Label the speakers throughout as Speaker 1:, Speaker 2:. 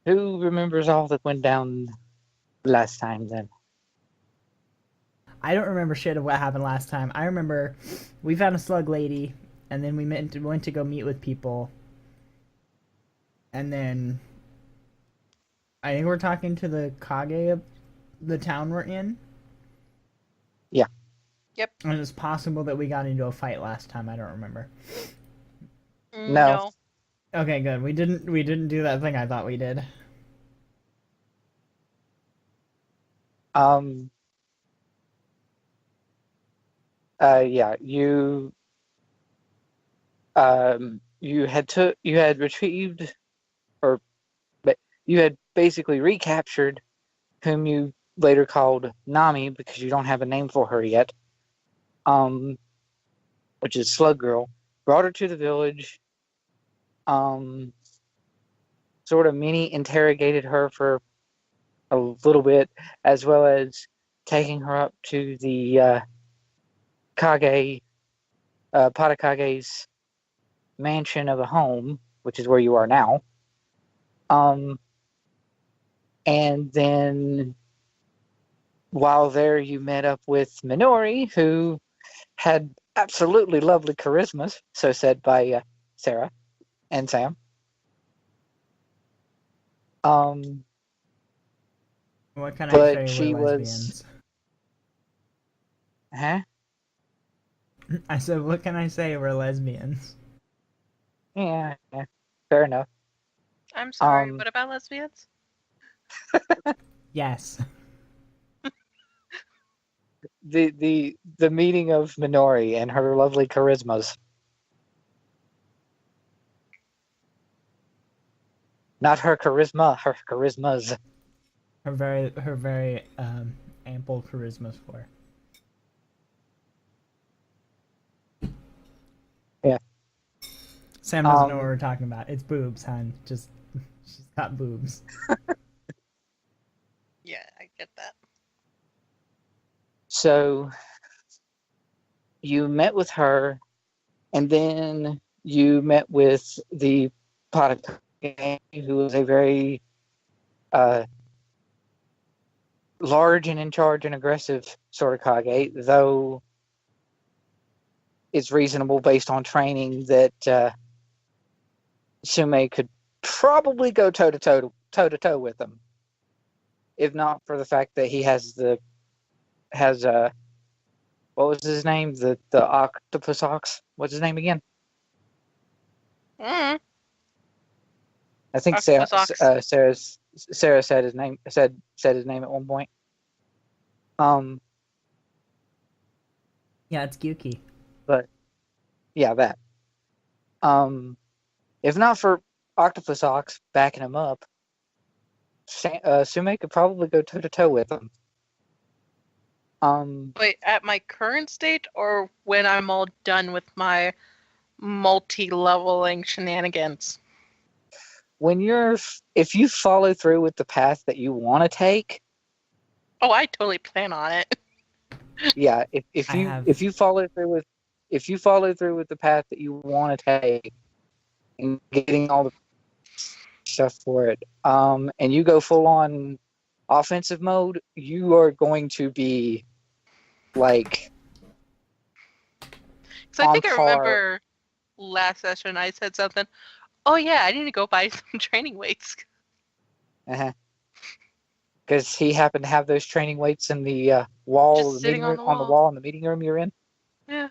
Speaker 1: Who remembers all that went down last time then?
Speaker 2: I don't remember shit of what happened last time. I remember we found a slug lady, and then went to go meet with people, and then I think we're talking to the Kage of the town we're in.
Speaker 1: Yeah.
Speaker 3: Yep.
Speaker 2: And it's possible that we got into a fight last time. I don't remember.
Speaker 1: No.
Speaker 3: No.
Speaker 2: Okay, good. We didn't do that thing I thought we did.
Speaker 1: Um. Yeah. You had retrieved, or you had basically recaptured whom you later called Nami because you don't have a name for her yet. Which is Slug Girl. Brought her to the village. Sort of mini interrogated her for a little bit, as well as taking her up to the Kage, Padakage's mansion of a home, which is where you are now. And then while there, you met up with Minori, who had absolutely lovely charisma, so said by Sarah and Sam.
Speaker 2: What can I
Speaker 1: But
Speaker 2: say?
Speaker 1: she
Speaker 2: We're
Speaker 1: was,
Speaker 2: lesbians.
Speaker 1: huh?
Speaker 2: I said, what can I say? We're lesbians.
Speaker 1: Yeah, fair enough.
Speaker 3: I'm sorry. What about lesbians?
Speaker 2: Yes.
Speaker 1: The meeting of Minori and her lovely charismas. Not her charisma, her charismas.
Speaker 2: Her very ample charisma for.
Speaker 1: Yeah.
Speaker 2: Sam doesn't know what we're talking about. It's boobs, hon. Just she's got boobs.
Speaker 3: Yeah, I get that.
Speaker 1: So you met with her, and then you met with the Padehachi, who is a very large and in charge and aggressive sort of Kage, though it's reasonable based on training that Tsume could probably go toe to toe with him, if not for the fact that he has what was his name? The octopus ox. What's his name again?
Speaker 3: Mm.
Speaker 1: I think Sarah said his name said his name at one point.
Speaker 2: Yeah, it's Gyuki.
Speaker 1: But yeah, that. If not for Octopus Ox backing him up, Tsume could probably go toe to toe with him.
Speaker 3: Wait, at my current state, or when I'm all done with my multi-leveling shenanigans?
Speaker 1: If you follow through with the path that you want to take.
Speaker 3: Oh, I totally plan on it.
Speaker 1: Yeah, if you follow through with the path that you want to take and getting all the stuff for it, and you go full on offensive mode, you are going to be like.
Speaker 3: So I think I remember last session I said something. Oh yeah, I need to go buy some training weights.
Speaker 1: Because he happened to have those training weights in the wall,
Speaker 3: just sitting on the wall.
Speaker 1: on the wall in the meeting room you're in.
Speaker 3: Yeah.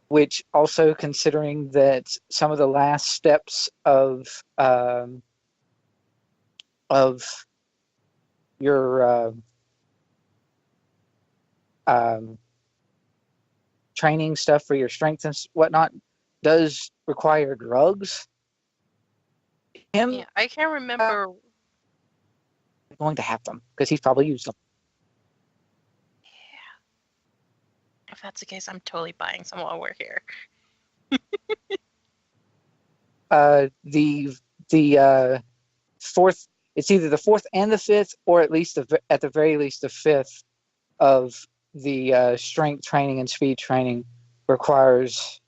Speaker 1: Which also, considering that some of the last steps of your training stuff for your strength and whatnot does require drugs.
Speaker 3: Yeah, I can't remember.
Speaker 1: Going to have them because he's probably used them.
Speaker 3: Yeah. If that's the case, I'm totally buying some while we're here.
Speaker 1: The fourth. It's either the fourth and the fifth, or at least at the very least the fifth of the strength training and speed training requires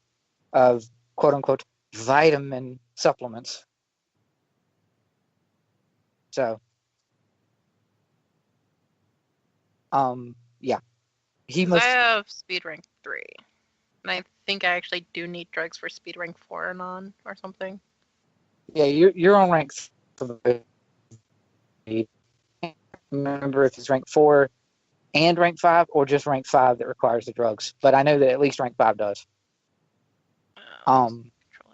Speaker 1: quote unquote vitamin supplements. So, yeah, he
Speaker 3: Because I
Speaker 1: must.
Speaker 3: have speed rank 3. And I think I actually do need drugs for speed rank 4 and on or something.
Speaker 1: Yeah, you're on rank 3. Remember if it's rank 4 and rank 5, or just rank 5 that requires the drugs. But I know that at least rank 5 does.
Speaker 3: Control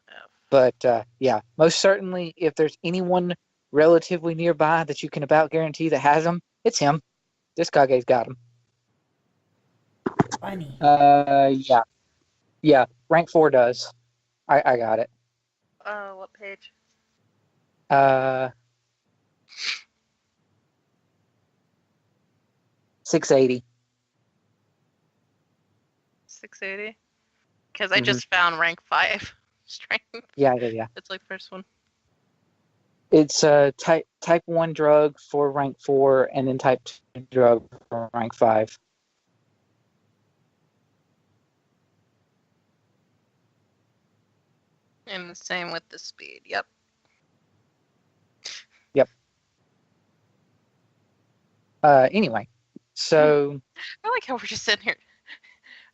Speaker 3: F.
Speaker 1: But yeah, most certainly, if there's anyone relatively nearby that you can about guarantee that has them, it's him. This Kage's got him.
Speaker 2: Funny.
Speaker 1: Yeah. Rank 4 does. I got it.
Speaker 3: What page?
Speaker 1: 680.
Speaker 3: 680? Because I just found rank 5 strength.
Speaker 1: Yeah.
Speaker 3: It's like the first one.
Speaker 1: It's type 1 drug for rank 4, and then type 2 drug for rank 5.
Speaker 3: And the same with the speed. Yep.
Speaker 1: Anyway, so
Speaker 3: I like how we're just sitting here.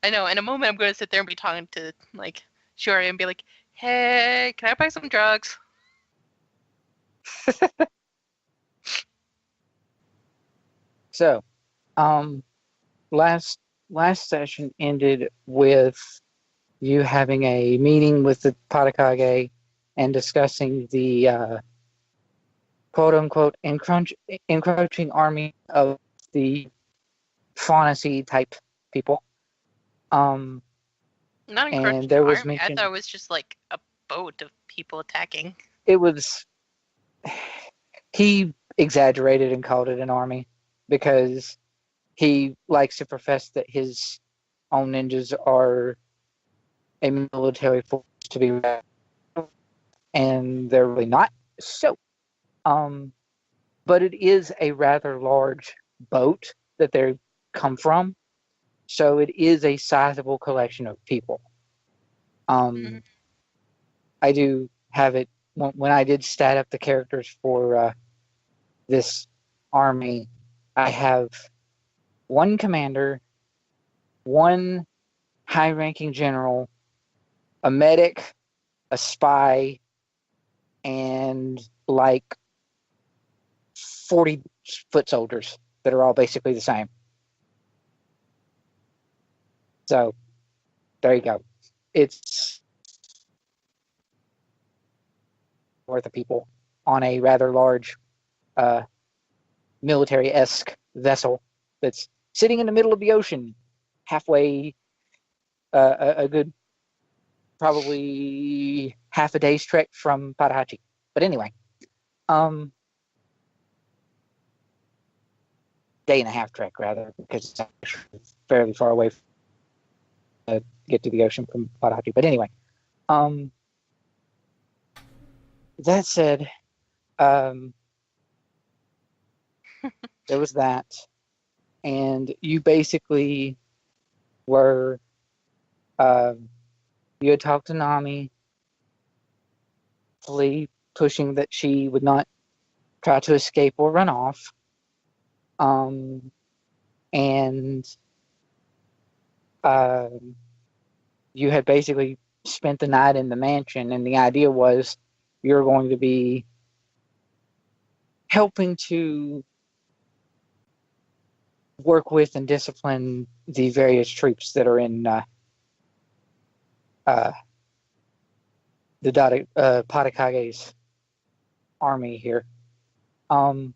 Speaker 3: I know. In a moment, I'm going to sit there and be talking to like Shiori and be like, "Hey, can I buy some drugs?"
Speaker 1: so last session ended with you having a meeting with the Padehachi and discussing the quote-unquote encroaching army of the fantasy type people.
Speaker 3: Not encroaching
Speaker 1: and there was
Speaker 3: army. I
Speaker 1: mention
Speaker 3: thought it was just like a boat of people attacking.
Speaker 1: it was he exaggerated and called it an army because he likes to profess that his own ninjas are a military force to be, and they're really not. So, but it is a rather large boat that they come from. So it is a sizable collection of people. I do have it when I did stat up the characters for this army. I have one commander, one high-ranking general, a medic, a spy, and like 40 foot soldiers that are all basically the same. So there you go. It's worth of people on a rather large military-esque vessel that's sitting in the middle of the ocean, halfway a good probably half a day's trek from Padehachi. But anyway, day and a half trek rather, because it's actually fairly far away to get to the ocean from Padehachi. But anyway, that said, there was that, and you basically were you had talked to Nami, pushing that she would not try to escape or run off. And you had basically spent the night in the mansion, and the idea was you're going to be helping to work with and discipline the various troops that are in the Padehachi's army here. And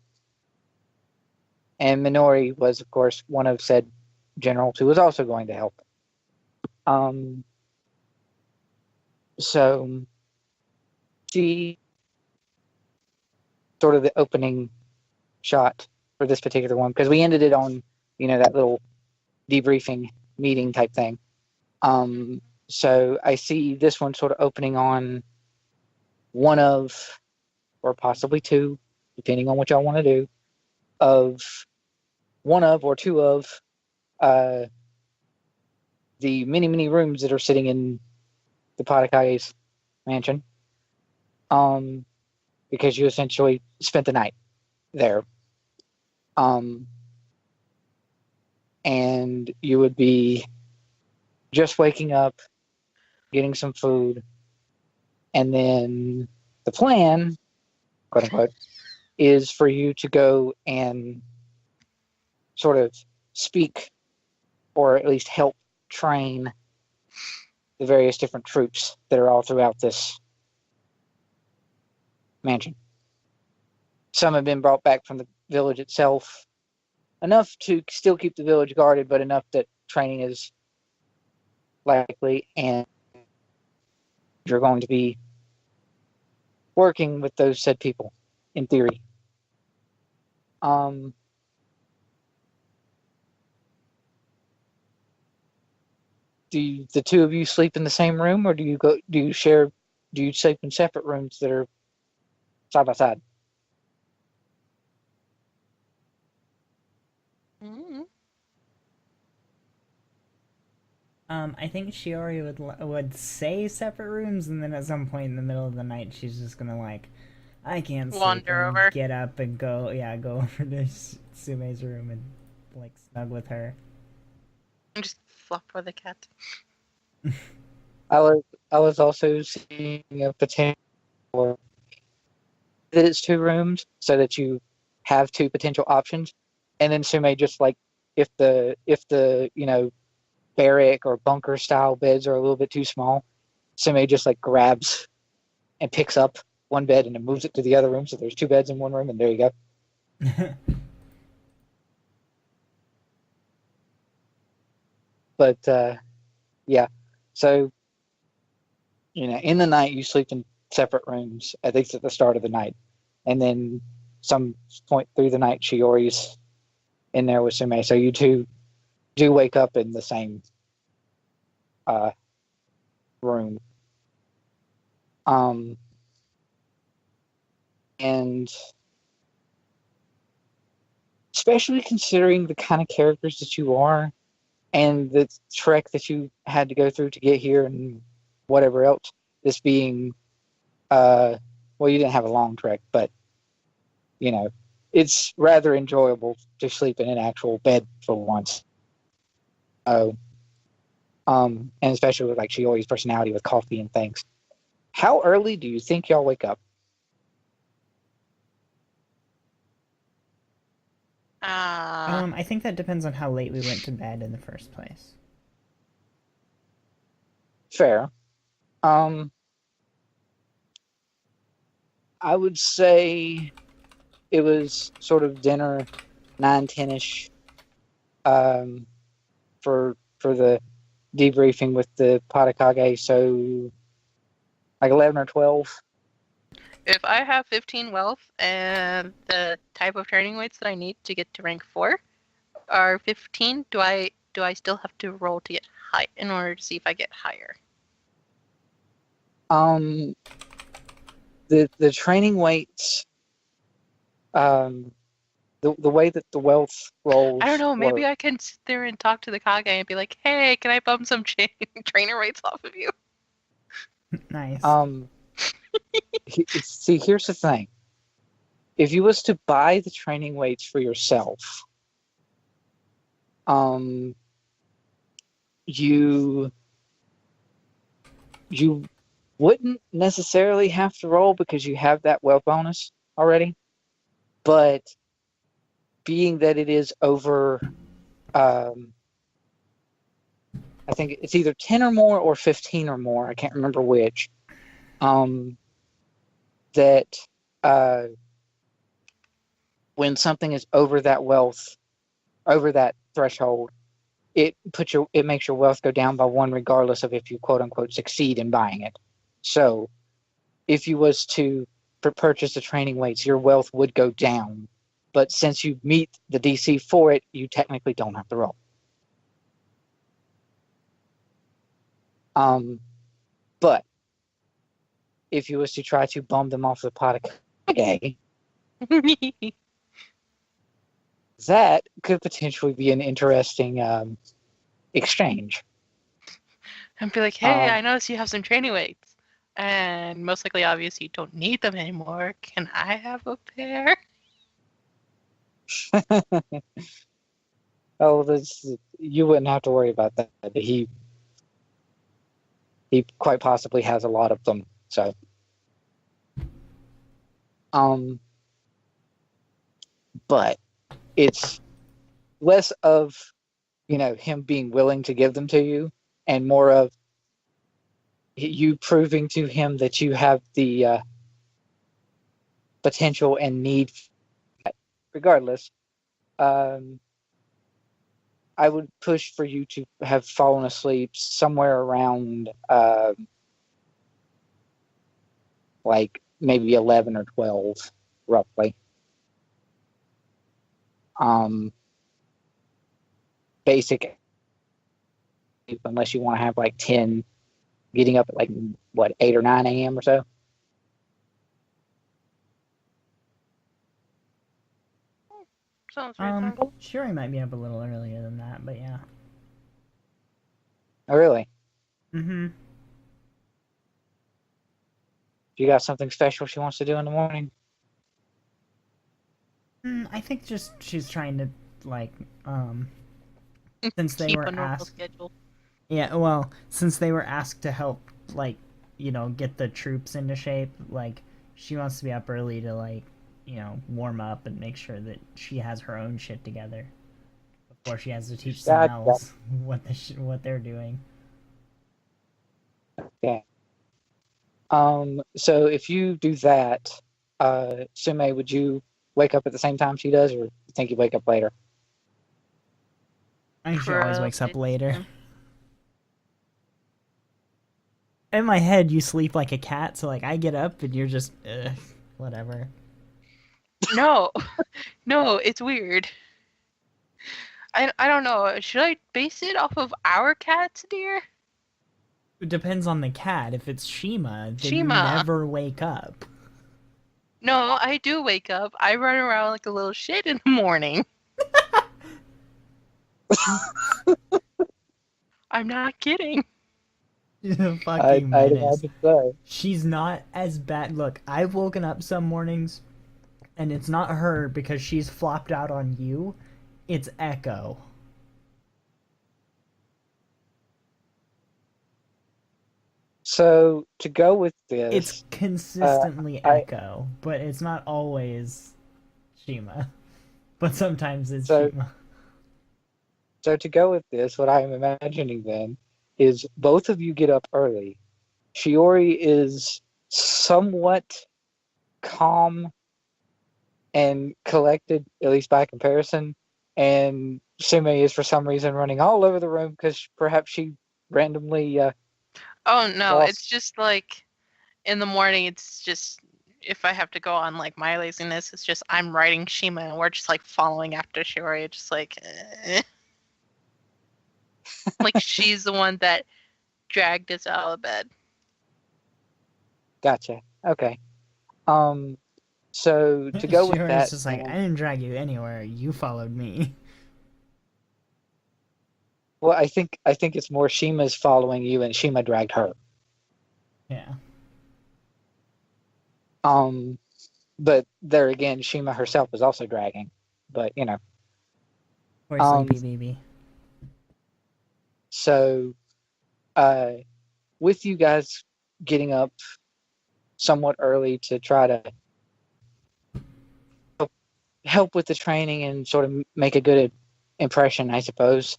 Speaker 1: Minori was, of course, one of said generals who was also going to help. So she sort of the opening shot for this particular one, because we ended it on, that little debriefing meeting type thing. So I see this one sort of opening on one of, or possibly two, depending on what y'all want to do, of one of or two of the many, many rooms that are sitting in the Padehachi's mansion. Because you essentially spent the night there. And you would be just waking up, getting some food, and then the plan, quote unquote, is for you to go and sort of speak or at least help train the various different troops that are all throughout this mansion. Some have been brought back from the village itself, enough to still keep the village guarded, but enough that training is likely, and you're going to be working with those said people, in theory. Do the two of you sleep in the same room, or do you sleep in separate rooms that are side by side?
Speaker 3: Mm-hmm.
Speaker 2: I think Shiori would say separate rooms, and then at some point in the middle of the night, she's just gonna like, I can't sleep,
Speaker 3: Wander
Speaker 2: and
Speaker 3: over.
Speaker 2: get up and go over to Tsume's room and like snug with her.
Speaker 3: And just flop for the cat.
Speaker 1: I was also seeing a potential that it's two rooms, so that you have two potential options, and then Sume just like if the barrack or bunker style beds are a little bit too small, Sume just like grabs and picks up one bed and then moves it to the other room, so there's two beds in one room, and there you go. But yeah, so in the night you sleep in separate rooms, at least at the start of the night, and then some point through the night Shiori's in there with Sume, so you two do wake up in the same room. And especially considering the kind of characters that you are and the trek that you had to go through to get here and whatever else, this being well, you didn't have a long trek, but it's rather enjoyable to sleep in an actual bed for once. And especially with like Shiori's personality with coffee and things. How early do you think y'all wake up?
Speaker 2: I think that depends on how late we went to bed in the first place.
Speaker 1: Fair. I would say it was sort of dinner, 9-10ish, for the debriefing with the Padehachi, so like 11 or 12.
Speaker 3: If I have 15 wealth and the type of training weights that I need to get to rank 4 are 15, do I still have to roll to get high in order to see if I get higher?
Speaker 1: The training weights, the way that the wealth rolls.
Speaker 3: I don't know. Maybe
Speaker 1: work,
Speaker 3: I can sit there and talk to the Kage and be like, "Hey, can I bum some trainer weights off of you?"
Speaker 2: Nice.
Speaker 1: See, here's the thing. If you was to buy the training weights for yourself, you wouldn't necessarily have to roll because you have that wealth bonus already. But being that it is over, I think it's either 10 or more or 15 or more. I can't remember which. That when something is over that wealth, over that threshold, it makes your wealth go down by 1 regardless of if you quote unquote succeed in buying it. So if you was to purchase the training weights, your wealth would go down. But since you meet the DC for it, you technically don't have to roll. But if you was to try to bum them off the Padehachi, that could potentially be an interesting exchange.
Speaker 3: And be like, "Hey, I noticed you have some training weights, and most likely, obviously, you don't need them anymore. Can I have a pair?"
Speaker 1: Oh, this, you wouldn't have to worry about that. He quite possibly has a lot of them. So, but it's less of, him being willing to give them to you, and more of you proving to him that you have the potential and need. Regardless, I would push for you to have fallen asleep somewhere around like maybe 11 or 12, roughly. Basic, unless you want to have like 10, getting up at like, what, 8 or 9 a.m. or so?
Speaker 3: Sounds reasonable.
Speaker 2: Shiori might be up a little earlier than that, but yeah.
Speaker 1: Oh, really?
Speaker 2: Mm-hmm.
Speaker 1: You got something special she wants to do in the morning?
Speaker 2: I think just she's trying to, like, since they
Speaker 3: Keep
Speaker 2: were
Speaker 3: a normal
Speaker 2: asked...
Speaker 3: schedule.
Speaker 2: Yeah, well, since they were asked to help, like, get the troops into shape, like, she wants to be up early to, like, warm up and make sure that she has her own shit together before she has to teach someone else what they're doing.
Speaker 1: Okay. So if you do that, Tsume, would you wake up at the same time she does, or you think you wake up later?
Speaker 2: I think she always wakes up later. In my head, you sleep like a cat, so, like, I get up and you're just, whatever.
Speaker 3: No, no, it's weird. I don't know. Should I base it off of our cats, dear?
Speaker 2: It depends on the cat. If it's Shima, then you
Speaker 3: Shima.
Speaker 2: never wake up.
Speaker 3: No, I do wake up. I run around like a little shit in the morning. I'm not kidding.
Speaker 2: Fucking
Speaker 1: I'd
Speaker 2: menace.
Speaker 1: imagine so.
Speaker 2: She's not as bad. Look, I've woken up some mornings, and it's not her because she's flopped out on you. It's Echo.
Speaker 1: So to go with this,
Speaker 2: It's consistently Echo, but it's not always Shima. But sometimes it's Shima.
Speaker 1: So to go with this, what I'm imagining then is both of you get up early. Shiori is somewhat calm and collected, at least by comparison, and Tsume is for some reason running all over the room because perhaps she randomly
Speaker 3: Oh no,
Speaker 1: lost.
Speaker 3: it's just like in the morning, it's just if I have to go on like my laziness, it's just I'm riding Shima and we're just like following after Shiori, just like like she's the one that dragged us out of bed.
Speaker 1: Gotcha. Okay. So to go with that,
Speaker 2: Shiori's just like, I didn't drag you anywhere. You followed me.
Speaker 1: well, I think it's more Shima's following you, and Shima dragged her.
Speaker 2: Yeah.
Speaker 1: But there again, Shima herself is also dragging. But
Speaker 2: Poor sleepy baby.
Speaker 1: So, with you guys getting up somewhat early to try to help with the training and sort of make a good impression, I suppose,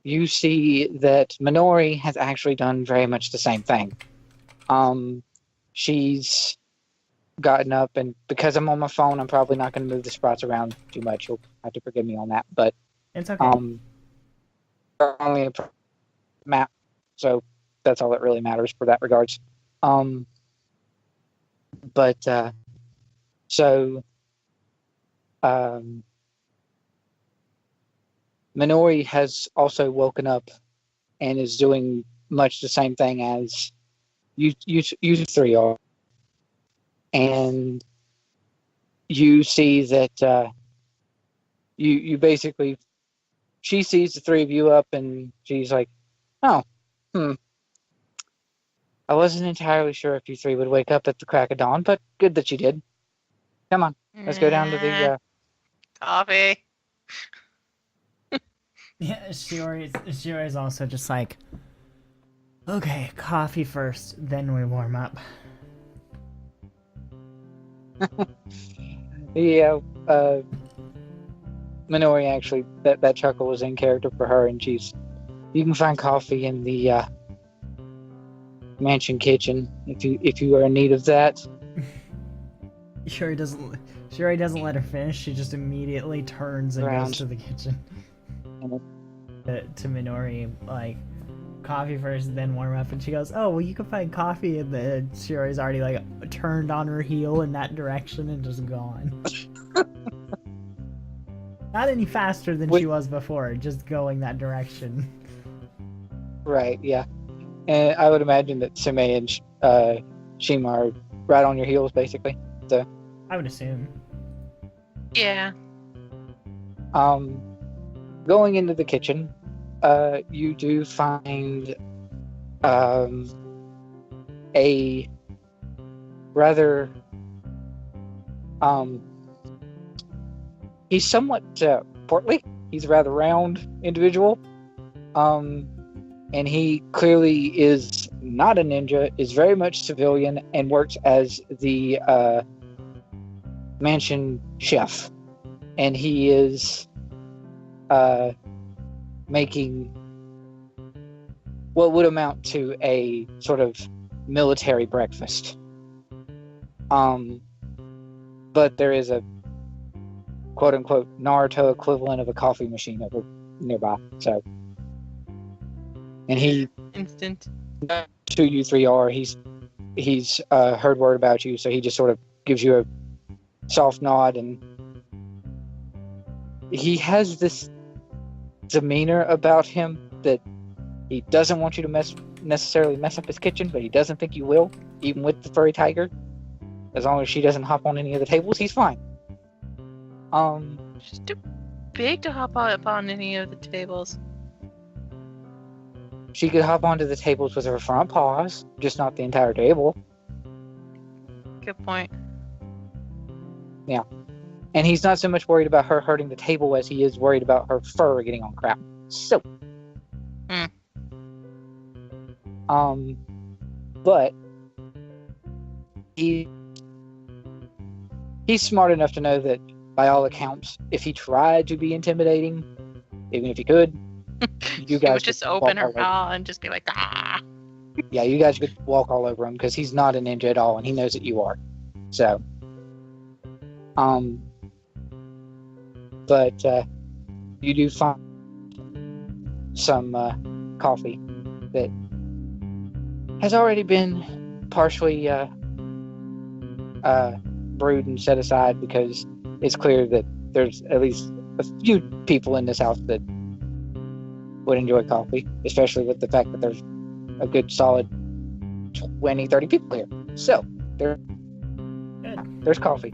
Speaker 1: you see that Minori has actually done very much the same thing. She's gotten up, and because I'm on my phone, I'm probably not going to move the spots around too much. You'll have to forgive me on that, but
Speaker 2: it's okay.
Speaker 1: Only a map, so that's all that really matters for that regards. Minori has also woken up and is doing much the same thing as you three are, and you see that you basically, she sees the three of you up, and she's like, oh, I wasn't entirely sure if you three would wake up at the crack of dawn, but good that you did. Come on, let's go down to the
Speaker 3: Coffee.
Speaker 2: Yeah, Shiori's also just like, okay, coffee first, then we warm up.
Speaker 1: Yeah, Minori actually, that chuckle was in character for her, and you can find coffee in the mansion kitchen if you are in need of that.
Speaker 2: Shiori doesn't let her finish. She just immediately turns and goes to the kitchen. To Minori, like, coffee first, then warm up, and she goes, "Oh, well, you can find coffee," and then Shiori's already like turned on her heel in that direction and just gone. Not any faster than she was before, just going that direction.
Speaker 1: Right, yeah. And I would imagine that Tsume and Shima are right on your heels, basically. So
Speaker 2: I would assume.
Speaker 3: Yeah.
Speaker 1: Going into the kitchen, you do find a rather he's somewhat portly. He's a rather round individual. And he clearly is not a ninja, is very much civilian, and works as the mansion chef. And he is making what would amount to a sort of military breakfast. But there is a quote-unquote Naruto equivalent of a coffee machine over nearby. So, and he
Speaker 3: instant
Speaker 1: 2U3R. He's heard word about you, so he just sort of gives you a soft nod, and he has this demeanor about him that he doesn't want you to necessarily mess up his kitchen, but he doesn't think you will, even with the furry tiger. As long as she doesn't hop on any of the tables, he's fine.
Speaker 3: She's too big to hop up on any of the tables.
Speaker 1: She could hop onto the tables with her front paws, just not the entire table.
Speaker 3: Good point.
Speaker 1: Yeah. And he's not so much worried about her hurting the table as he is worried about her fur getting on crap. So. But he's smart enough to know that, by all accounts, if he tried to be intimidating, even if he could, you guys
Speaker 3: would just open her mouth and just be like, ah.
Speaker 1: Yeah, you guys could walk all over him because he's not a ninja at all, and he knows that you are. So, but you do find some coffee that has already been partially brewed and set aside, because it's clear that there's at least a few people in this house that would enjoy coffee, especially with the fact that there's a good solid 20-30 people here. So there's coffee.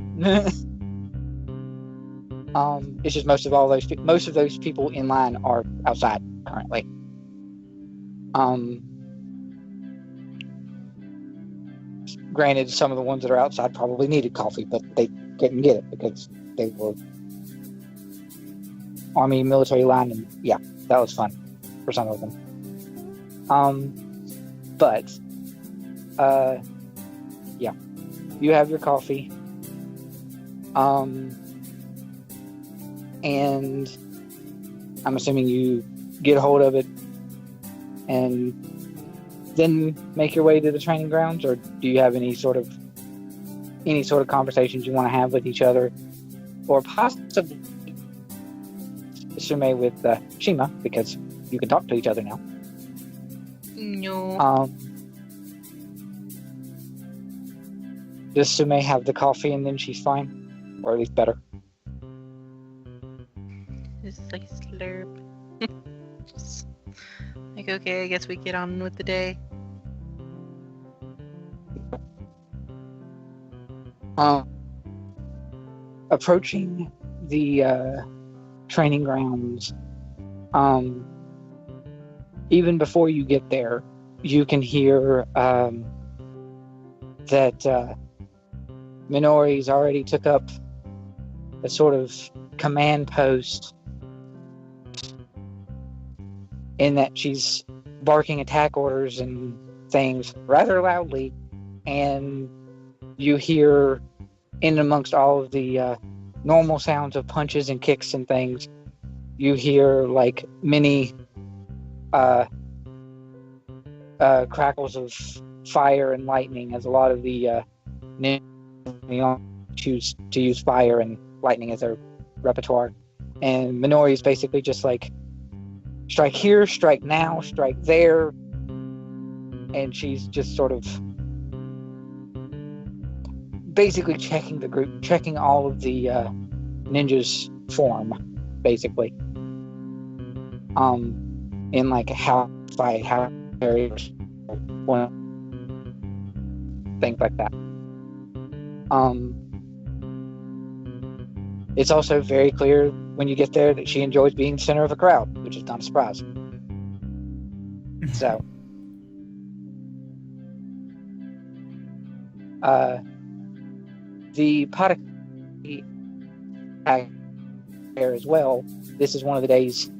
Speaker 1: It's just most of those people in line are outside currently. Granted, some of the ones that are outside probably needed coffee, but they couldn't get it because they were army military line, and yeah, that was fun for some of them. But yeah, you have your coffee, and I'm assuming you get a hold of it and then make your way to the training grounds, or do you have any sort of conversations you want to have with each other, or possibly Tsume with Shima, because you can talk to each other now?
Speaker 3: No.
Speaker 1: Does Tsume have the coffee and then she's fine, or at least better?
Speaker 3: Just like slurp. Like, okay, I guess we get on with the day.
Speaker 1: Approaching the training grounds, even before you get there, you can hear that Minori's already took up a sort of command post in that she's barking attack orders and things rather loudly, and you hear in amongst all of the normal sounds of punches and kicks and things, you hear like many crackles of fire and lightning, as a lot of the ninjas choose to use fire and lightning as their repertoire. And Minori is basically just like, strike here, strike now, strike there. And she's just sort of basically checking the group, checking all of the ninjas' form, basically. In like how fight, how things like that. It's also very clear when you get there that she enjoys being center of a crowd, which is not a surprise. So, the Padehachi there as well. This is one of the days,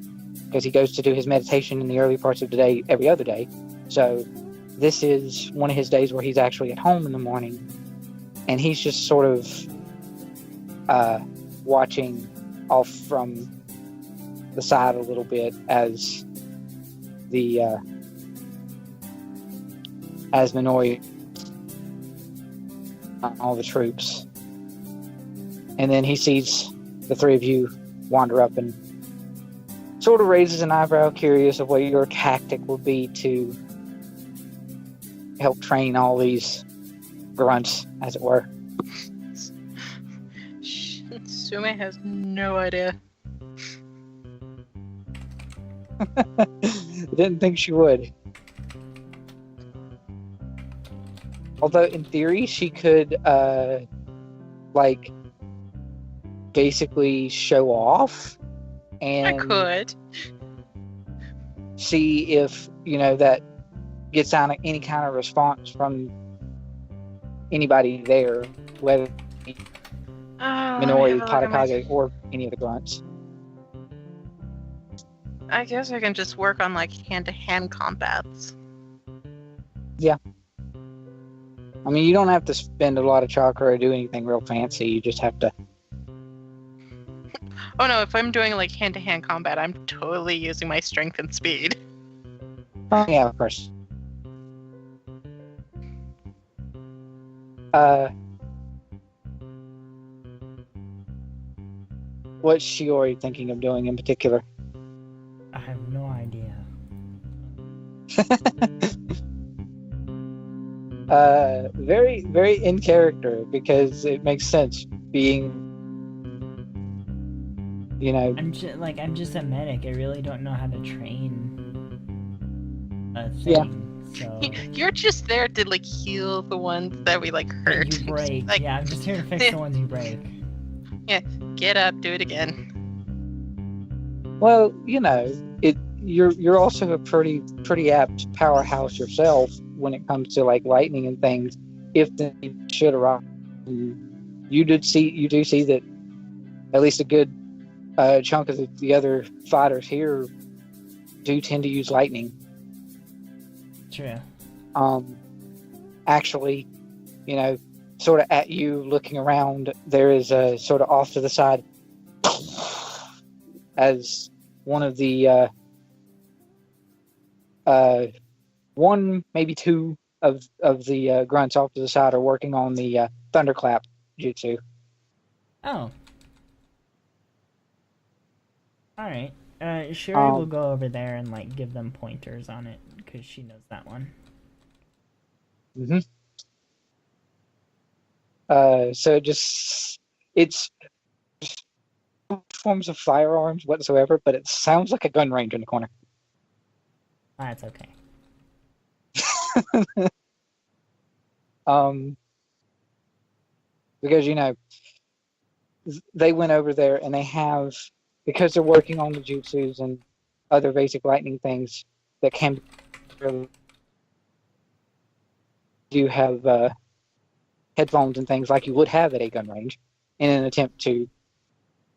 Speaker 1: because he goes to do his meditation in the early parts of the day every other day. So this is one of his days where he's actually at home in the morning, and he's just sort of watching off from the side a little bit as the as Minori all the troops, and then he sees the three of you wander up and sort of raises an eyebrow, curious of what your tactic would be to help train all these grunts, as it were.
Speaker 3: Tsume has no idea.
Speaker 1: Didn't think she would. Although, in theory, she could, like, basically show off and
Speaker 3: I could
Speaker 1: see if, that gets on any kind of response from anybody there, whether Minori, Padehachi, or any of the grunts.
Speaker 3: I guess I can just work on, like, hand-to-hand combats.
Speaker 1: Yeah. I mean, you don't have to spend a lot of chakra or do anything real fancy. You just have to...
Speaker 3: Oh no, if I'm doing, like, hand-to-hand combat, I'm totally using my strength and speed.
Speaker 1: Oh, yeah, of course. What's Shiori thinking of doing in particular?
Speaker 2: I have no idea.
Speaker 1: Very, very in character, because it makes sense being,
Speaker 2: I'm just a medic. I really don't know how to train a thing.
Speaker 1: Yeah.
Speaker 2: So
Speaker 3: You're just there to, like, heal the ones that we, like, hurt.
Speaker 2: you break.
Speaker 3: Like,
Speaker 2: yeah, I'm just here to fix the ones you break.
Speaker 3: Yeah, get up, do it again.
Speaker 1: Well, you're also a pretty apt powerhouse yourself when it comes to, like, lightning and things. If the need should arrive, you do see that at least a good chunk of the other fighters here do tend to use lightning.
Speaker 2: True.
Speaker 1: Actually, sort of at you looking around, there is a sort of off to the side as one of the one, maybe two of the grunts off to the side are working on the thunderclap jutsu.
Speaker 2: Oh. Alright. Shiori will go over there and, like, give them pointers on it, because she knows that one.
Speaker 1: Mm-hmm. So it's forms of firearms whatsoever, but it sounds like a gun range in the corner.
Speaker 2: That's okay.
Speaker 1: Because they went over there and they have, because they're working on the jutsus and other basic lightning things that can do have headphones and things like you would have at a gun range in an attempt to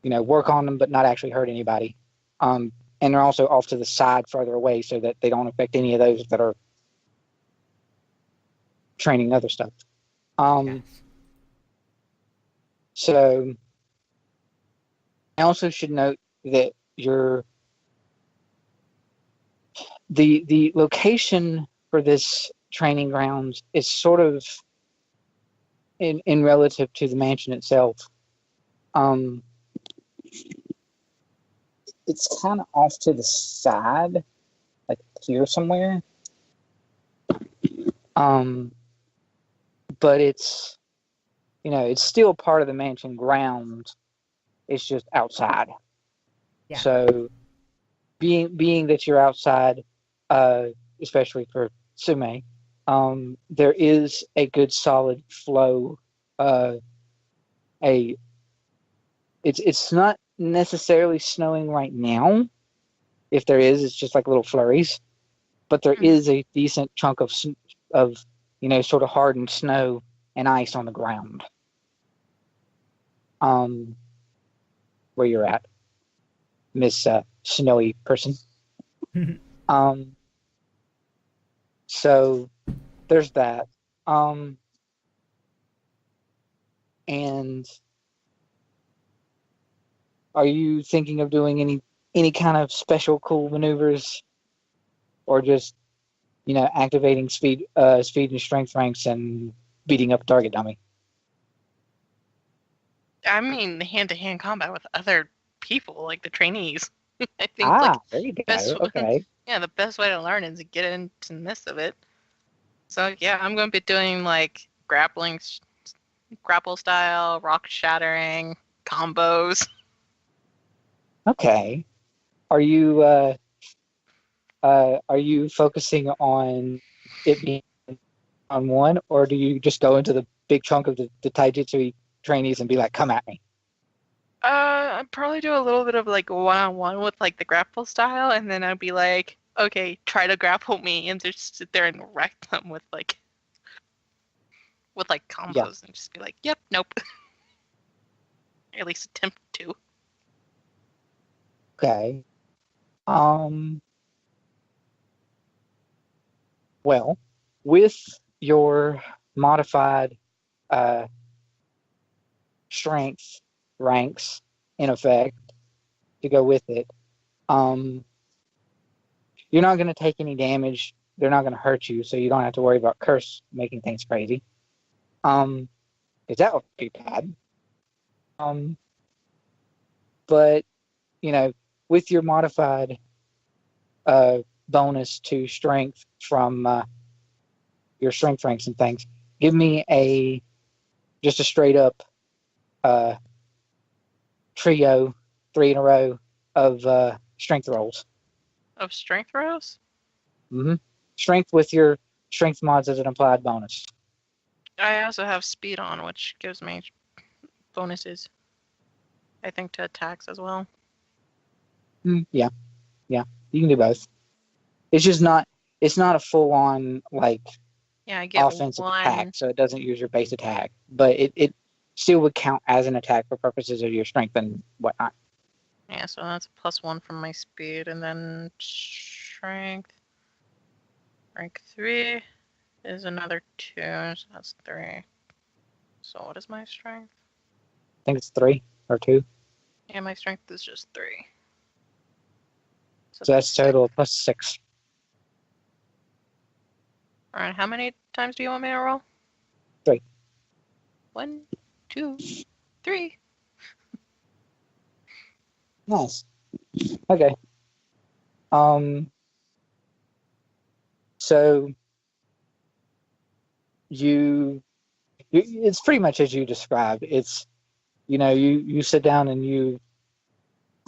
Speaker 1: work on them, but not actually hurt anybody. And they're also off to the side further away so that they don't affect any of those that are training other stuff.
Speaker 2: Yes.
Speaker 1: So I also should note that the location for this training grounds is sort of in relative to the mansion itself. It's kind of off to the side, like here somewhere. But it's still part of the mansion grounds. It's just outside.
Speaker 2: Yeah.
Speaker 1: So being that you're outside, especially for Tsume, there is a good solid flow. It's not necessarily snowing right now. If there is, it's just like little flurries. But there is a decent chunk of sort of hardened snow and ice on the ground. Where you're at, Miss Snowy Person. So there's that. And are you thinking of doing any kind of special cool maneuvers, or just activating speed and strength ranks and beating up target dummy?
Speaker 3: I mean, hand-to-hand combat with other people, like the trainees. I think
Speaker 1: There you go.
Speaker 3: Okay. Yeah, the best way to learn is to get into the midst of it. So yeah, I'm going to be doing like grapple style, rock shattering combos.
Speaker 1: Okay. Are you focusing on it being on one, or do you just go into the big chunk of the taijutsu trainees and be like, come at me?
Speaker 3: I'd probably do a little bit of like one-on-one with like the grapple style, and then I'd be like, okay, try to grapple me, and just sit there and wreck them with combos, and just be like, yep, nope. Or at least attempt to.
Speaker 1: Okay. Well, with your modified strength ranks in effect to go with it, you're not going to take any damage. They're not going to hurt you, so you don't have to worry about curse making things crazy. Because that would be bad. But with your modified bonus to strength from your strength ranks and things, give me just a straight up trio, 3 in a row of strength rolls.
Speaker 3: Of strength rolls?
Speaker 1: Mm-hmm. Strength with your strength mods as an implied bonus.
Speaker 3: I also have speed on, which gives me bonuses. I think to attacks as well.
Speaker 1: Yeah. You can do both. It's just not. It's not a full on like
Speaker 3: I get
Speaker 1: offensive attack, so it doesn't use your base attack, but it still would count as an attack for purposes of your strength and whatnot.
Speaker 3: Yeah, so that's a +1 from my speed, and then strength. Rank 3 is another 2, so that's 3. So what is my strength?
Speaker 1: I think it's 3 or 2.
Speaker 3: Yeah, my strength is just 3.
Speaker 1: So that's total of +6.
Speaker 3: Alright, how many times do you want me to roll?
Speaker 1: 3.
Speaker 3: 1, 2, 3.
Speaker 1: Nice. Okay. So it's pretty much as you described. It's you sit down and you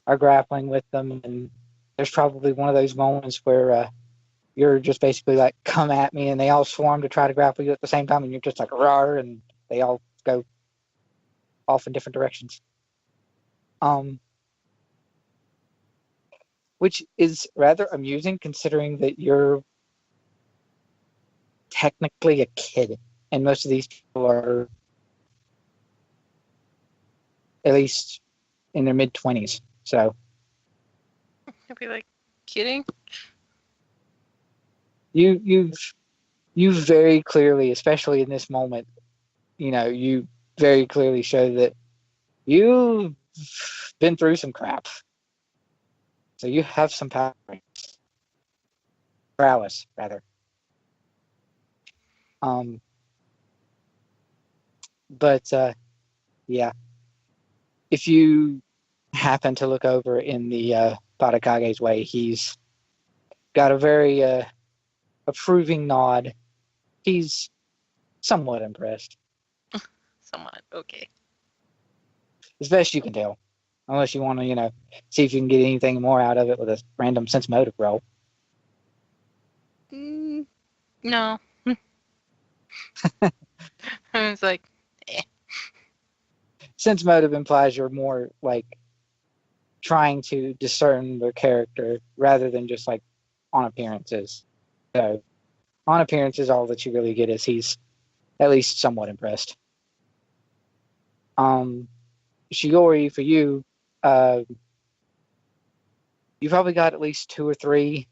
Speaker 1: are grappling with them, and there's probably one of those moments where you're just basically like, come at me, and they all swarm to try to grapple you at the same time, and you're just like, rawr, and they all go off in different directions. Which is rather amusing considering that you're technically a kid, and most of these people are at least in their mid-20s. So
Speaker 3: I'd be like, kidding?
Speaker 1: you very clearly, especially in this moment, you very clearly show that you've been through some crap. So you have some power. Prowess, rather. But yeah, if you happen to look over in the Padehachi's way, he's got a very approving nod. He's somewhat impressed.
Speaker 3: Somewhat, okay.
Speaker 1: As best you can tell. Unless you want to, see if you can get anything more out of it with a random sense motive roll.
Speaker 3: No. I was like,
Speaker 1: Sense motive implies you're more like trying to discern their character rather than just like on appearances. So on appearances, all that you really get is he's at least somewhat impressed. Shiori, for you, you probably got at least 2 or 3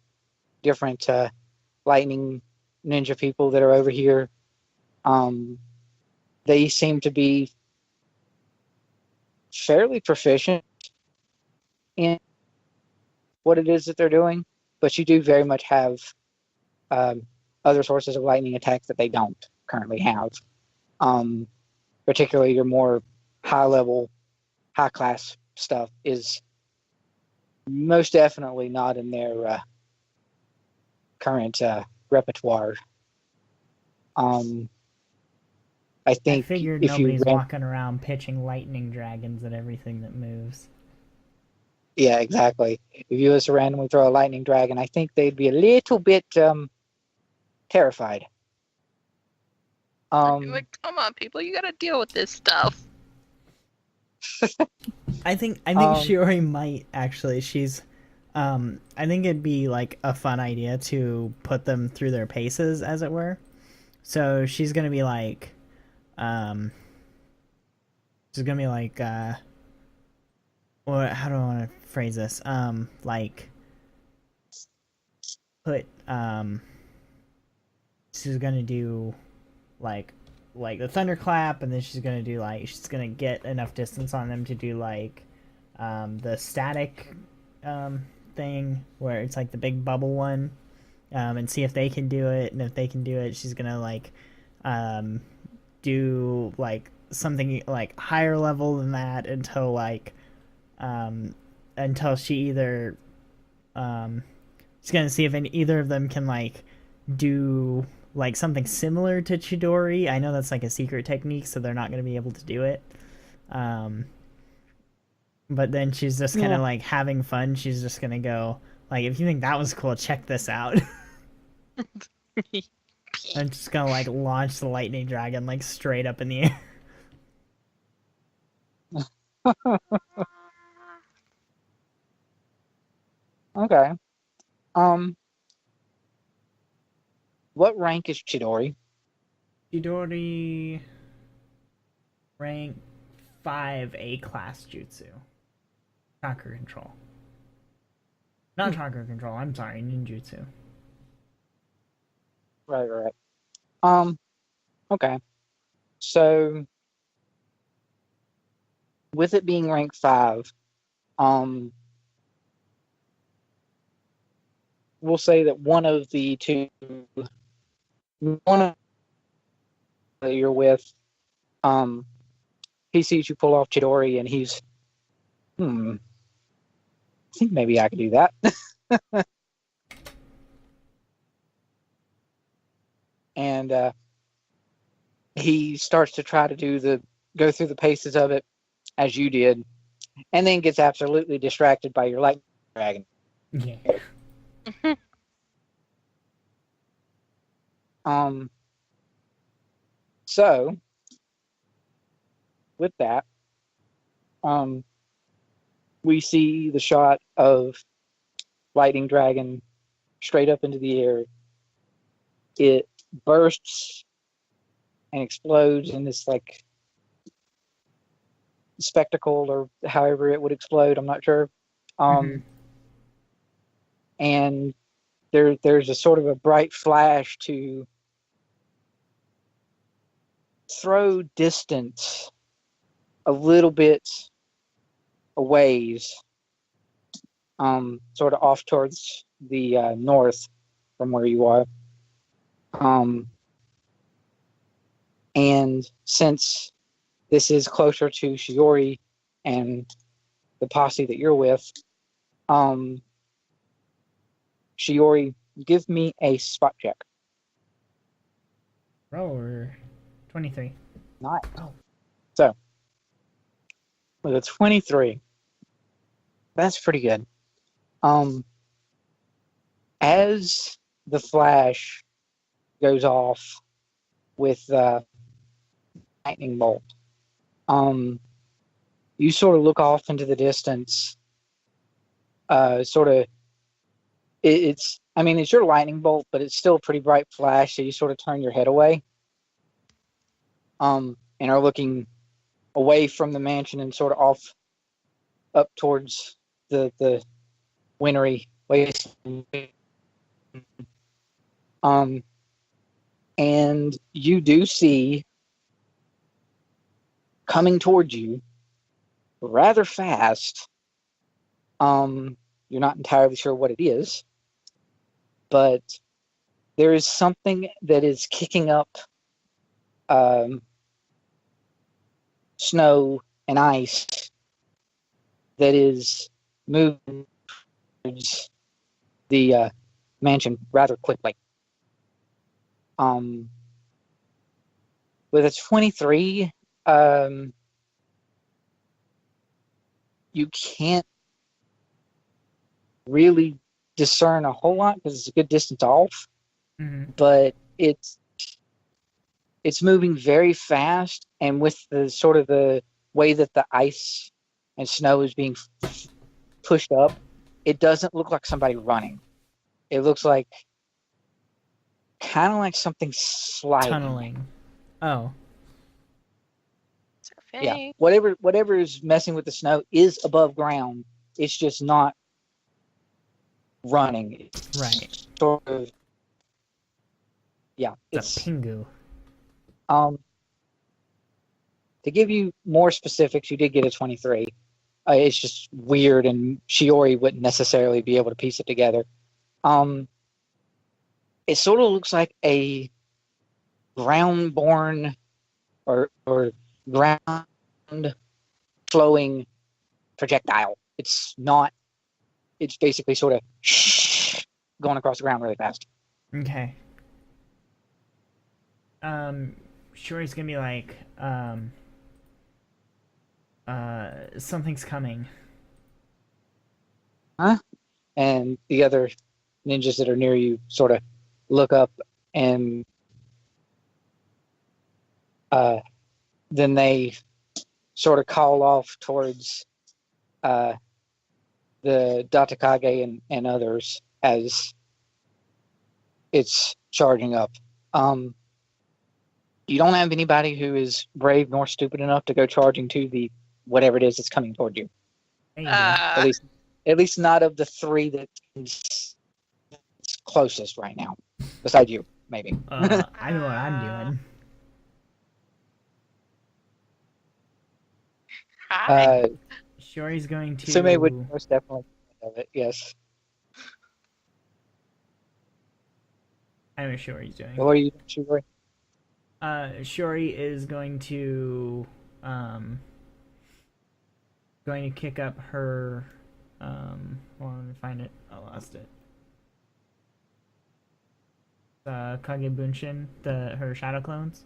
Speaker 1: different lightning ninja people that are over here. They seem to be fairly proficient in what it is that they're doing, but you do very much have other sources of lightning attacks that they don't currently have. Particularly your more high-level, high-class stuff is most definitely not in their current repertoire. I
Speaker 2: figured
Speaker 1: if
Speaker 2: nobody's
Speaker 1: you
Speaker 2: walking around pitching lightning dragons at everything that moves.
Speaker 1: Yeah, exactly. If you was to randomly throw a lightning dragon, I think they'd be a little bit terrified.
Speaker 3: like, come on, people, you gotta deal with this stuff.
Speaker 2: I think Shiori might actually. She's I think it'd be like a fun idea to put them through their paces, as it were. So she's gonna be like, she's gonna be like, or how do I want to phrase this? Like, put, she's gonna do like the thunderclap, and then she's gonna do like she's gonna get enough distance on them to do like, the static, thing where it's like the big bubble one, and see if they can do it, and if they can do it, she's gonna like, do like something like higher level than that until like, until she either, she's gonna see if either of them can like do like something similar to Chidori. I know that's like a secret technique, so they're not gonna be able to do it. But then she's just kind of like having fun. She's just gonna go like, if you think that was cool, check this out. I'm just gonna like launch the lightning dragon like straight up in the air.
Speaker 1: Okay. What rank is Chidori?
Speaker 2: Chidori rank 5 A class jutsu. Chakra control. Not chakra control, I'm sorry, ninjutsu.
Speaker 1: Right. Okay. So with it being rank 5, we'll say that one of the two, one of that you're with, he sees you pull off Chidori, and he's, I think maybe I could do that. And he starts to try to go through the paces of it as you did, and then gets absolutely distracted by your lightning dragon.
Speaker 2: Yeah.
Speaker 1: So with that, we see the shot of lightning dragon straight up into the air. It bursts and explodes in this like spectacle or however it would explode. I'm not sure. And there's a sort of a bright flash to throw distance a little bit a ways, sort of off towards the north from where you are. And since this is closer to Shiori and the posse that you're with, Shiori, give me a spot check.
Speaker 2: Roll 23.
Speaker 1: Nice. Oh. So, with a 23, that's pretty good. As the flash goes off with lightning bolt, you sort of look off into the distance. It's your lightning bolt, but it's still a pretty bright flash. So you sort of turn your head away, and are looking away from the mansion and sort of off up towards the wintry waste. And you do see coming towards you rather fast. You're not entirely sure what it is, but there is something that is kicking up snow and ice that is moving towards the mansion rather quickly. With a 23, you can't really discern a whole lot because it's a good distance off. But it's moving very fast, and with the sort of the way that the ice and snow is being pushed up, it doesn't look like somebody running. It looks like kind of like something sliding.
Speaker 2: Tunneling. Oh.
Speaker 3: Okay.
Speaker 1: Yeah. Whatever is messing with the snow is above ground. It's just not running.
Speaker 2: Right.
Speaker 1: Sort of. Yeah.
Speaker 2: It's a Pingu.
Speaker 1: To give you more specifics, you did get a 23. It's just weird, and Shiori wouldn't necessarily be able to piece it together. It sort of looks like a ground-born or ground-flowing projectile. It's not. It's basically sort of going across the ground really fast.
Speaker 2: Okay. Shiori's gonna be like, something's coming.
Speaker 1: Huh? And the other ninjas that are near you sort of look up, and then they sort of call off towards the Datakage and others as it's charging up. You don't have anybody who is brave nor stupid enough to go charging to the whatever it is that's coming toward you. At least not of the three that's closest right now. Besides you, maybe.
Speaker 2: I know what I'm doing.
Speaker 3: Hi.
Speaker 2: Shiori's going to...
Speaker 1: Tsume would most definitely of it, yes.
Speaker 2: I know what Shiori's doing.
Speaker 1: What are you doing, Shiori?
Speaker 2: Shiori is going to kick up her well, let me find it. I lost it. Kage Bunshin, her shadow clones.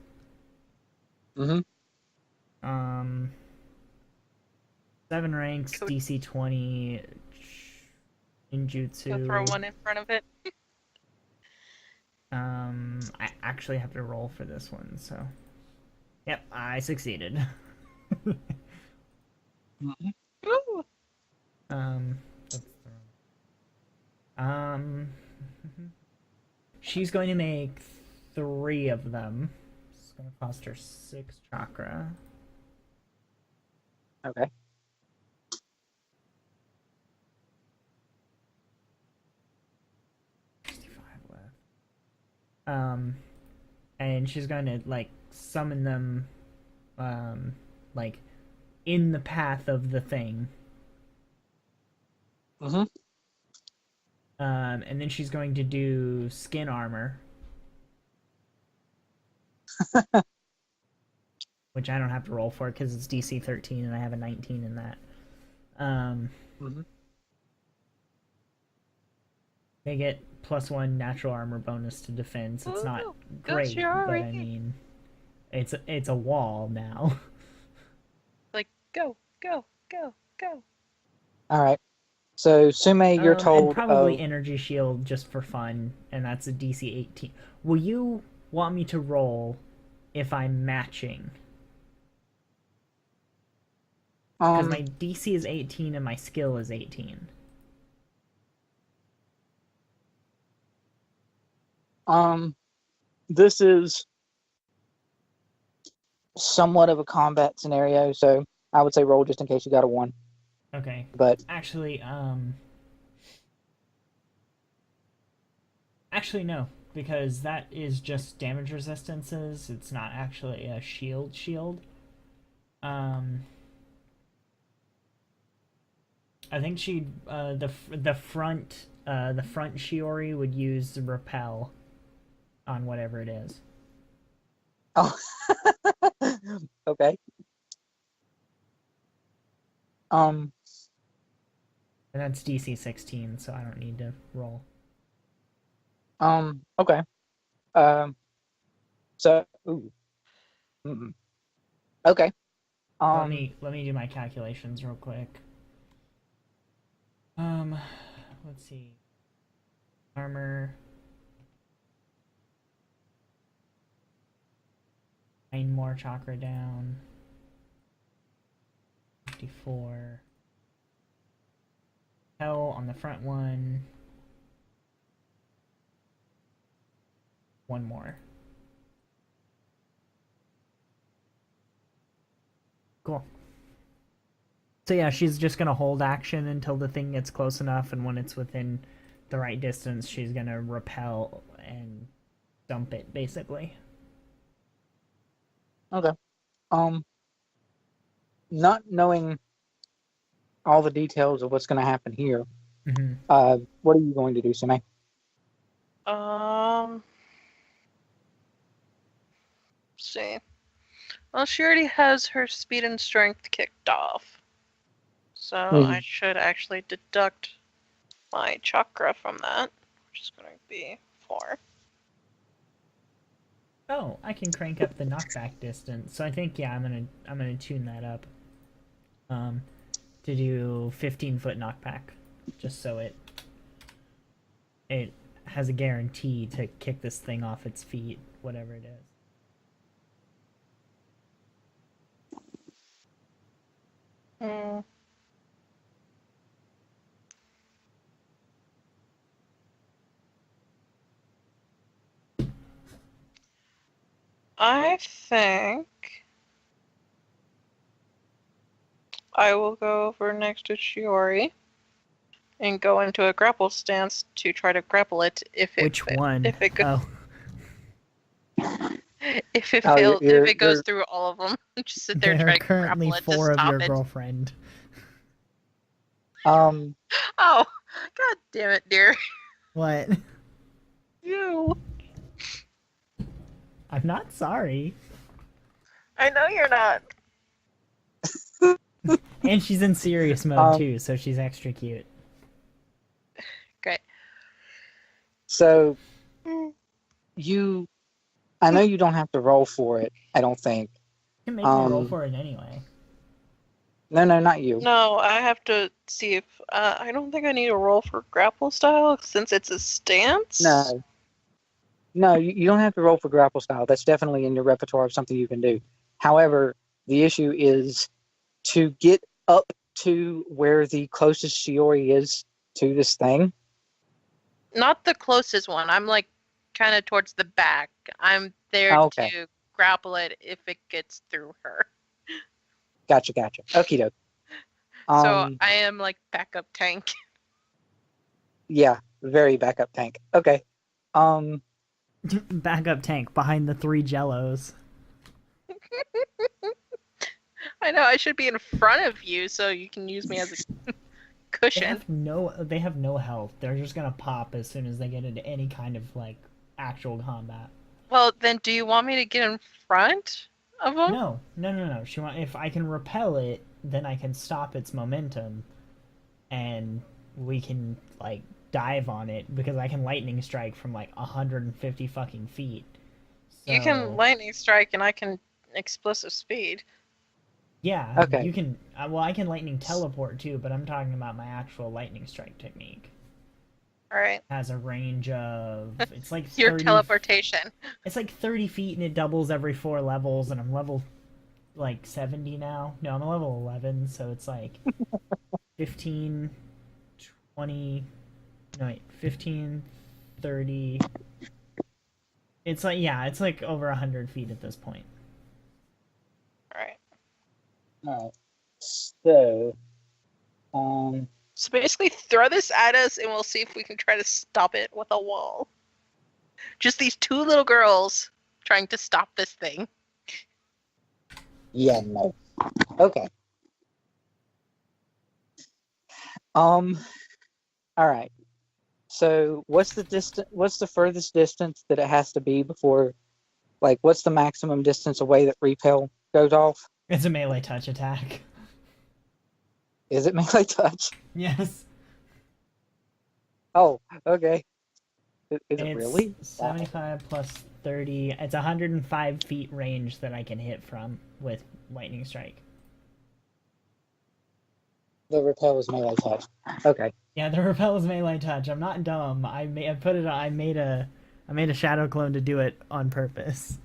Speaker 2: 7 ranks, DC 20, ninjutsu.
Speaker 3: Go throw one in front of it.
Speaker 2: I actually have to roll for this one, so. Yep, I succeeded.
Speaker 3: Ooh.
Speaker 2: She's going to make 3 of them. It's going to cost her 6 chakra.
Speaker 1: Okay.
Speaker 2: And she's going to like summon them, like in the path of the thing.
Speaker 1: Mm-hmm.
Speaker 2: And then she's going to do skin armor, which I don't have to roll for because it's DC 13 and I have a 19 in that.
Speaker 1: Mm-hmm.
Speaker 2: They get +1 natural armor bonus to defense. It's not great, but I mean, it's a wall now.
Speaker 3: Like go, go, go, go.
Speaker 1: All right. So Tsume, you're told
Speaker 2: and probably energy shield just for fun, and that's a DC 18. Will you want me to roll if I'm matching? Because my DC is 18 and my skill is 18.
Speaker 1: This is somewhat of a combat scenario, so I would say roll just in case you got a 1.
Speaker 2: Okay.
Speaker 1: But
Speaker 2: actually no, because that is just damage resistances. It's not actually a shield. I think she the front Shiori would use repel on whatever it is.
Speaker 1: Oh. Okay.
Speaker 2: And that's DC 16, so I don't need to roll.
Speaker 1: Okay. So ooh. Mm-mm. Okay.
Speaker 2: Let me do my calculations real quick. Let's see. Armor. 9 more chakra down. 54. Hell on the front one. 1 more. Cool. So yeah, she's just gonna hold action until the thing gets close enough, and when it's within the right distance, she's gonna repel and dump it, basically.
Speaker 1: Okay. Not knowing all the details of what's going to happen here, what are you going to do, Tsume?
Speaker 3: See. Well, she already has her speed and strength kicked off. So I should actually deduct my chakra from that, which is going to be 4.
Speaker 2: Oh, I can crank up the knockback distance. So I think I'm gonna tune that up. To do 15-foot knockback, just so it has a guarantee to kick this thing off its feet, whatever it is.
Speaker 3: I think I will go over next to Shiori and go into a grapple stance to try to grapple it if it
Speaker 2: Which one?
Speaker 3: If it goes, if it goes through all of them. Just sit there trying to grapple it to stop it.
Speaker 2: There are currently 4 of your girlfriend.
Speaker 3: Oh, god damn it, dear.
Speaker 2: What?
Speaker 3: You.
Speaker 2: I'm not sorry.
Speaker 3: I know you're not.
Speaker 2: And she's in serious mode too, so she's extra cute.
Speaker 3: Great.
Speaker 1: So I know you don't have to roll for it, I don't think.
Speaker 2: You can make me roll for it anyway.
Speaker 1: No, not you.
Speaker 3: No, I have to see if I don't think I need a roll for grapple style since it's a stance.
Speaker 1: No, you don't have to roll for grapple style. That's definitely in your repertoire of something you can do. However, the issue is to get up to where the closest Shiori is to this thing.
Speaker 3: Not the closest one. I'm like kind of towards the back. I'm there to grapple it if it gets through her.
Speaker 1: Gotcha. Okie doke.
Speaker 3: So I am like backup tank.
Speaker 1: Yeah, very backup tank. Okay.
Speaker 2: Backup tank behind the 3 jellos.
Speaker 3: I know I should be in front of you so you can use me as a cushion.
Speaker 2: They have no health. They're just gonna pop as soon as they get into any kind of like actual combat.
Speaker 3: Well, then do you want me to get in front of them?
Speaker 2: No. If I can repel it, then I can stop its momentum, and we can like dive on it because I can lightning strike from like 150 fucking feet. So,
Speaker 3: You can lightning strike and I can explosive speed.
Speaker 2: Yeah,
Speaker 1: Okay.
Speaker 2: you can. Well, I can lightning teleport too, but I'm talking about my actual lightning strike technique.
Speaker 3: All right.
Speaker 2: It has a range of it's like 30,
Speaker 3: Your teleportation.
Speaker 2: It's like 30 feet and it doubles every 4 levels, and I'm level like 70 now. No, I'm level 11, so it's like 15, 20. No, wait, 15, 30. It's like over 100 feet at this point.
Speaker 3: All right.
Speaker 1: All right.
Speaker 3: So basically, throw this at us, and we'll see if we can try to stop it with a wall. Just these 2 little girls trying to stop this thing.
Speaker 1: Yeah, no. Okay. All right. So what's the furthest distance that it has to be before, like, what's the maximum distance away that repel goes off?
Speaker 2: It's a melee touch attack.
Speaker 1: Is it melee touch?
Speaker 2: Yes.
Speaker 1: Oh, okay. Is it
Speaker 2: It's
Speaker 1: really?
Speaker 2: 75 plus 30. It's 105 feet range that I can hit from with lightning strike.
Speaker 1: The repel is melee touch. Okay.
Speaker 2: Yeah, the repel is melee touch. I'm not dumb. I made a shadow clone to do it on purpose.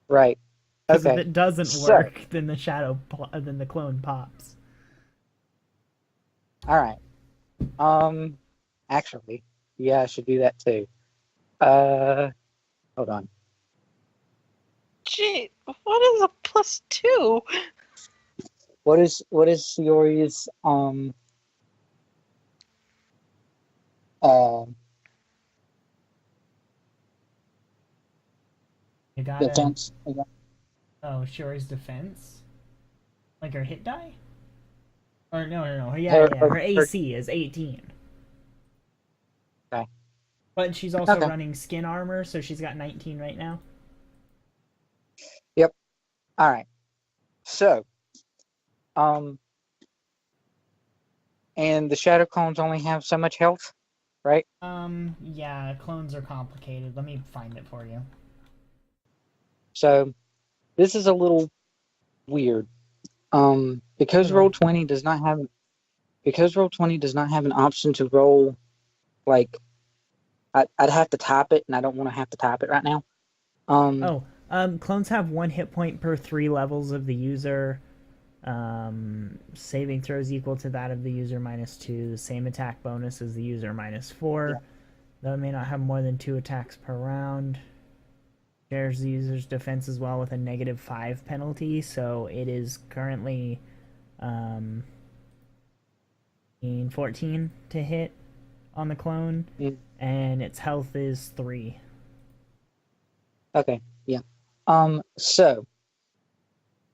Speaker 1: Right.
Speaker 2: Because
Speaker 1: Okay.
Speaker 2: if it doesn't work, then the clone pops.
Speaker 1: All right. Actually, yeah, I should do that too. Hold on.
Speaker 3: Gee, what is a +2?
Speaker 1: What is Shiori's
Speaker 2: You got
Speaker 1: defense?
Speaker 2: Oh, Shiori's defense? Like her hit die? Or no. Yeah. Her AC is 18.
Speaker 1: Okay.
Speaker 2: But she's also
Speaker 1: Okay.
Speaker 2: running skin armor, so she's got 19 right now.
Speaker 1: Yep. All right. So, and the shadow clones only have so much health, right?
Speaker 2: Yeah, clones are complicated. Let me find it for you.
Speaker 1: So, this is a little weird. Because Roll20 does not have an option to roll, like, I'd have to type it, and I don't want to have to type it right now.
Speaker 2: Clones have 1 hit point per 3 levels of the user. Saving throws equal to that of the user -2. The same attack bonus as the user -4.
Speaker 1: Yeah.
Speaker 2: Though it may not have more than 2 attacks per round. Shares the user's defense as well with a -5 penalty, so it is currently 14 to hit on the clone, and its health is 3.
Speaker 1: Okay, yeah. So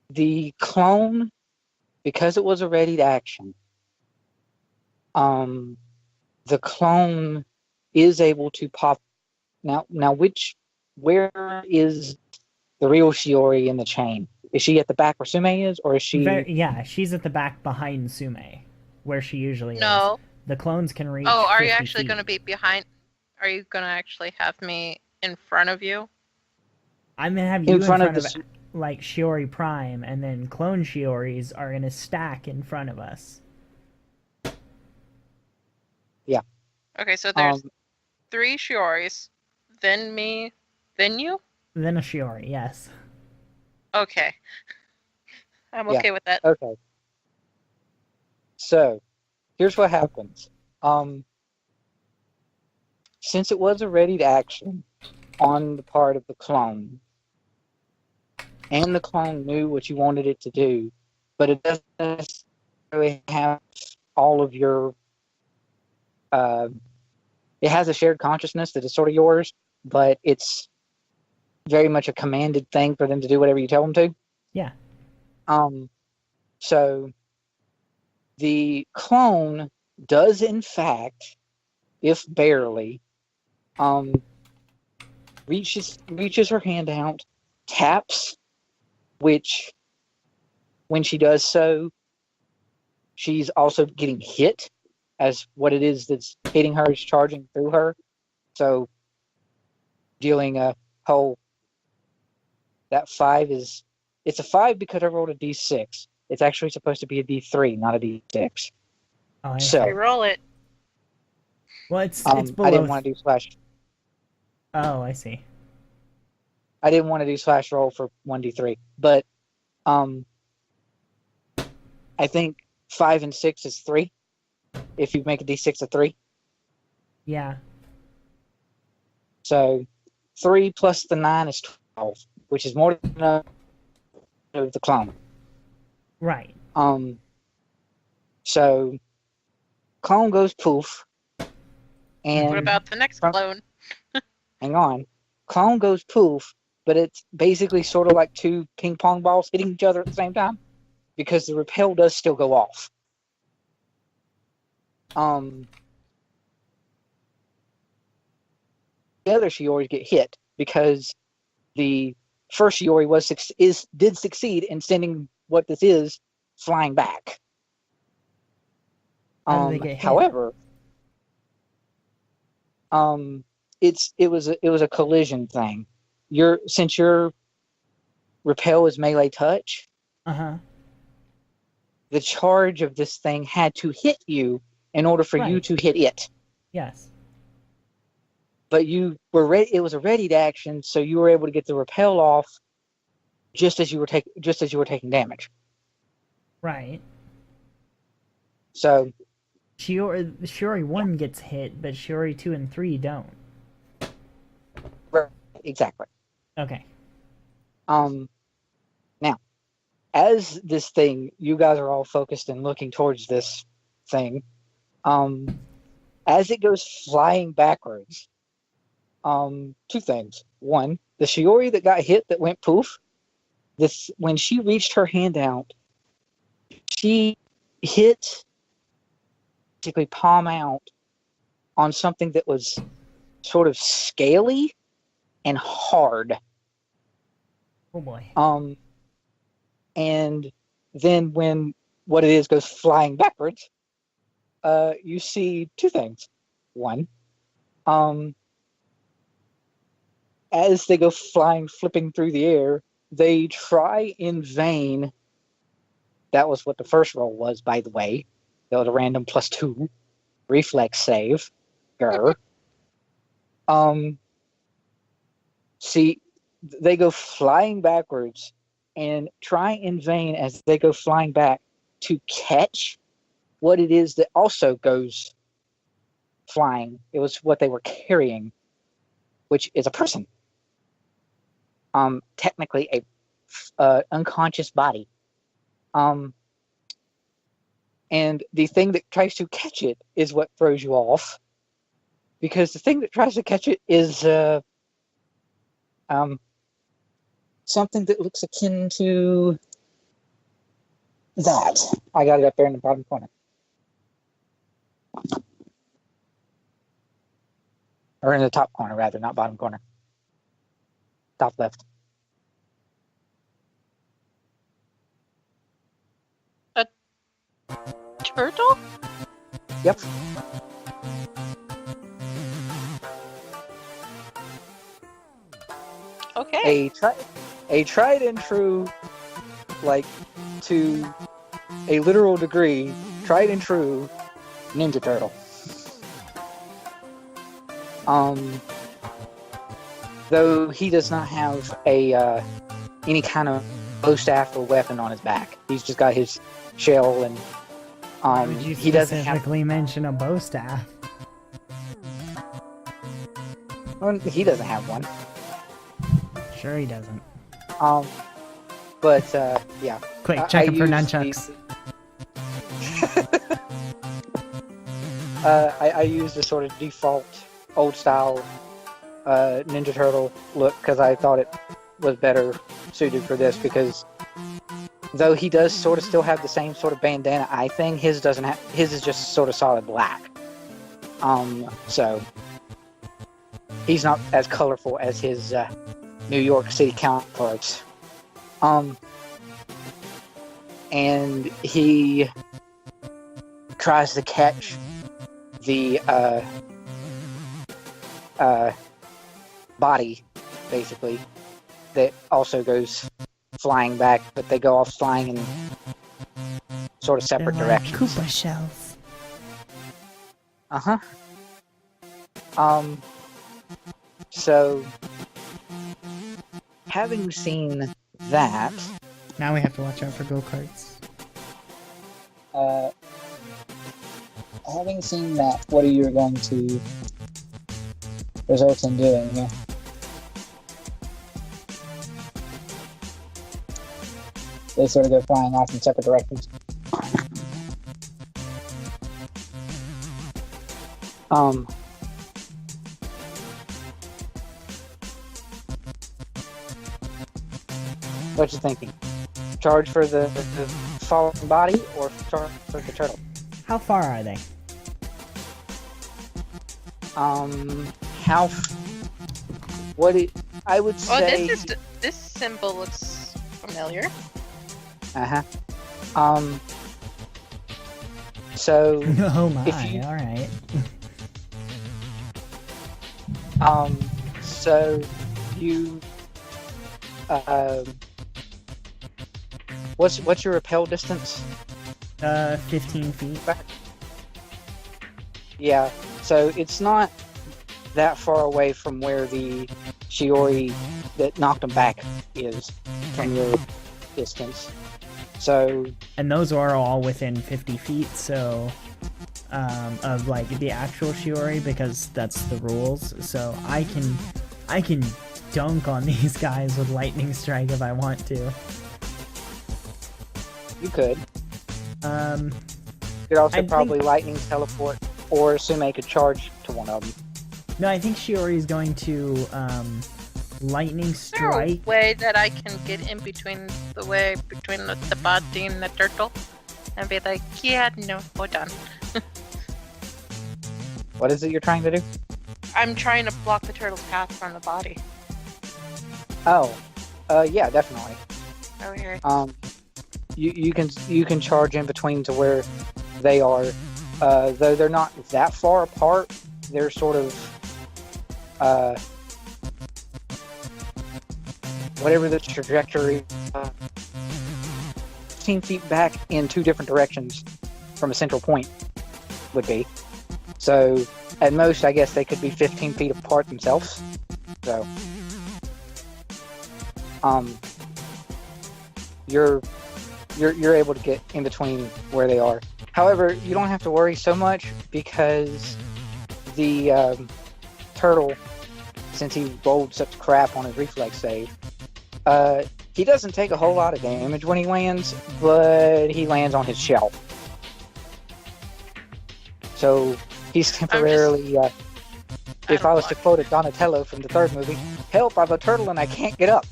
Speaker 1: the clone, because it was a ready to action, the clone is able to pop. Now, where is the real Shiori in the chain? Is she at the back where Tsume is, or is she?
Speaker 2: Yeah, she's at the back behind Tsume, where she usually
Speaker 3: No.
Speaker 2: is. The clones can reach.
Speaker 3: Oh, are you
Speaker 2: 50
Speaker 3: actually
Speaker 2: feet.
Speaker 3: going to be behind? Are you going to actually have me in front of you?
Speaker 2: I'm gonna have you in front of like Shiori Prime, and then clone Shioris are in a stack in front of us.
Speaker 1: Yeah.
Speaker 3: Okay, so there's 3 Shioris, then me, then you?
Speaker 2: Then a Shiori, yes.
Speaker 3: Okay. I'm okay with that.
Speaker 1: Okay. So, here's what happens. Since it was a ready to action on the part of the clone, and the clone knew what you wanted it to do, but it doesn't necessarily have all of your. It has a shared consciousness that is sort of yours, but it's very much a commanded thing for them to do whatever you tell them to.
Speaker 2: Yeah.
Speaker 1: So the clone does, in fact, if barely, reaches her hand out, taps, which when she does so, she's also getting hit, as what it is that's hitting her is charging through her. So dealing a whole, that 5 is, it's a 5 because I rolled a d6. It's actually supposed to be a d3, not a d6.
Speaker 2: Oh,
Speaker 1: so
Speaker 3: re-roll it.
Speaker 2: Well, it's below.
Speaker 1: I didn't want to do slash.
Speaker 2: Oh, I see.
Speaker 1: I didn't want to do slash roll for 1d3, but I think 5 and 6 is 3. If you make a d6 a 3.
Speaker 2: Yeah.
Speaker 1: So 3 plus the 9 is 12, which is more than enough of the clone.
Speaker 2: Right.
Speaker 1: So clone goes poof. And
Speaker 3: what about the next clone?
Speaker 1: Hang on. Clone goes poof, but it's basically sort of like 2 ping pong balls hitting each other at the same time, because the repel does still go off. The other Shiori get hit because the first Shiori did succeed in sending what this is flying back.
Speaker 2: How did they get hit?
Speaker 1: However, it was a collision thing. Since your repel is melee touch, the charge of this thing had to hit you in order for you to hit it.
Speaker 2: Yes.
Speaker 1: But you were ready. It was a readied action, so you were able to get the repel off just as you were taking damage.
Speaker 2: Right.
Speaker 1: So
Speaker 2: Shiori 1 gets hit, but Shiori 2 and 3 don't.
Speaker 1: Right, exactly.
Speaker 2: Okay.
Speaker 1: Now, as this thing, you guys are all focused and looking towards this thing. As it goes flying backwards, 2 things. One, the Shiori that got hit that went poof, when she reached her hand out, she hit basically palm out on something that was sort of scaly and hard.
Speaker 2: Oh boy.
Speaker 1: And then when what it is goes flying backwards, you see 2 things. One, as they go flipping through the air, they try in vain. That was what the first roll was, by the way. That was a random +2 reflex save. Grr. See, they go flying backwards and try in vain as they go flying back to catch what it is that also goes flying. It was what they were carrying, which is a person. Technically a unconscious body. And the thing that tries to catch it is what throws you off, because the thing that tries to catch it is something that looks akin to that. I got it up there in the bottom corner. Or in the top corner, rather, not bottom corner. Top left.
Speaker 3: A turtle?
Speaker 1: Yep.
Speaker 3: Okay.
Speaker 1: A tried and true, like, to a literal degree, tried and true Ninja Turtle. Though he does not have a any kind of bow staff or weapon on his back. He's just got his shell, and
Speaker 2: Would you
Speaker 1: he doesn't have.
Speaker 2: specifically mention a bow staff?
Speaker 1: Well, he doesn't have one.
Speaker 2: Sure he doesn't.
Speaker 1: But yeah.
Speaker 2: Quick, checking for
Speaker 1: use
Speaker 2: nunchucks.
Speaker 1: I used the sort of default old style Ninja Turtle look because I thought it was better suited for this, because though he does sort of still have the same sort of bandana eye thing, his doesn't have. His is just sort of solid black. So he's not as colorful as his New York City counterparts. And he tries to catch the body, basically, that also goes flying back, but they go off flying in sort of separate directions.
Speaker 2: Koopa shells.
Speaker 1: So, having seen that,
Speaker 2: Now we have to watch out for go-karts.
Speaker 1: having seen that, what are you going to result in doing here? They sort of go flying off in separate directions. What you thinking? Charge for the falling body, or charge for the turtle?
Speaker 2: How far are they?
Speaker 1: I would say.
Speaker 3: This symbol looks familiar.
Speaker 1: So.
Speaker 2: Oh my!
Speaker 1: You,
Speaker 2: all right.
Speaker 1: So you. What's your rappel distance?
Speaker 2: 15 feet.
Speaker 1: Yeah, so it's not that far away from where the Shiori that knocked him back is from your distance. So.
Speaker 2: And those are all within 50 feet, so of like the actual Shiori, because that's the rules. So I can dunk on these guys with lightning strike if I want to.
Speaker 1: You could. You could also probably lightning teleport, or Tsume could charge to one of them.
Speaker 2: No, I think Shiori is going to lightning strike.
Speaker 3: Is there a way that I can get in between the body and the turtle and be like, yeah, no, hold on.
Speaker 1: What is it you're trying to do?
Speaker 3: I'm trying to block the turtle's path from the body.
Speaker 1: Oh, yeah, definitely.
Speaker 3: Okay.
Speaker 1: You can charge in between to where they are, though they're not that far apart. They're sort of whatever the trajectory, 15 feet back in two different directions from a central point would be. So at most, I guess they could be 15 feet apart themselves. So you're able to get in between where they are. However, you don't have to worry so much, because the turtle, since he rolled such crap on his reflex save, he doesn't take a whole lot of damage when he lands, but he lands on his shell. So he's temporarily, if I was to quote a Donatello from the third movie, "Help, I'm a turtle and I can't get up."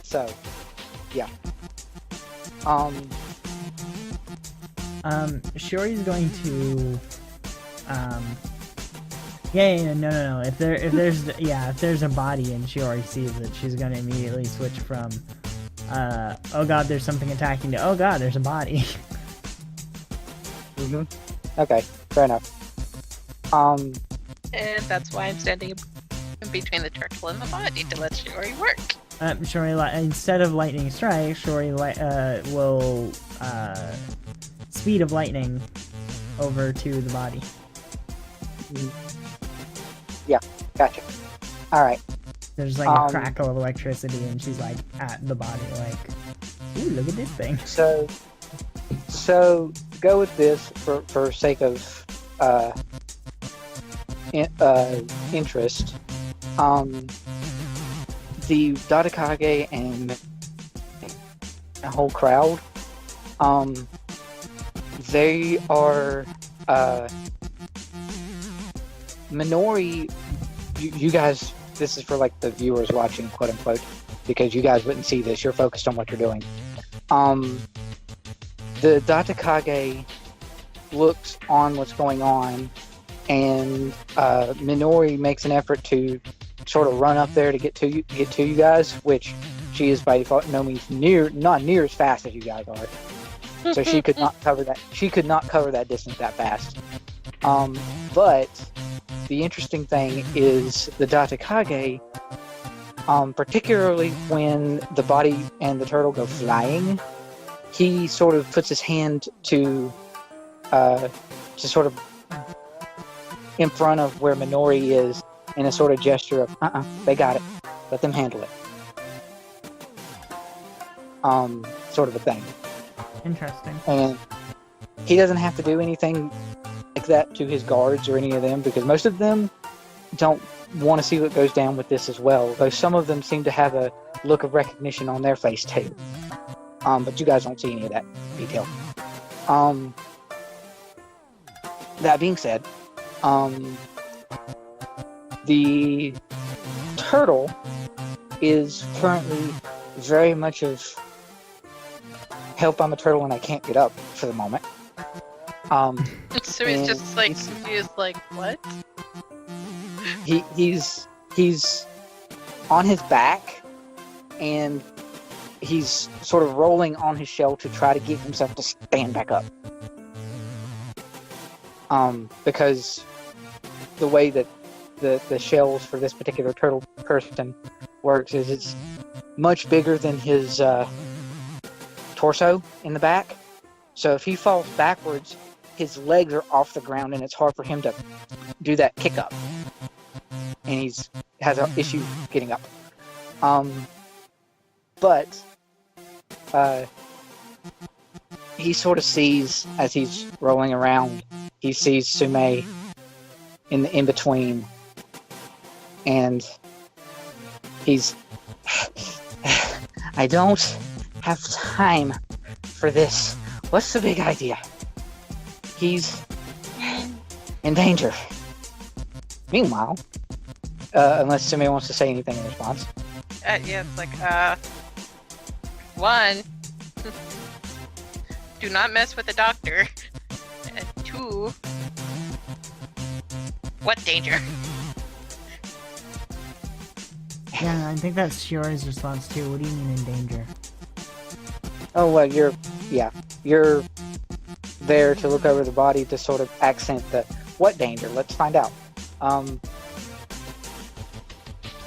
Speaker 1: So, yeah.
Speaker 2: Shiori's going to, no. If there's a body and Shiori sees it, she's gonna immediately switch from, oh god, there's something attacking, to, oh god, there's a body.
Speaker 1: Okay, fair enough.
Speaker 3: And that's why I'm standing in between the turtle and the body to let Shiori work.
Speaker 2: Shiori, instead of lightning strike, Shiori will speed of lightning over to the body.
Speaker 1: Yeah, gotcha. All right.
Speaker 2: There's like a crackle of electricity, and she's like at the body, like, ooh, look at this thing.
Speaker 1: So go with this for sake of interest. the Datakage and a whole crowd, they are Minori. You guys, this is for like the viewers watching, quote unquote, because you guys wouldn't see this. You're focused on what you're doing. The Datakage looks on what's going on, and Minori makes an effort to sort of run up there to get to you guys, which she is by default not near as fast as you guys are. So she could not cover that. She could not cover that distance that fast. But the interesting thing is the Datakage, particularly when the body and the turtle go flying, he sort of puts his hand to sort of in front of where Minori is in a sort of gesture of, they got it. Let them handle it. Sort of a thing.
Speaker 2: Interesting.
Speaker 1: And he doesn't have to do anything like that to his guards or any of them, because most of them don't want to see what goes down with this as well, though some of them seem to have a look of recognition on their face too. But you guys don't see any of that detail. That being said, the turtle is currently very much of help. I'm a turtle and I can't get up for the moment.
Speaker 3: So he's just like confused, like what?
Speaker 1: He's on his back and he's sort of rolling on his shell to try to get himself to stand back up. Because the way that the shells for this particular turtle person works is it's much bigger than his torso in the back. So if he falls backwards, his legs are off the ground and it's hard for him to do that kick up. And he's has an issue getting up. But he sort of sees, as he's rolling around, he sees Tsume in the in-between, and he's I don't have time for this. What's the big idea? He's in danger. Meanwhile, unless Tsume wants to say anything in response.
Speaker 3: Yeah, it's like, one, do not mess with the doctor. And two, what danger?
Speaker 2: Yeah, I think that's Shiori's response too. What do you mean in danger?
Speaker 1: Oh, well, you're there to look over the body to sort of accent the what danger. Let's find out.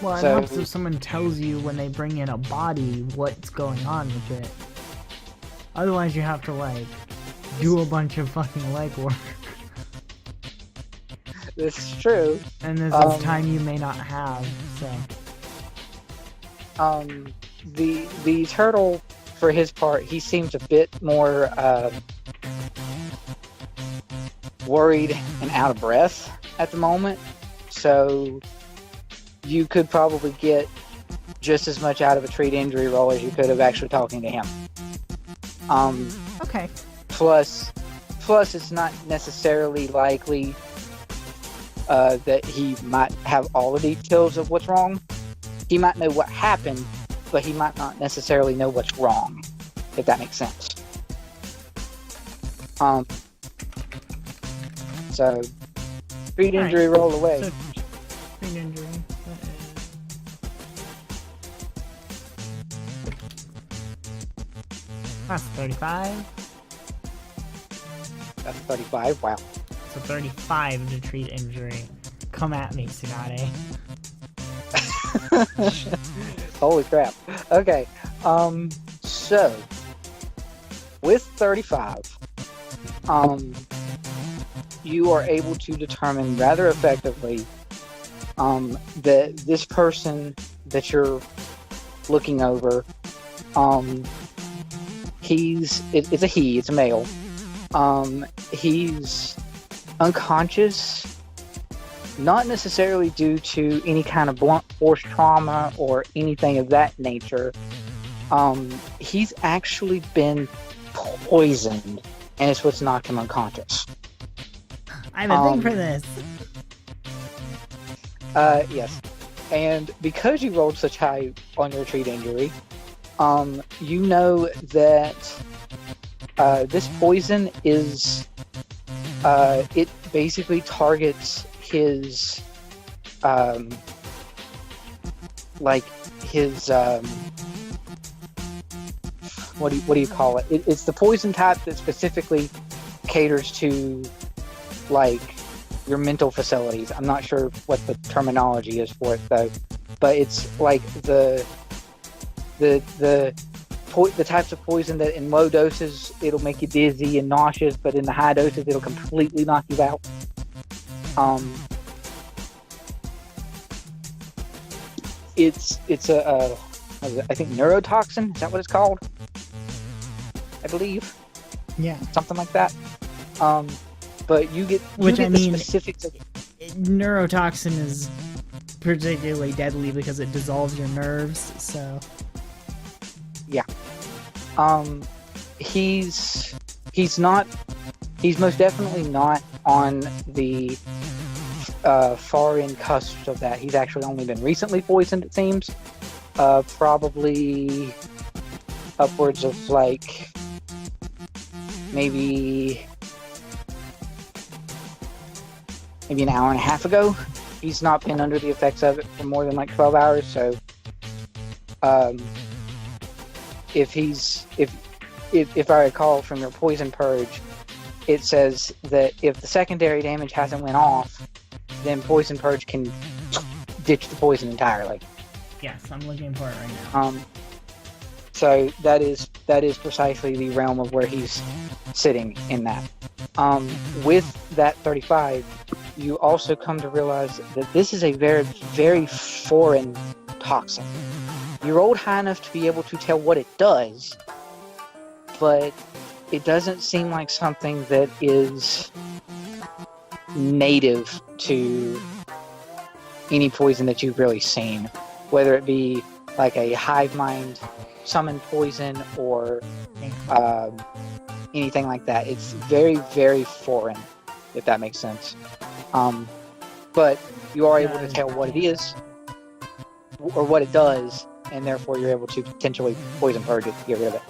Speaker 2: Well, it helps if someone tells you when they bring in a body what's going on with it. Otherwise, you have to like do a bunch of fucking legwork.
Speaker 1: This is true.
Speaker 2: And this is time you may not have. So.
Speaker 1: The turtle, for his part, he seems a bit more worried and out of breath at the moment. So you could probably get just as much out of a treat injury roll as you could have actually talking to him.
Speaker 2: Okay.
Speaker 1: Plus, it's not necessarily likely that he might have all the details of what's wrong. He might know what happened, but he might not necessarily know what's wrong, if that makes sense. So, treat injury roll away.
Speaker 2: So, treat injury. That's 35.
Speaker 1: That's 35, wow.
Speaker 2: So 35 to treat injury. Come at me, Tsunade.
Speaker 1: Holy crap. Okay, so, with 35, you are able to determine rather effectively that this person that you're looking over, it's a male. He's unconscious, not necessarily due to any kind of blunt force trauma or anything of that nature. He's actually been poisoned, and it's what's knocked him unconscious.
Speaker 2: I have a thing for this.
Speaker 1: Yes. And because you rolled such high on your treat injury, you know that this poison is, it basically targets his, what do you call it? It's the poison type that specifically caters to, like, your mental facilities. I'm not sure what the terminology is for it though, but it's like the types of poison that in low doses it'll make you dizzy and nauseous, but in the high doses it'll completely knock you out. It's a I think neurotoxin. Is that what it's called? I believe.
Speaker 2: Yeah.
Speaker 1: Something like that. But you get the specifics of it.
Speaker 2: Neurotoxin is particularly deadly because it dissolves your nerves, so...
Speaker 1: Yeah. He's most definitely not on the far end cusp of that. He's actually only been recently poisoned, it seems. Probably upwards of, like, maybe an hour and a half ago. He's not been under the effects of it for more than like 12 hours, so if I recall from your poison purge, it says that if the secondary damage hasn't went off, then poison purge can ditch the poison entirely.
Speaker 2: Yes, I'm looking for it right now.
Speaker 1: So that is precisely the realm of where he's sitting in that. With that 35, you also come to realize that this is a very, very foreign toxin. You rolled high enough to be able to tell what it does, but it doesn't seem like something that is native to any poison that you've really seen, whether it be like a hive mind summoned poison or anything like that. It's very, very foreign, if that makes sense. But you are able to tell what it is or what it does, and therefore you're able to potentially poison purge it to get rid of it.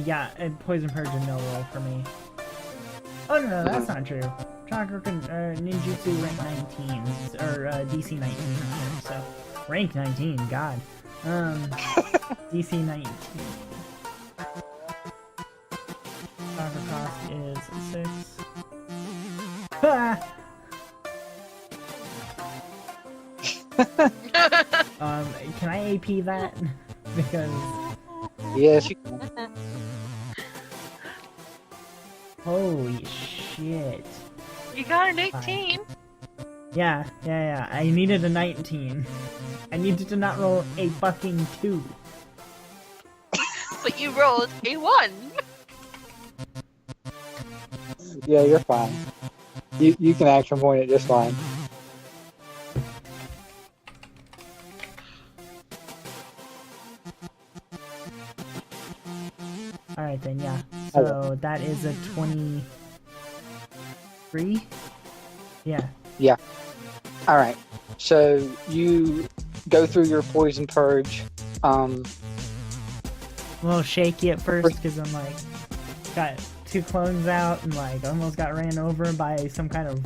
Speaker 2: Yeah, and poison purge a no roll for me. Oh no, that's not true. Chakra ninjutsu rank 19 or DC 19, so rank 19. God, DC 19. Chakra cost is 6. Ah! Can I AP that? Because...
Speaker 1: Yes, you can.
Speaker 2: Holy shit.
Speaker 3: You got an 18!
Speaker 2: Yeah. I needed a 19. I needed to not roll a fucking 2.
Speaker 3: But you rolled a 1!
Speaker 1: Yeah, you're fine. You can action point it just fine.
Speaker 2: Alright then, yeah. So that is a 23? Yeah.
Speaker 1: Yeah. Alright. So you go through your poison purge.
Speaker 2: A little shaky at first because I'm like, got 2 clones out and like almost got ran over by some kind of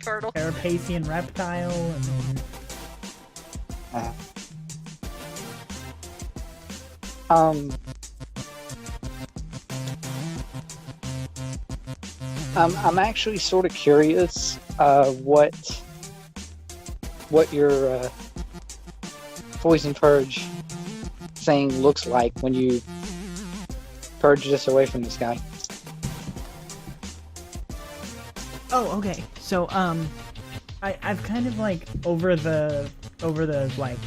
Speaker 3: turtle,
Speaker 2: Carapacian reptile, and then
Speaker 1: I'm actually sort of curious what your poison purge thing looks like when you purge this away from this guy.
Speaker 2: Oh, okay. So I've kind of like over the like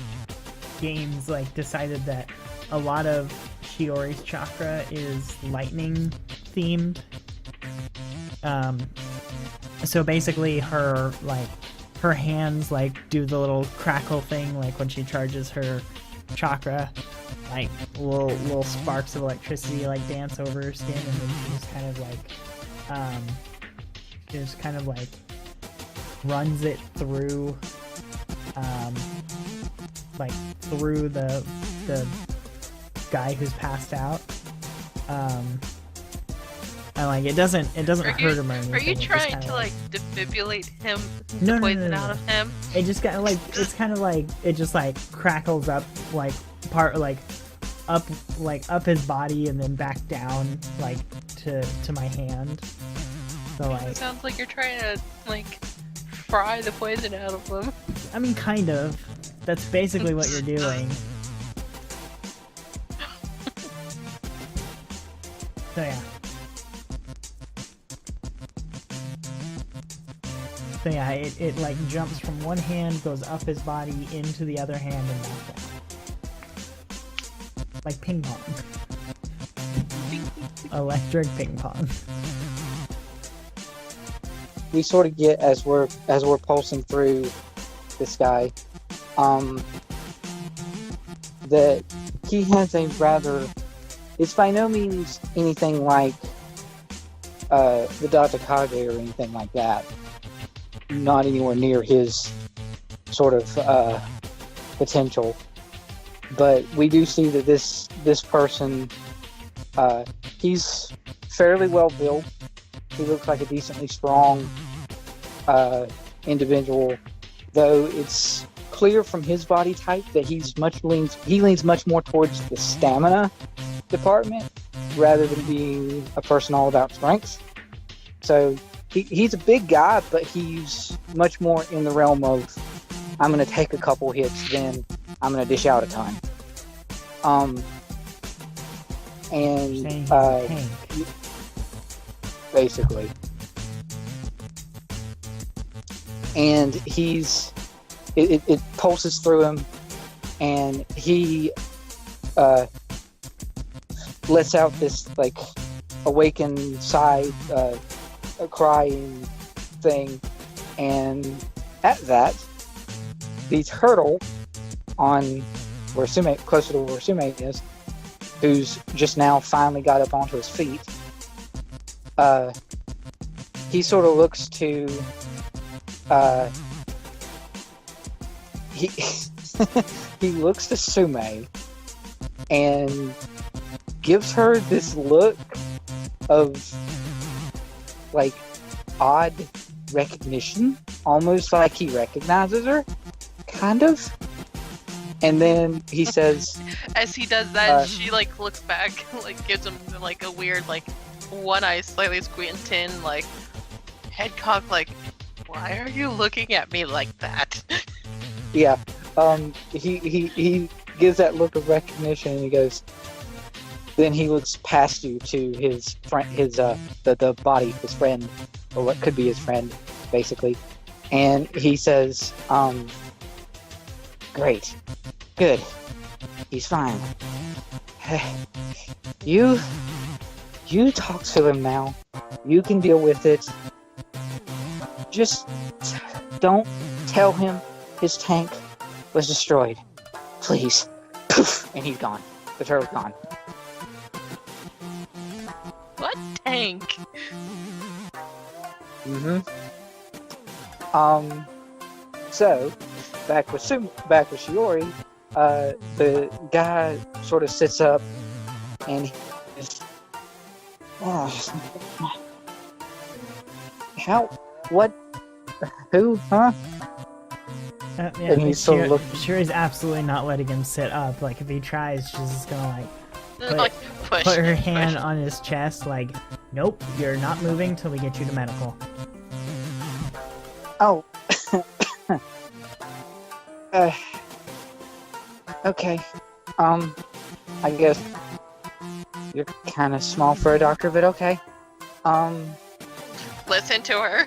Speaker 2: games like decided that a lot of Shiori's chakra is lightning themed. So basically, her hands like do the little crackle thing, like when she charges her chakra, like little sparks of electricity like dance over her skin, and then she just kind of like runs it through like through the guy who's passed out. And like it doesn't hurt him or anything.
Speaker 3: Are you trying to like defibrillate him,
Speaker 2: no,
Speaker 3: poison
Speaker 2: no.
Speaker 3: out of him?
Speaker 2: It just kind of like it just like crackles up like up his body and then back down like to my hand. So like
Speaker 3: It sounds like you're trying to like fry the poison out of him.
Speaker 2: I mean, kind of. That's basically what you're doing. So yeah. So yeah, it like jumps from one hand, goes up his body into the other hand, and back down. Like ping pong. Electric ping pong.
Speaker 1: We sort of get as we're pulsing through this guy, that he has a rather. It's by no means anything like the Datakage or anything like that. Not anywhere near his sort of potential. But we do see that this person, he's fairly well built. He looks like a decently strong individual, though it's clear from his body type that he leans much more towards the stamina department rather than being a person all about strength. So he's a big guy, but he's much more in the realm of I'm going to take a couple hits, then I'm going to dish out a ton. Basically. And it pulses through him, and he lets out this like awakened sigh, a crying thing, and at that, the turtle on where Tsume, closer to where Tsume is, who's just now finally got up onto his feet, he sort of looks to he he looks to Tsume and gives her this look of like odd recognition, almost like he recognizes her, kind of. And then he says,
Speaker 3: as he does that, she like looks back, like gives him like a weird like one eye slightly squinting, like head cocked, like, why are you looking at me like that?
Speaker 1: Yeah. He gives that look of recognition, and he goes. Then he looks past you to his friend, the body, his friend, or what could be his friend, basically, and he says, "Great, good, he's fine. You talk to him now. You can deal with it. Just don't tell him his tank was destroyed, please." Poof, and he's gone. The turtle's gone.
Speaker 3: What tank?
Speaker 1: Mm-hmm. So back with Shiori, the guy sort of sits up and he's, who, huh?
Speaker 2: Yeah,
Speaker 1: and he's sort of looking.
Speaker 2: Shiori's absolutely not letting him sit up. Like if he tries, she's just gonna
Speaker 3: Push
Speaker 2: her hand on his chest, like, nope, you're not moving till we get you to medical.
Speaker 1: Oh. Okay. I guess you're kind of small for a doctor, but okay.
Speaker 3: Listen to her.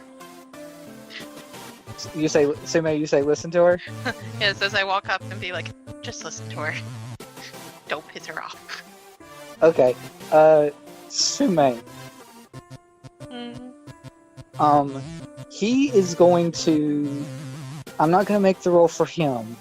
Speaker 1: You say, Tsume, listen to her?
Speaker 3: Yes, as I walk up and be like, just listen to her. Don't piss her off.
Speaker 1: Okay. Tsume. he is going to. I'm not going to make the roll for him,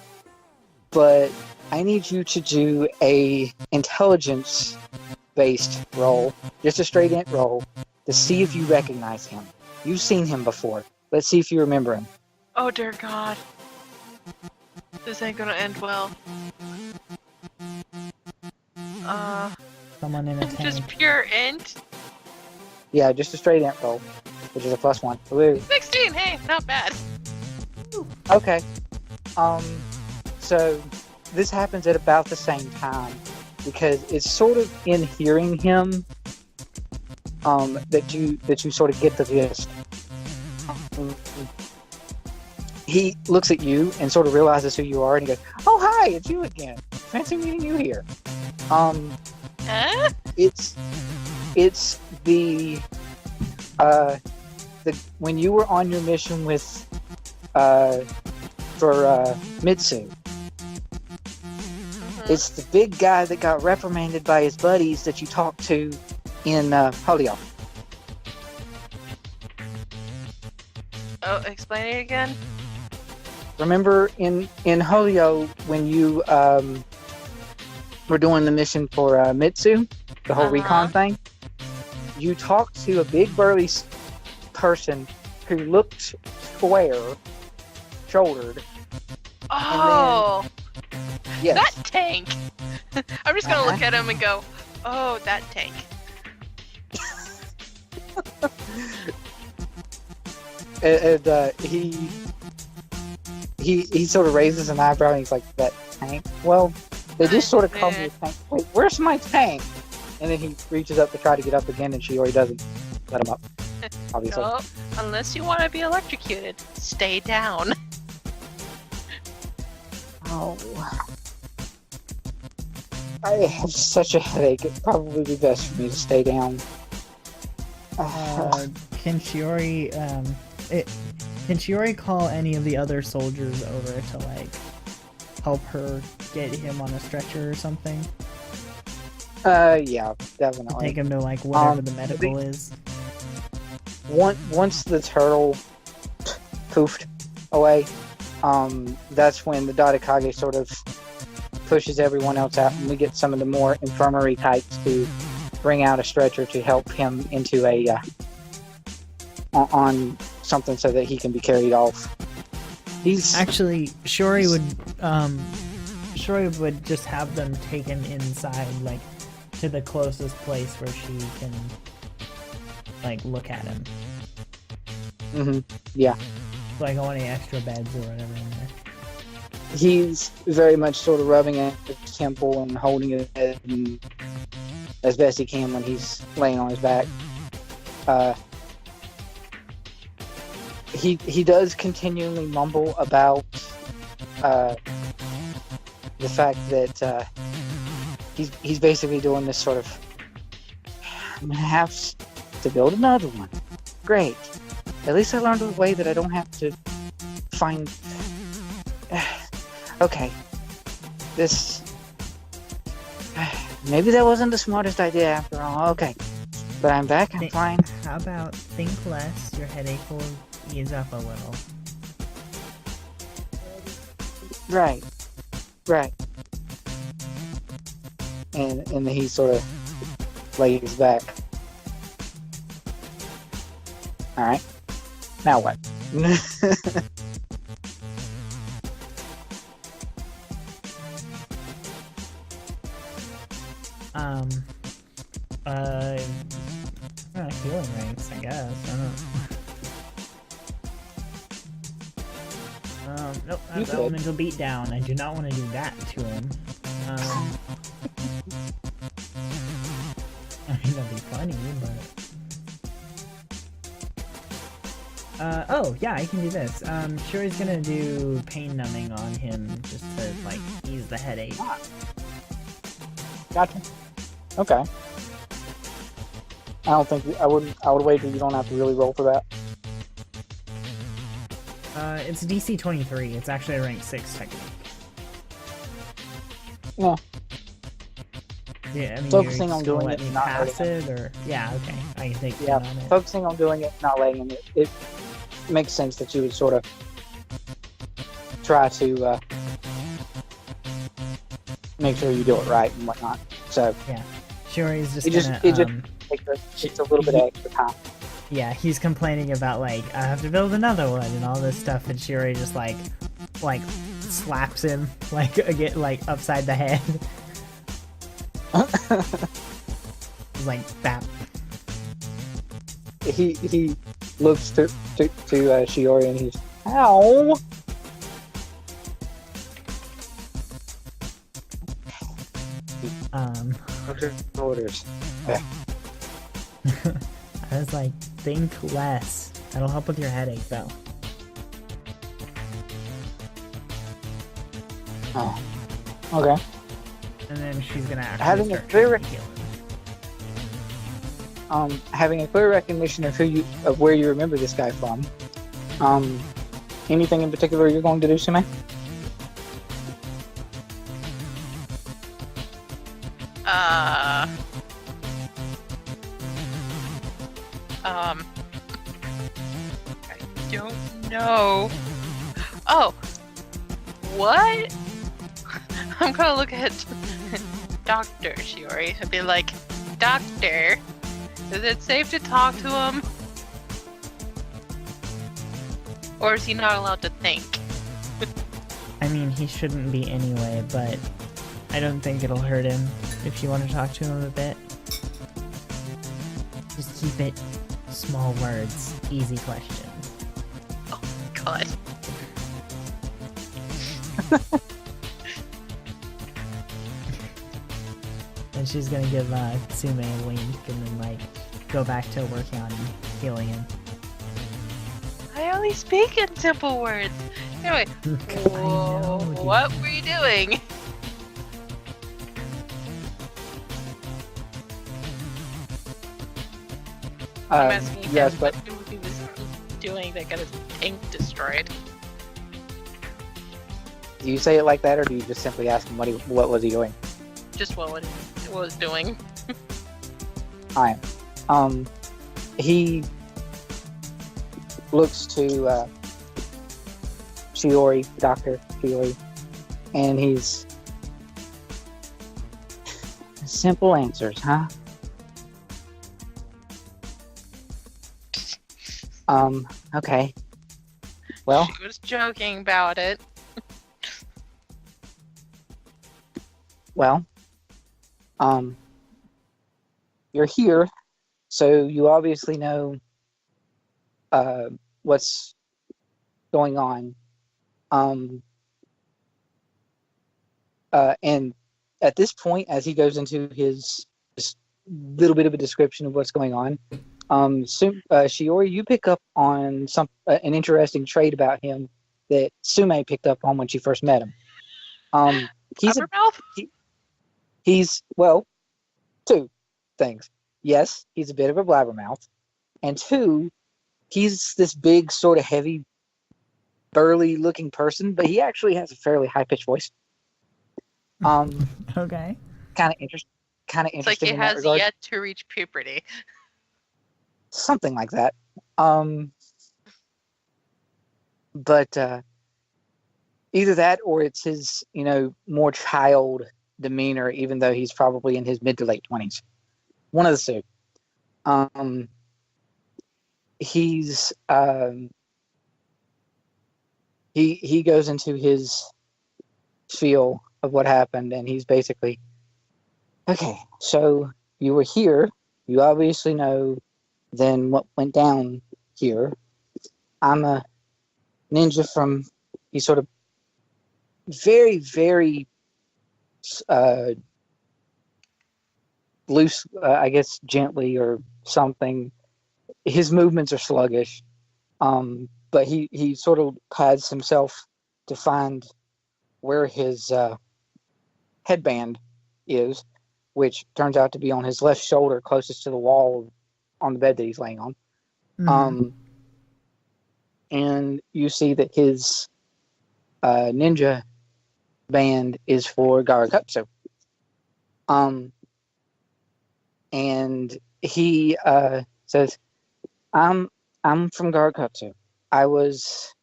Speaker 1: but I need you to do a intelligence-based roll, just a straight int roll, to see if you recognize him. You've seen him before. Let's see if you remember him.
Speaker 3: Oh dear God. This ain't gonna end well.
Speaker 2: Someone in a tank.
Speaker 3: Just pure int.
Speaker 1: Yeah, just a straight int roll, which is a +1. Woo.
Speaker 3: 16. Hey, not bad.
Speaker 1: Okay. So this happens at about the same time because it's sort of in hearing him that you sort of get the gist. He looks at you and sort of realizes who you are, and he goes, "Oh, hi, it's you again. Fancy meeting you here." It's the when you were on your mission with for Mitsu. It's the big guy that got reprimanded by his buddies that you talked to in Holio.
Speaker 3: Oh, explain it again.
Speaker 1: Remember in Holio when you were doing the mission for Mitsu, the whole recon thing? You talked to a big burly person who looked square-shouldered.
Speaker 3: Oh!
Speaker 1: Yes.
Speaker 3: That tank! I'm just gonna look at him and go, oh, that tank.
Speaker 1: And he sort of raises an eyebrow and he's like, "That tank?" Well, they just sort of call me a tank. Wait, where's my tank? And then he reaches up to try to get up again, and Shiori doesn't let him up. Obviously.
Speaker 3: No, unless you want to be electrocuted, stay down.
Speaker 1: Oh. I have such a headache. It'd probably be best for me to stay down.
Speaker 2: Can Shiori call any of the other soldiers over to like help her get him on a stretcher or something?
Speaker 1: Yeah, definitely.
Speaker 2: Take him to like whatever the medical is.
Speaker 1: Once the turtle poofed away, that's when the Dodekage sort of pushes everyone else out, and we get some of the more infirmary types to bring out a stretcher to help him into a on something so that he can be carried off. He's
Speaker 2: actually Shiori would just have them taken inside, like to the closest place where she can like look at him.
Speaker 1: Yeah.
Speaker 2: Like on any extra beds or whatever in there.
Speaker 1: He's very much sort of rubbing at his temple and holding his head and as best he can when he's laying on his back. He does continually mumble about the fact that he's basically doing this sort of, I'm gonna have to build another one. Great. At least I learned a way that I don't have to find. Okay. This. Maybe that wasn't the smartest idea after all. Okay. But I'm back, I'm fine.
Speaker 2: How about think less, your headache will ease up a little.
Speaker 1: Right. And then he sort of lays back. Alright. Now what?
Speaker 2: Healing ranks, I guess. I don't. Nope, that's elemental beatdown. I do not want to do that to him. I mean, that'd be funny, but... oh, yeah, I can do this. Shiori's gonna do pain numbing on him just to, like, ease the headache.
Speaker 1: Gotcha. Okay. I would wager you don't have to really roll for that.
Speaker 2: It's DC 23. It's actually a rank 6 technique.
Speaker 1: Yeah.
Speaker 2: Yeah, I mean,
Speaker 1: focusing on doing it,
Speaker 2: not pass it, or yeah, okay, I can take it on it.
Speaker 1: Focusing on doing it, not letting it. makes sense that you would sort of try to make sure you do it right and whatnot. So
Speaker 2: yeah, Shiori's just
Speaker 1: takes a little bit of extra time.
Speaker 2: Yeah, he's complaining about like I have to build another one and all this stuff, and Shiori just like slaps him like upside the head. He's like bap.
Speaker 1: He looks to Shiori and he's ow. Orders.
Speaker 2: I was like, think less. That'll help with your headache, though.
Speaker 1: Oh, okay.
Speaker 2: And then she's gonna actually
Speaker 1: having
Speaker 2: start
Speaker 1: a clear
Speaker 2: healing.
Speaker 1: Having a clear recognition of where you remember this guy from. Anything in particular you're going to do, Tsume?
Speaker 3: I don't know. Oh, what? I'm gonna look at Dr. Shiori and be like, Doctor, is it safe to talk to him? Or is he not allowed to think?
Speaker 2: I mean, he shouldn't be anyway, but I don't think it'll hurt him if you want to talk to him a bit. Just keep it small words, easy question.
Speaker 3: Oh, God.
Speaker 2: And she's gonna give Tsume a wink and then like go back to working on healing him.
Speaker 3: I only speak in simple words. Anyway, what were you doing? I'm asking him
Speaker 1: yes, but
Speaker 3: what he was doing that got his tank destroyed.
Speaker 1: do you say it like that, or do you just simply ask him what was he doing?
Speaker 3: Just what was doing.
Speaker 1: Alright. He looks to Shiori, Dr. Shiori, and he's simple answers, huh? Okay. Well,
Speaker 3: She was joking about it.
Speaker 1: well, you're here, so you obviously know what's going on. And at this point, as he goes into his little bit of a description of what's going on, Shiori, you pick up on an interesting trait about him that Tsume picked up on when she first met him. He's well, two things. Yes, he's a bit of a blabbermouth, and two, he's this big, sort of heavy, burly-looking person, but he actually has a fairly high-pitched voice.
Speaker 2: Okay.
Speaker 1: Kind of interesting.
Speaker 3: It's like he has yet to reach puberty.
Speaker 1: Something like that. But either that or it's his, more child demeanor, even though he's probably in his mid to late 20s. One of the two. He's he goes into his feel of what happened, and he's basically, okay, so you were here. You obviously know then what went down here. I'm a ninja from, he's sort of very, very loose, I guess gently or something. His movements are sluggish, but he sort of has himself to find where his headband is, which turns out to be on his left shoulder closest to the wall on the bed that he's laying on.
Speaker 2: Mm-hmm.
Speaker 1: And you see that his ninja band is for Garakutsu. And he says, I'm from Garakutsu. I was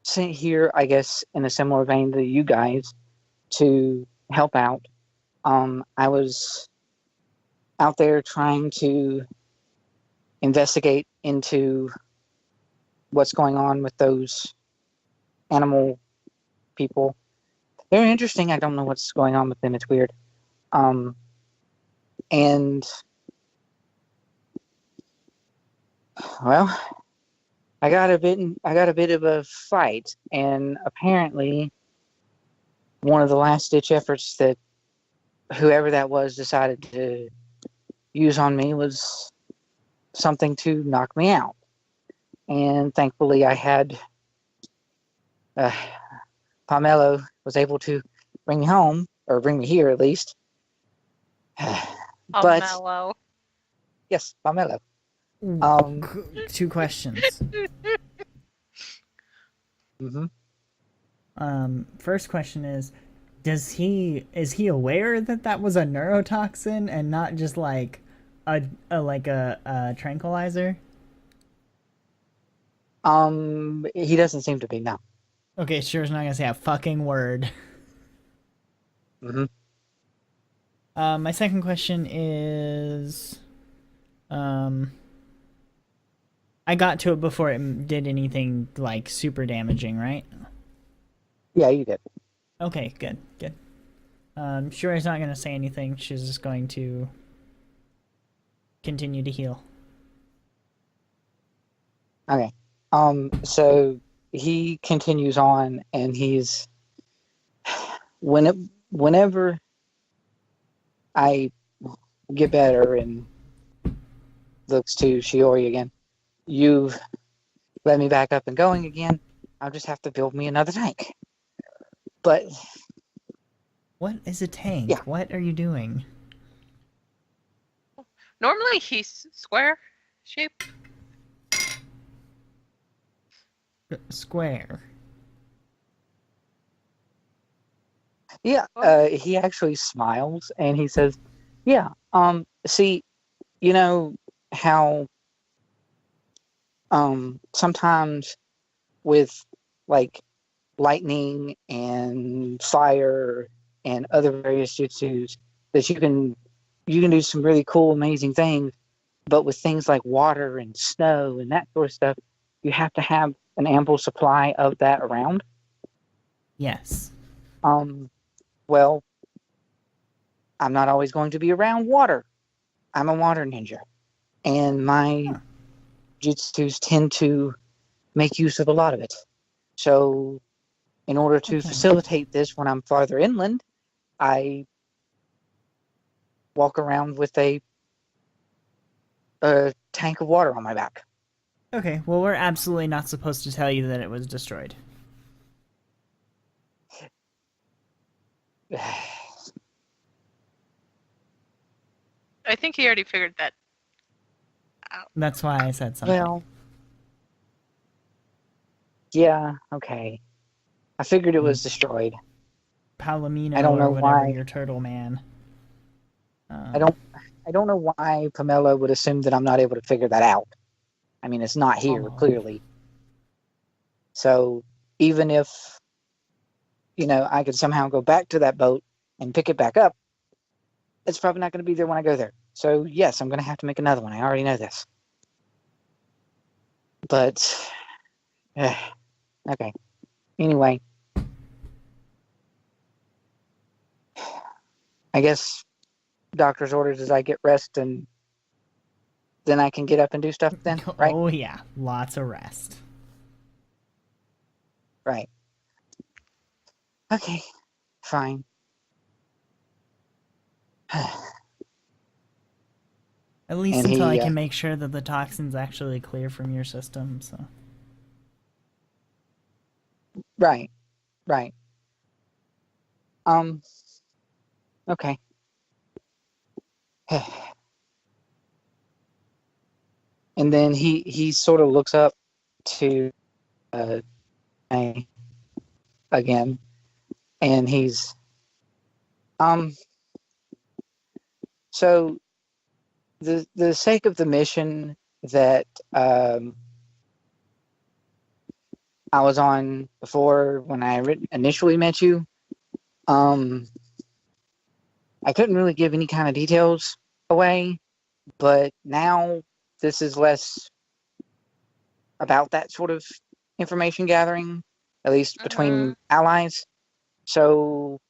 Speaker 1: sent here, I guess, in a similar vein to you guys, to help out. I was out there trying to investigate into what's going on with those animal people. They're interesting. I don't know what's going on with them. It's weird. And well, I got a bit of a fight, and apparently one of the last ditch efforts that whoever that was decided to use on me was something to knock me out. And thankfully I had Pomelo was able to bring me home, or bring me here at least. But
Speaker 3: Mellow.
Speaker 1: yes, Pomelo.
Speaker 2: 2 questions. First question is he aware that that was a neurotoxin and not just like a tranquilizer?
Speaker 1: He doesn't seem to be, no.
Speaker 2: Okay, sure, is not gonna say a fucking word. My second question is, I got to it before it did anything like super damaging, right?
Speaker 1: Yeah, you did.
Speaker 2: Okay, good. Shiori's not gonna say anything. She's just going to continue to heal.
Speaker 1: Okay. So he continues on, and he's whenever I get better and looks to Shiori again, you've let me back up and going again. I'll just have to build me another tank. But
Speaker 2: what is a tank?
Speaker 1: Yeah.
Speaker 2: What are you doing?
Speaker 3: Normally he's square shape.
Speaker 2: Square.
Speaker 1: yeah, he actually smiles and he says, "Yeah, see, you know how sometimes with like lightning and fire and other various jutsus that you can do some really cool, amazing things, but with things like water and snow and that sort of stuff, you have to have an ample supply of that around."
Speaker 2: Yes.
Speaker 1: Well, I'm not always going to be around water. I'm a water ninja, and my jutsus tend to make use of a lot of it. So, in order to facilitate this when I'm farther inland, I walk around with a tank of water on my back.
Speaker 2: Okay, well, we're absolutely not supposed to tell you that it was destroyed.
Speaker 3: I think he already figured that out.
Speaker 2: That's why I said something.
Speaker 1: Well, yeah, okay. I figured it was destroyed.
Speaker 2: Palomino,
Speaker 1: I don't know
Speaker 2: or whatever,
Speaker 1: why.
Speaker 2: your turtle man.
Speaker 1: I don't know why Pomelo would assume that I'm not able to figure that out. I mean, it's not here, clearly. So even if, I could somehow go back to that boat and pick it back up, it's probably not going to be there when I go there. So yes, I'm going to have to make another one. I already know this. But, okay. Anyway, I guess doctor's orders is I get rest and then I can get up and do stuff then, right?
Speaker 2: Oh yeah, lots of rest.
Speaker 1: Right. Okay, fine.
Speaker 2: At least
Speaker 1: And
Speaker 2: until
Speaker 1: he,
Speaker 2: I can make sure that the toxin's actually clear from your system, so.
Speaker 1: Right. Okay. And then he sort of looks up to me again, and he's so the sake of the mission that I was on before when I initially met you. I couldn't really give any kind of details away, but now this is less about that sort of information gathering, at least between allies. So,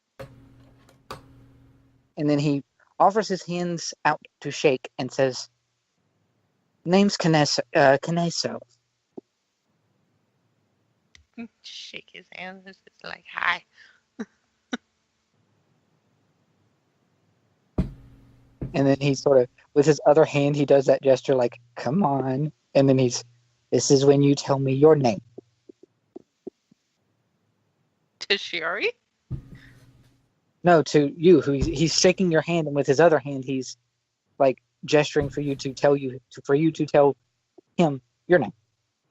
Speaker 1: and then he offers his hands out to shake and says, "Name's Kaneso."
Speaker 3: Shake his hand. It's like, hi.
Speaker 1: And then he sort of, with his other hand, he does that gesture like, "Come on." And then this is when you tell me your name.
Speaker 3: To Shiori?
Speaker 1: No, to you. He's shaking your hand, and with his other hand, he's like gesturing for you to tell him your name.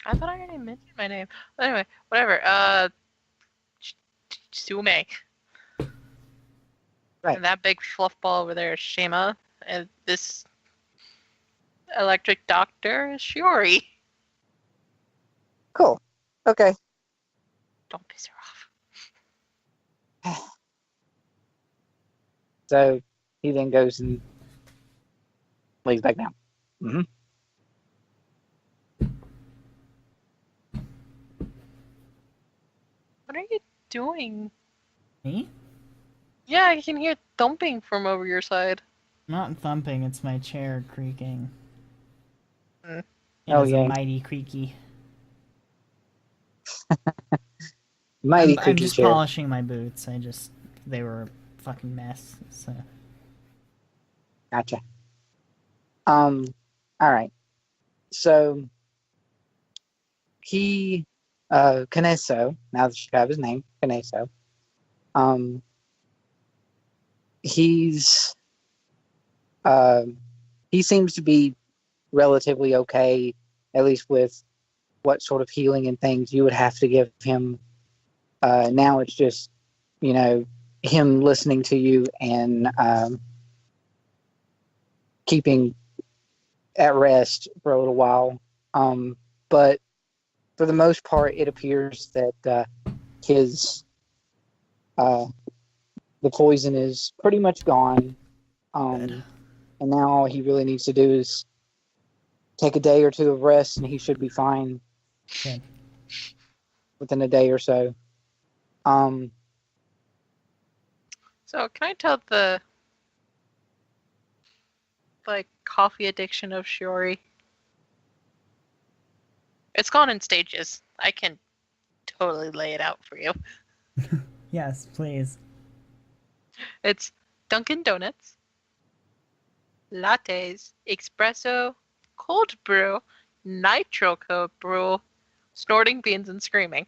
Speaker 3: I thought I already mentioned my name. But anyway, whatever. Tsume.
Speaker 1: Right.
Speaker 3: And that big fluff ball over there is Shima. And this electric doctor is Shiori.
Speaker 1: Cool. Okay.
Speaker 3: Don't piss her off.
Speaker 1: So he then goes and lays back down. Mm-hmm.
Speaker 3: What are you doing?
Speaker 2: Me?
Speaker 3: Yeah, I can hear thumping from over your side.
Speaker 2: Not thumping, it's my chair creaking.
Speaker 3: Mm.
Speaker 2: It
Speaker 1: Oh,
Speaker 2: is
Speaker 1: yeah.
Speaker 2: a mighty creaky.
Speaker 1: Mighty
Speaker 2: I'm
Speaker 1: creaky
Speaker 2: just
Speaker 1: chair.
Speaker 2: polishing my boots. They were a fucking mess. So.
Speaker 1: Gotcha. All right. So he, Kaneso. Now that you have his name, Kaneso. He's, he seems to be relatively okay, at least with what sort of healing and things you would have to give him. Now it's just, him listening to you and keeping at rest for a little while. But for the most part, it appears that his the poison is pretty much gone. And now all he really needs to do is take a day or two of rest, and he should be fine.
Speaker 2: Good.
Speaker 1: Within a day or so.
Speaker 3: So can I tell the coffee addiction of Shiori? It's gone in stages. I can totally lay it out for you.
Speaker 2: Yes, please.
Speaker 3: It's Dunkin' Donuts, lattes, espresso, cold brew, nitro cold brew, snorting beans and screaming.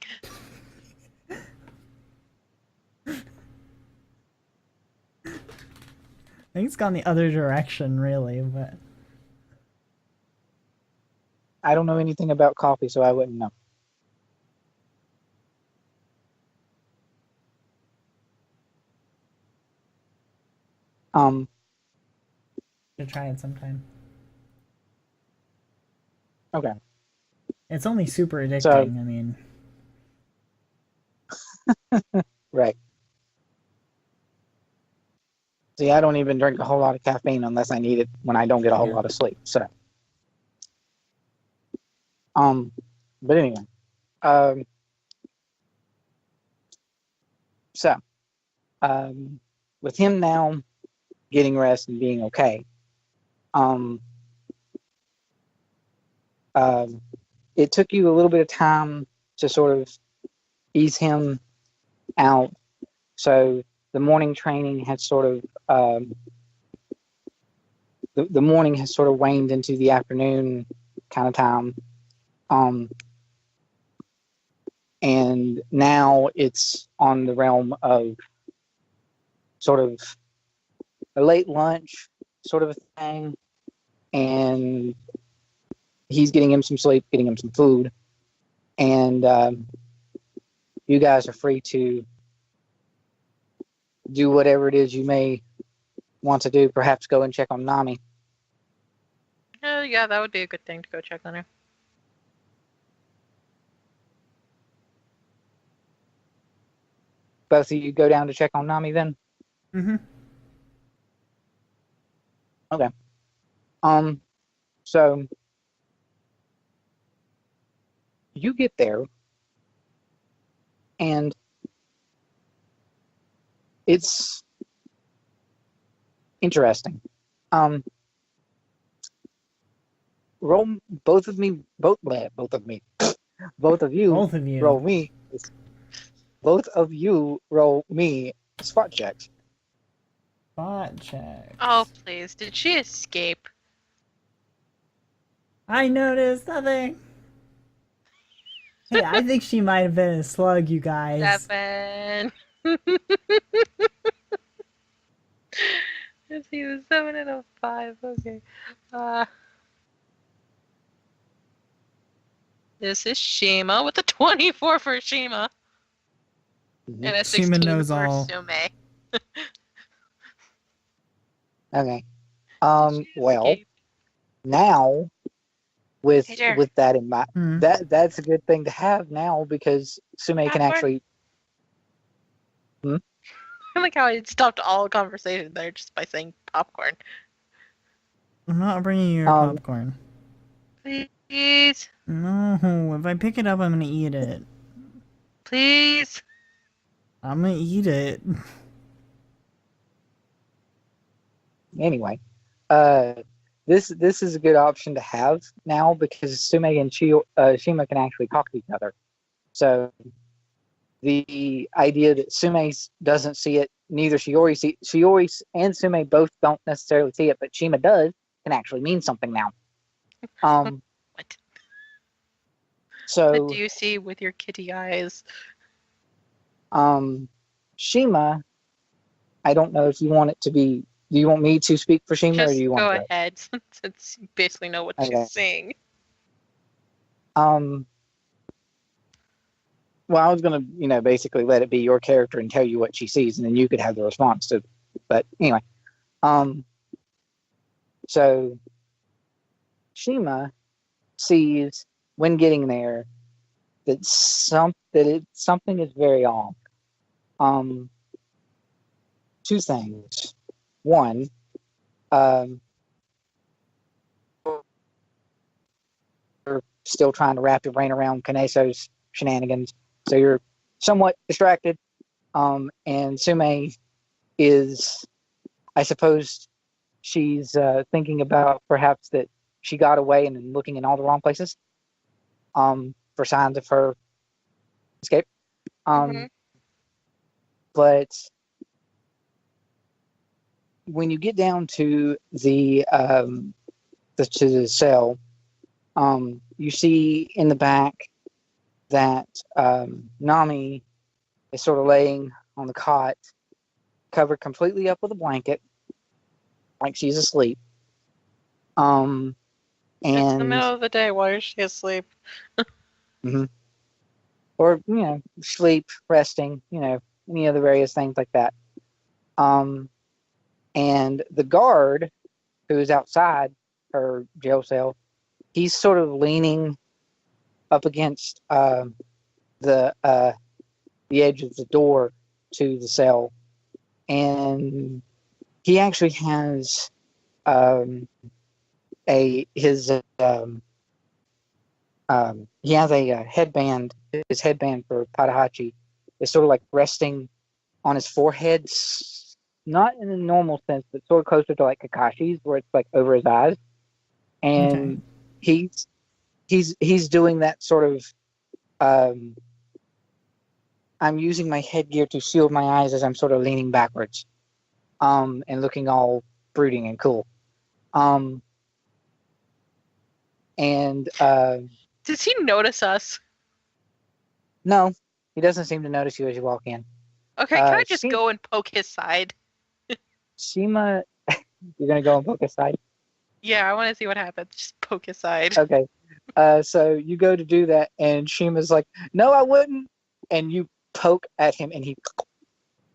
Speaker 2: I think it's gone the other direction, really, but...
Speaker 1: I don't know anything about coffee, so I wouldn't know.
Speaker 2: Should try it sometime.
Speaker 1: Okay.
Speaker 2: It's only super addicting,
Speaker 1: So,
Speaker 2: I mean...
Speaker 1: right. See, I don't even drink a whole lot of caffeine unless I need it when I don't get a whole lot of sleep. So, but anyway, with him now getting rest and being okay, it took you a little bit of time to sort of ease him out. So the morning training had sort of the morning has sort of waned into the afternoon kind of time, and now it's on the realm of sort of a late lunch sort of a thing, and he's getting him some sleep, getting him some food, and you guys are free to do whatever it is you may want to do. Perhaps go and check on Nami.
Speaker 3: Yeah, that would be a good thing to go check on her.
Speaker 1: both of you go down to check on Nami then?
Speaker 2: Mm-hmm.
Speaker 1: Okay. So you get there, and it's interesting. Roll both of you. Both of you
Speaker 2: Both of you.
Speaker 1: roll me. Both of you roll me spot checks.
Speaker 2: Spot check.
Speaker 3: Oh, please. Did she escape?
Speaker 2: I noticed nothing. Hey, I think she might have been a slug, you guys.
Speaker 3: 7. Let's see, the 7 and a 5. Okay. This is Shima with a 24 for Shima.
Speaker 1: Mm-hmm.
Speaker 3: And a
Speaker 2: Shima
Speaker 3: 16
Speaker 2: knows
Speaker 3: for
Speaker 2: all.
Speaker 3: Tsume.
Speaker 1: Okay.
Speaker 3: She
Speaker 1: Well,
Speaker 3: escaped.
Speaker 1: now with
Speaker 3: Hey, Jer.
Speaker 1: that in mind,
Speaker 2: Hmm.
Speaker 1: that's a good thing to have now because Tsume can
Speaker 3: Popcorn?
Speaker 1: actually.
Speaker 3: I like how I stopped all conversation there just by saying popcorn.
Speaker 2: I'm not bringing your popcorn.
Speaker 3: Please.
Speaker 2: No, if I pick it up, I'm gonna eat it.
Speaker 3: Please.
Speaker 2: I'm gonna eat it.
Speaker 1: Anyway, this is a good option to have now because Tsume and Shima can actually talk to each other. So the idea that Tsume doesn't see it, neither Shiori and Tsume both don't necessarily see it, but Shima does, can actually mean something now.
Speaker 3: What?
Speaker 1: So
Speaker 3: What do you see with your kitty eyes?
Speaker 1: Shima, I don't know if you want it to be. Do you want me to speak for Shima, or do
Speaker 3: Just
Speaker 1: you want
Speaker 3: go
Speaker 1: to?
Speaker 3: ahead, since you basically know what
Speaker 1: Okay.
Speaker 3: she's saying.
Speaker 1: Well, I was gonna, basically let it be your character and tell you what she sees, and then you could have the response to. But anyway, so Shima sees when getting there that something is very off. Two things. One, you're still trying to wrap your brain around Kaneso's shenanigans, so you're somewhat distracted. And Tsume is, I suppose, she's thinking about perhaps that she got away and looking in all the wrong places for signs of her escape. But when you get down to the cell, you see in the back that Nami is sort of laying on the cot, covered completely up with a blanket, like she's asleep. And
Speaker 3: It's the middle of the day. Why is she asleep?
Speaker 1: Or sleep, resting, any of the various things like that. And the guard who is outside her jail cell, he's sort of leaning up against the edge of the door to the cell, and he actually has he has a headband. His headband for Padehachi is sort of like resting on his forehead, not in a normal sense, but sort of closer to like Kakashi's, where it's like over his eyes. And he's doing that sort of. I'm using my headgear to shield my eyes as I'm sort of leaning backwards, and looking all brooding and cool. And
Speaker 3: Does he notice us?
Speaker 1: no, he doesn't seem to notice you as you walk in.
Speaker 3: Okay, can I just go and poke his side?
Speaker 1: Shima, you're gonna go and poke his side?
Speaker 3: Yeah, I want to see what happens. Just poke his side.
Speaker 1: Okay. So you go to do that, and Shima's like, "No, I wouldn't." And you poke at him, and he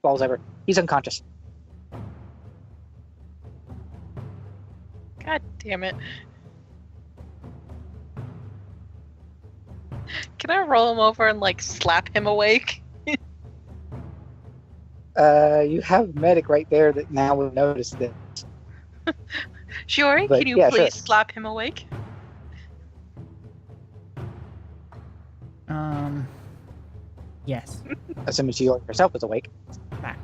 Speaker 1: falls over. He's unconscious.
Speaker 3: God damn it. Can I roll him over and, like, slap him awake?
Speaker 1: You have a medic right there that now would notice this.
Speaker 3: Shiori,
Speaker 1: But,
Speaker 3: can you
Speaker 1: yeah,
Speaker 3: please
Speaker 1: sure.
Speaker 3: slap him awake?
Speaker 2: Yes.
Speaker 1: Assuming she herself was awake.
Speaker 2: Back.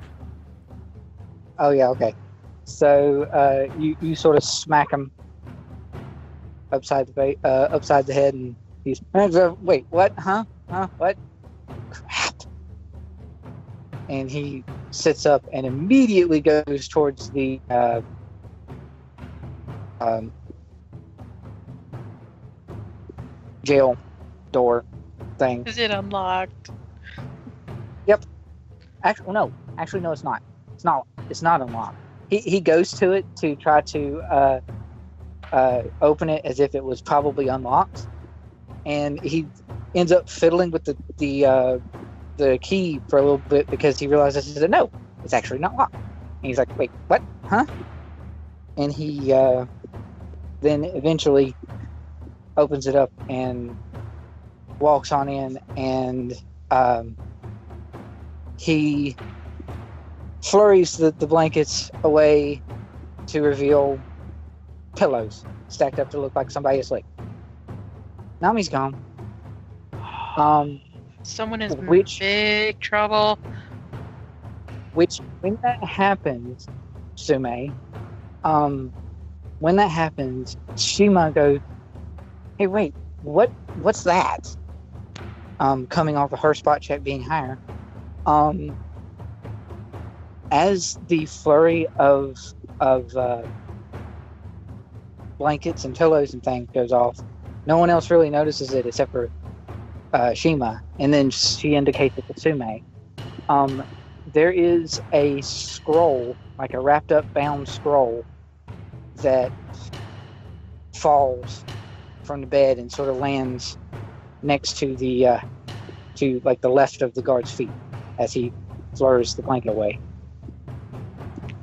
Speaker 1: Oh yeah, okay. So you sort of smack him upside the head, and he's wait, what? Huh? What? Crap! And he sits up and immediately goes towards the jail door thing.
Speaker 3: Is it unlocked?
Speaker 1: Yep. Actually, no. Actually, no. It's not. It's not unlocked. He goes to it to try to open it as if it was probably unlocked, and he ends up fiddling with the key for a little bit because he realizes that no, it's actually not locked. And he's like, wait, what? Huh? And he then eventually opens it up and walks on in, and he flurries the blankets away to reveal pillows stacked up to look like somebody asleep. Nami's gone.
Speaker 3: Someone is in
Speaker 1: Which-
Speaker 3: big trouble.
Speaker 1: Which, when that happens, Tsume, when that happens, Shima goes, hey, wait, what's that? Coming off of her spot check being higher. As the flurry of blankets and pillows and things goes off, no one else really notices it except for Shima, and then she indicates it to Tsume. There is a scroll, like a wrapped up bound scroll, that falls from the bed and sort of lands next to the left of the guard's feet as he flurs the blanket away.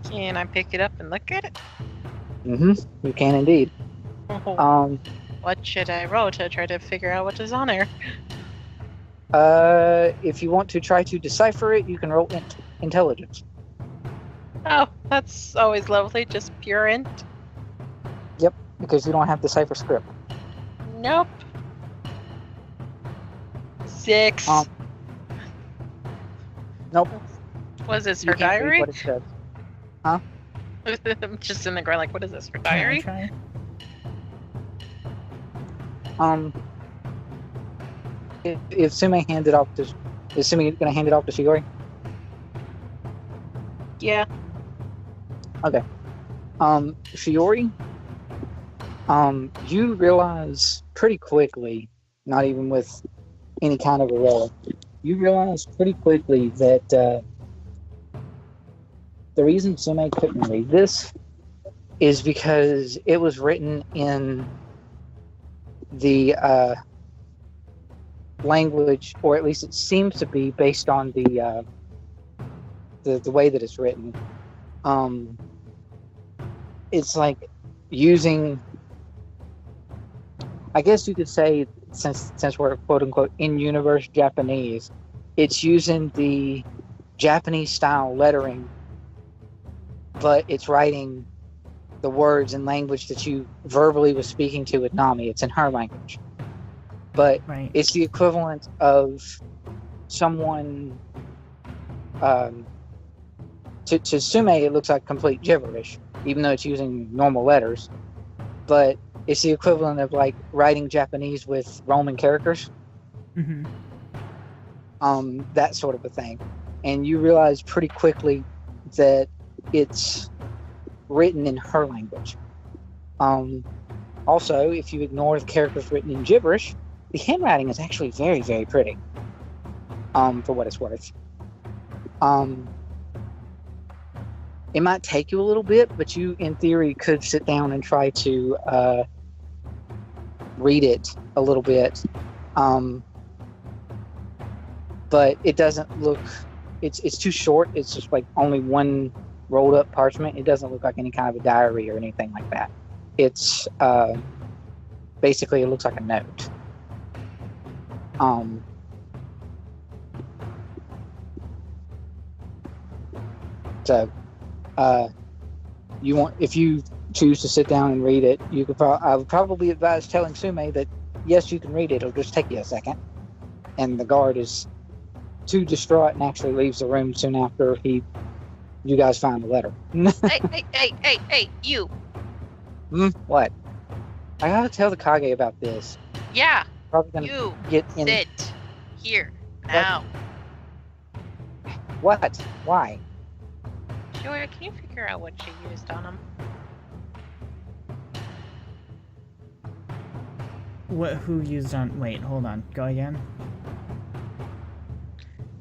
Speaker 3: Can I pick it up and look at it?
Speaker 1: You can indeed.
Speaker 3: What should I roll to try to figure out what is on there?
Speaker 1: If you want to try to decipher it, you can roll intelligence.
Speaker 3: Oh, that's always lovely. Just pure int.
Speaker 1: Yep, because you don't have decipher script.
Speaker 3: Nope. 6.
Speaker 1: Nope.
Speaker 3: Was this
Speaker 1: You
Speaker 3: her
Speaker 1: can't read
Speaker 3: diary?
Speaker 1: what it says.
Speaker 3: I'm just in the ground like, what is this, her
Speaker 2: Can I
Speaker 3: diary?
Speaker 2: try?
Speaker 1: If Tsume hands it off to, is Tsume gonna hand it off to Shiori?
Speaker 3: Yeah.
Speaker 1: Shiori, you realize pretty quickly, not even with any kind of a roll, you realize pretty quickly that the reason Tsume couldn't read this is because it was written in the language, or at least it seems to be based on the way that it's written. It's like using, I guess you could say, since we're quote unquote in universe Japanese, it's using the Japanese style lettering, but it's writing the words in language that you verbally was speaking to with Nami. It's in her language, but
Speaker 2: Right.
Speaker 1: it's the equivalent of someone. To Tsume, it looks like complete gibberish, even though it's using normal letters. But it's the equivalent of like writing Japanese with Roman characters,
Speaker 2: Mm-hmm.
Speaker 1: that sort of a thing. And you realize pretty quickly that it's written in her language. Also, if you ignore the characters written in gibberish, the handwriting is actually very, very pretty. For what it's worth. It might take you a little bit, but you, in theory, could sit down and try to read it a little bit. But it doesn't look. It's too short. It's just like only one rolled up parchment. It doesn't look like any kind of a diary or anything like that. It's basically, it looks like a note. So, if you choose to sit down and read it, you could. I would probably advise telling Tsume that yes, you can read it. It'll just take you a second. And the guard is too distraught and actually leaves the room soon after you guys find the letter.
Speaker 3: Hey, you.
Speaker 1: What? I gotta tell the Kage about this.
Speaker 3: Yeah.
Speaker 1: Probably gonna
Speaker 3: You
Speaker 1: get in.
Speaker 3: sit here now.
Speaker 1: What? Why?
Speaker 3: Shiori, can you figure out what she used on him?
Speaker 2: What? Who used on? Wait, hold on. Go again.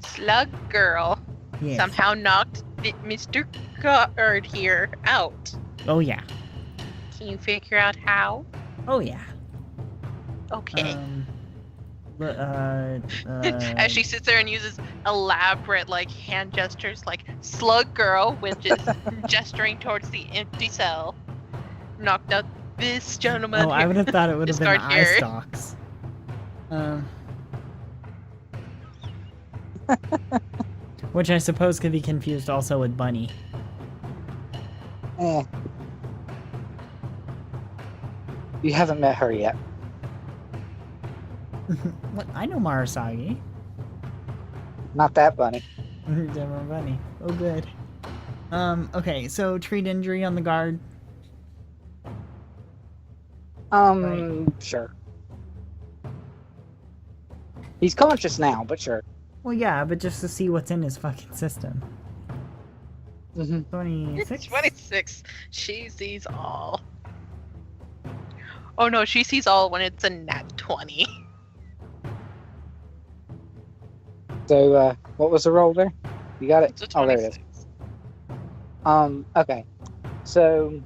Speaker 3: Slug Girl
Speaker 2: Yes.
Speaker 3: somehow knocked Mr. Guard here out.
Speaker 2: Oh yeah.
Speaker 3: Can you figure out how?
Speaker 2: Oh yeah.
Speaker 3: Okay.
Speaker 2: As
Speaker 3: As she sits there and uses elaborate hand gestures, like Slug Girl, which is gesturing towards the empty cell, knocked out this gentleman.
Speaker 2: Oh, I would have thought it would have
Speaker 3: This
Speaker 2: been
Speaker 3: guard
Speaker 2: eye
Speaker 3: here.
Speaker 2: stalks. Which I suppose could be confused also with Bunny.
Speaker 1: You haven't met her yet.
Speaker 2: What? I know Marasagi.
Speaker 1: Not that Bunny.
Speaker 2: Different Bunny. Oh, good. Okay, so treat injury on the guard.
Speaker 1: Sure. He's conscious now, but sure.
Speaker 2: Well, yeah, but just to see what's in his fucking system. 26?
Speaker 3: 26. She sees all. Oh no, she sees all when it's a nat 20.
Speaker 1: So, what was the roll there? You got it?
Speaker 3: It's a
Speaker 1: Oh, there
Speaker 3: 26.
Speaker 1: it is. Okay. So,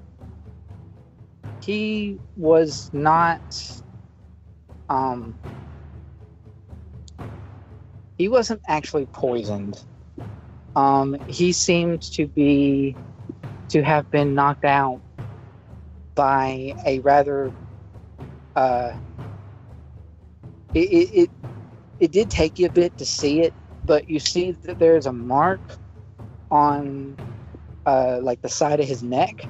Speaker 1: he was not, he wasn't actually poisoned. He seemed to have been knocked out by a rather, it did take you a bit to see it, but you see that there's a mark on the side of his neck,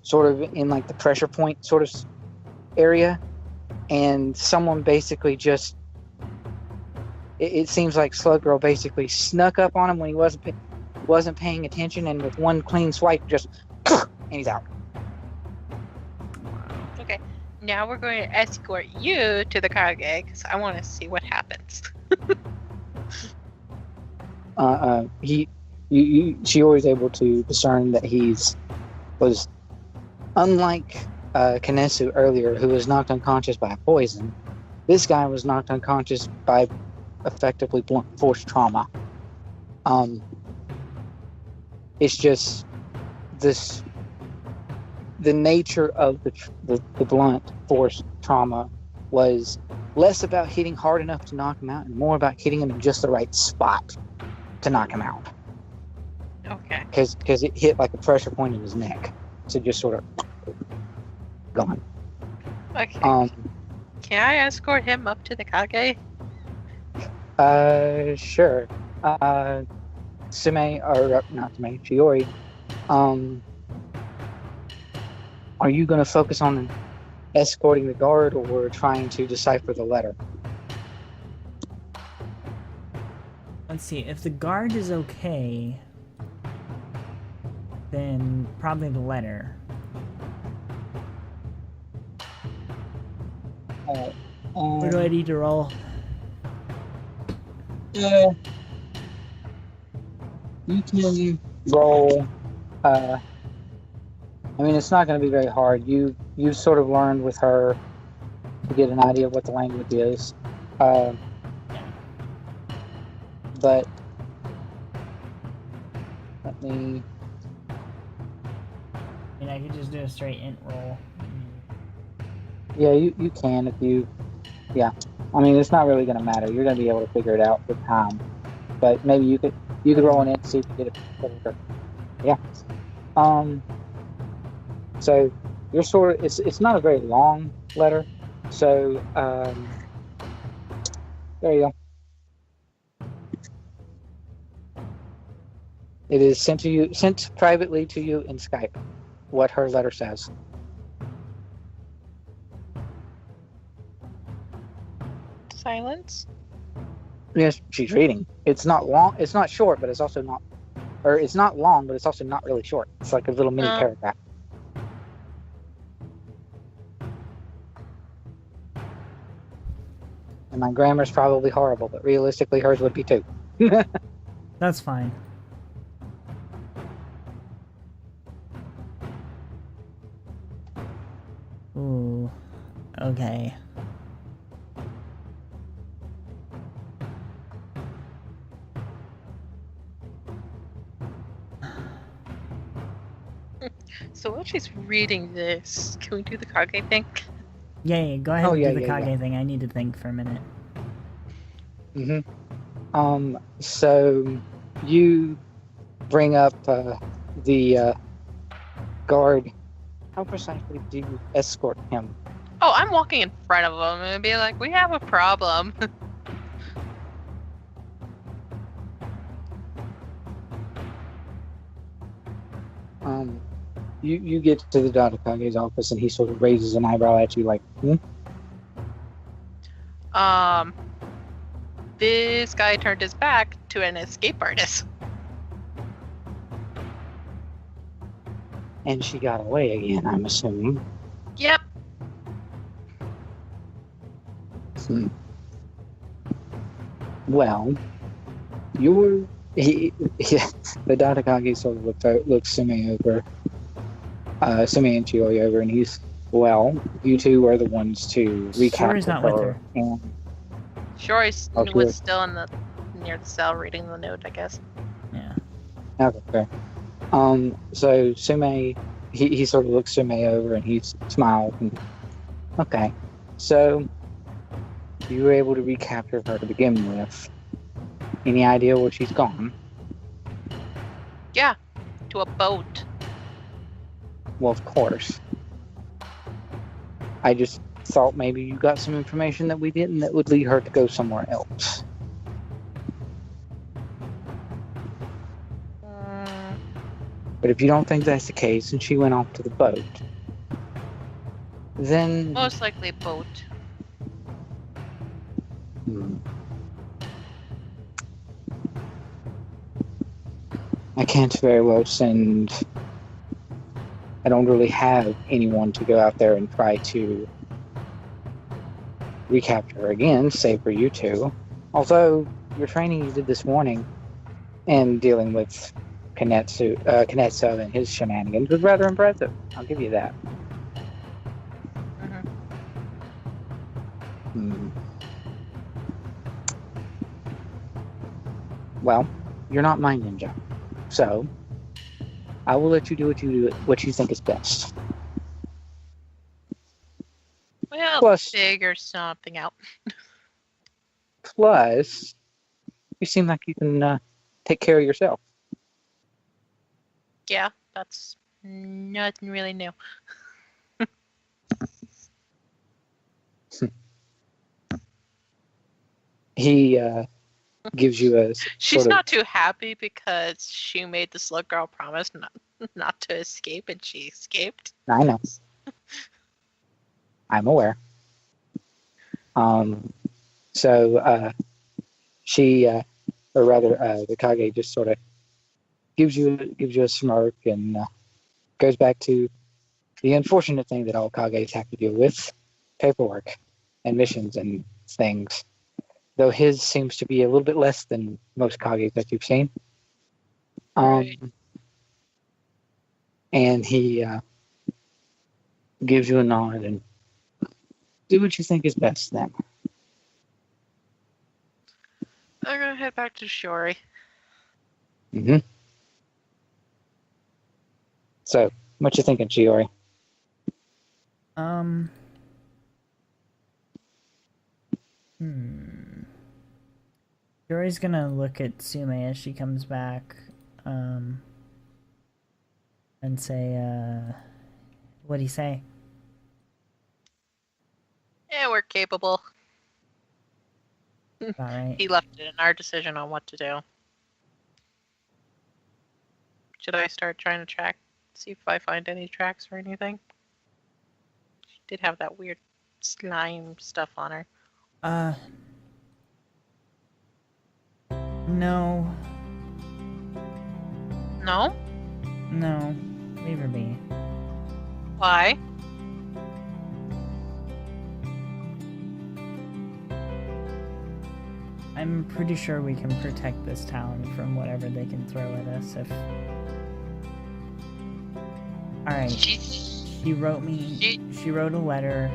Speaker 1: sort of in the pressure point sort of area, and someone basically just it seems like Slug Girl basically snuck up on him when he wasn't paying attention, and with one clean swipe just and he's out.
Speaker 3: Okay, now we're going to escort you to the Kage because I want to see what happens.
Speaker 1: Shiori is able to discern that was unlike Kanesu earlier, who was knocked unconscious by poison. This guy was knocked unconscious by effectively blunt force trauma. It's just the nature of the blunt force trauma was less about hitting hard enough to knock him out and more about hitting him in just the right spot to knock him out.
Speaker 3: Okay.
Speaker 1: Because it hit like a pressure point in his neck, so just sort of gone.
Speaker 3: Okay. Can I escort him up to the Kage?
Speaker 1: Sure. Tsume, or not Tsume, Shiori, are you going to focus on escorting the guard, or trying to decipher the letter?
Speaker 2: Let's see, if the guard is okay, then probably the letter. Where do I need to roll?
Speaker 1: You can roll. I mean, it's not going to be very hard. You sort of learned with her to get an idea of what the language is. But let me.
Speaker 2: I mean, I could just do a straight int roll.
Speaker 1: Yeah, you can if you. Yeah, I mean, it's not really going to matter. You're going to be able to figure it out with time. But maybe you could roll an int and see if you get it quicker. Yeah. So you're sort of it's not a very long letter. So there you go. It is sent privately to you in Skype. What her letter says.
Speaker 3: Silence.
Speaker 1: Yes, she's reading. It's not long. It's not short, but it's also not, or it's not long, but it's also not really short. It's like a little mini paragraph. And my grammar's probably horrible, but realistically, hers would be too.
Speaker 2: That's fine. Ooh. Okay.
Speaker 3: So while she's reading this, can we do the Kage thing?
Speaker 2: Yeah, go ahead and do the Kage thing. I need to think for a minute.
Speaker 1: So you bring up the guard. How precisely do you escort him?
Speaker 3: Oh, I'm walking in front of him and be like, we have a problem.
Speaker 1: You get to the Dotakage's office and he sort of raises an eyebrow at you like,
Speaker 3: This guy turned his back to an escape artist.
Speaker 1: And she got away again, I'm assuming.
Speaker 3: Yep.
Speaker 1: Well, the Datakage sort of looks Tsume over, Tsume and Shiori over, and he's, well, you two are the ones to recapture
Speaker 2: Shiori's not
Speaker 1: her.
Speaker 2: with her.
Speaker 1: And
Speaker 3: Shiori was still near the cell reading the note, I guess.
Speaker 2: Yeah.
Speaker 1: Okay, fair. So Tsume, he sort of looks Tsume over and he smiles. And, okay, so you were able to recapture her to begin with. Any idea where she's gone?
Speaker 3: Yeah, to a boat.
Speaker 1: Well, of course. I just thought maybe you got some information that we didn't that would lead her to go somewhere else. But if you don't think that's the case and she went off to the boat, then...
Speaker 3: Most likely a boat.
Speaker 1: I can't very well send... I don't really have anyone to go out there and try to recapture her again, save for you two. Although, your training you did this morning and dealing with Kanetsu and his shenanigans was rather impressive. I'll give you that. Well, you're not my ninja. So, I will let you do what you think is best.
Speaker 3: Well, figure something out.
Speaker 1: Plus, you seem like you can take care of yourself.
Speaker 3: Yeah, that's nothing really new.
Speaker 1: He gives you a...
Speaker 3: She's not too happy because she made the slug girl promise not to escape, and she escaped.
Speaker 1: I know. I'm aware. So she, or rather, the Kage just sort of gives you a smirk and goes back to the unfortunate thing that all Kages have to deal with: paperwork and missions and things. Though his seems to be a little bit less than most Kages that you've seen.
Speaker 3: Right.
Speaker 1: And he gives you a nod and do what you think is best then.
Speaker 3: I'm gonna head back to Shiori.
Speaker 1: So, what you thinking, Shiori?
Speaker 2: Shiori's gonna look at Tsume as she comes back, and say, what'd he say?
Speaker 3: Yeah, we're capable.
Speaker 2: All right.
Speaker 3: He left it in our decision on what to do. Should I start trying to track, see if I find any tracks or anything? She did have that weird slime stuff on her.
Speaker 2: No.
Speaker 3: No?
Speaker 2: No. Leave her be.
Speaker 3: Why?
Speaker 2: I'm pretty sure we can protect this town from whatever they can throw at us if... Alright. She wrote me... She wrote a letter.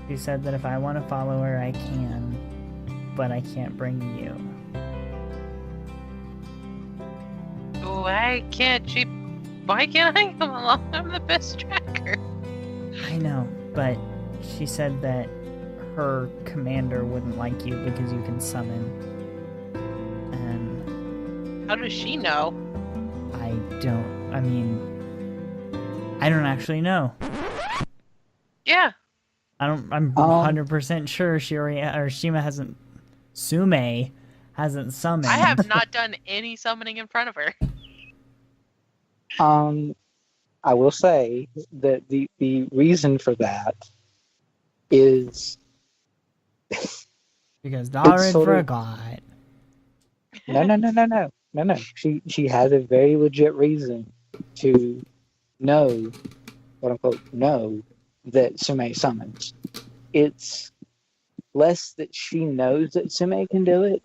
Speaker 2: She said that if I want to follow her, I can. But I can't bring you.
Speaker 3: Why can't I come along? I'm the best tracker.
Speaker 2: I know, but she said that her commander wouldn't like you because you can summon. And
Speaker 3: how does she know?
Speaker 2: I don't actually know.
Speaker 3: Yeah.
Speaker 2: I'm 100% sure Shiori or Tsume hasn't summoned.
Speaker 3: I have not done any summoning in front of her.
Speaker 1: I will say that the reason for that is
Speaker 2: because Darin forgot.
Speaker 1: No. She has a very legit reason to know, quote unquote, know that Tsume summons. It's less that she knows that Tsume can do it,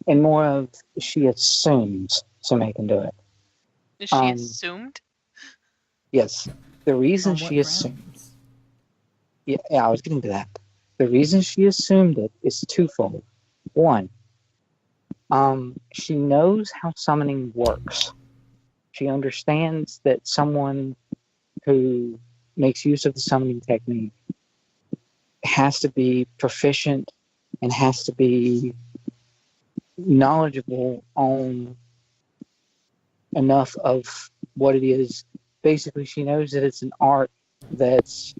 Speaker 1: and more of she assumes Tsume can do it.
Speaker 3: Is she assumed?
Speaker 1: Yes. The reason she assumed... Yeah, I was getting to that. The reason she assumed it is twofold. One, she knows how summoning works. She understands that someone who makes use of the summoning technique has to be proficient and has to be knowledgeable on enough of what it is. Basically, she knows that it's an art that's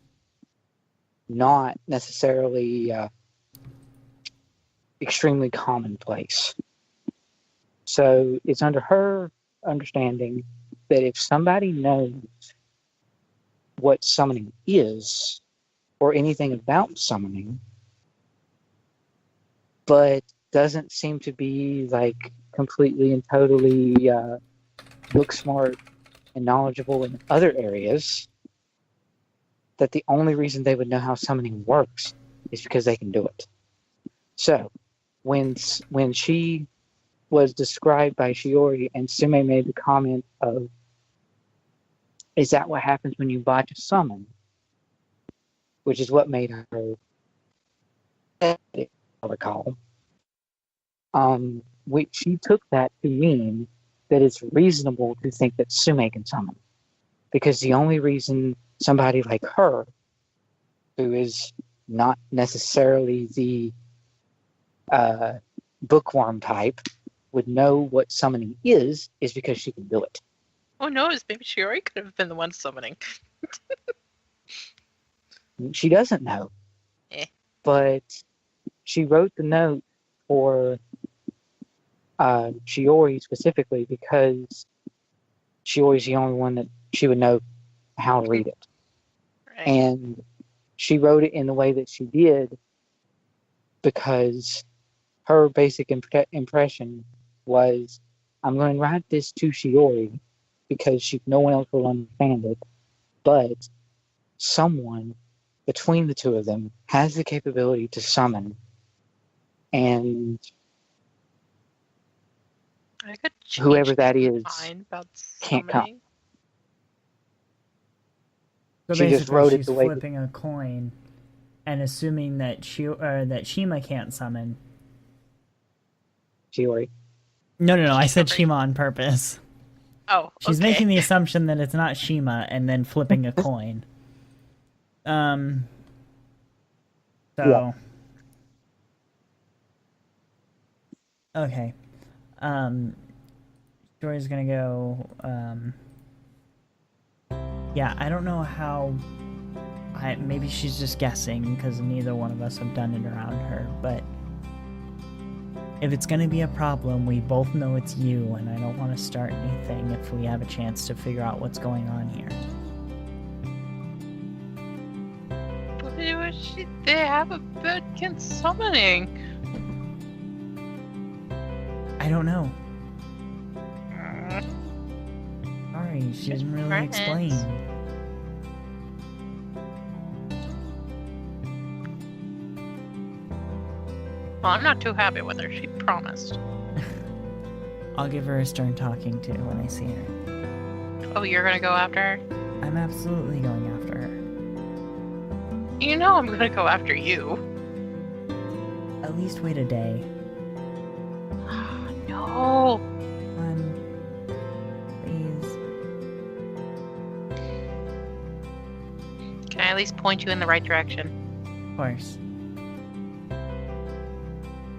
Speaker 1: not necessarily extremely commonplace. So it's under her understanding that if somebody knows what summoning is or anything about summoning, but doesn't seem to be like completely and totally book smart and knowledgeable in other areas, that the only reason they would know how summoning works is because they can do it. So when she was described by Shiori and Tsume made the comment of, is that what happens when you botch a summon? Which is what made her, I recall. She took that to mean that it's reasonable to think that Tsume can summon. Because the only reason somebody like her, who is not necessarily the bookworm type, would know what summoning is because she can do it.
Speaker 3: Oh no, maybe Shiori could have been the one summoning.
Speaker 1: She doesn't know. But she wrote the note for Shiori specifically because Shiori's the only one that she would know how to read it. Right. And she wrote it in the way that she did because her basic impression was, I'm going to write this to Shiori because no one else will understand it, but someone between the two of them has the capability to summon, and whoever that is can't come.
Speaker 2: So she just wrote it the way flipping a coin and assuming that Shima can't summon.
Speaker 1: Shiori.
Speaker 2: No. I said Shima on purpose.
Speaker 3: Oh,
Speaker 2: she's making the assumption that it's not Shima and then flipping a coin. So. Yeah. Okay. Shiori's gonna go. Yeah, I don't know how. Maybe she's just guessing because neither one of us have done it around her, but If it's gonna be a problem, we both know it's you, and I don't want to start anything if we have a chance to figure out what's going on here.
Speaker 3: But they have a bed against summoning.
Speaker 2: I don't know. Sorry, she doesn't really explain.
Speaker 3: Well, I'm not too happy with her. She promised.
Speaker 2: I'll give her a stern talking to when I see her.
Speaker 3: Oh, you're gonna go after her?
Speaker 2: I'm absolutely going after her.
Speaker 3: You know I'm gonna go after you.
Speaker 2: At least wait a day.
Speaker 3: No.
Speaker 2: Come on. Please.
Speaker 3: Can I at least point you in the right direction?
Speaker 2: Of course.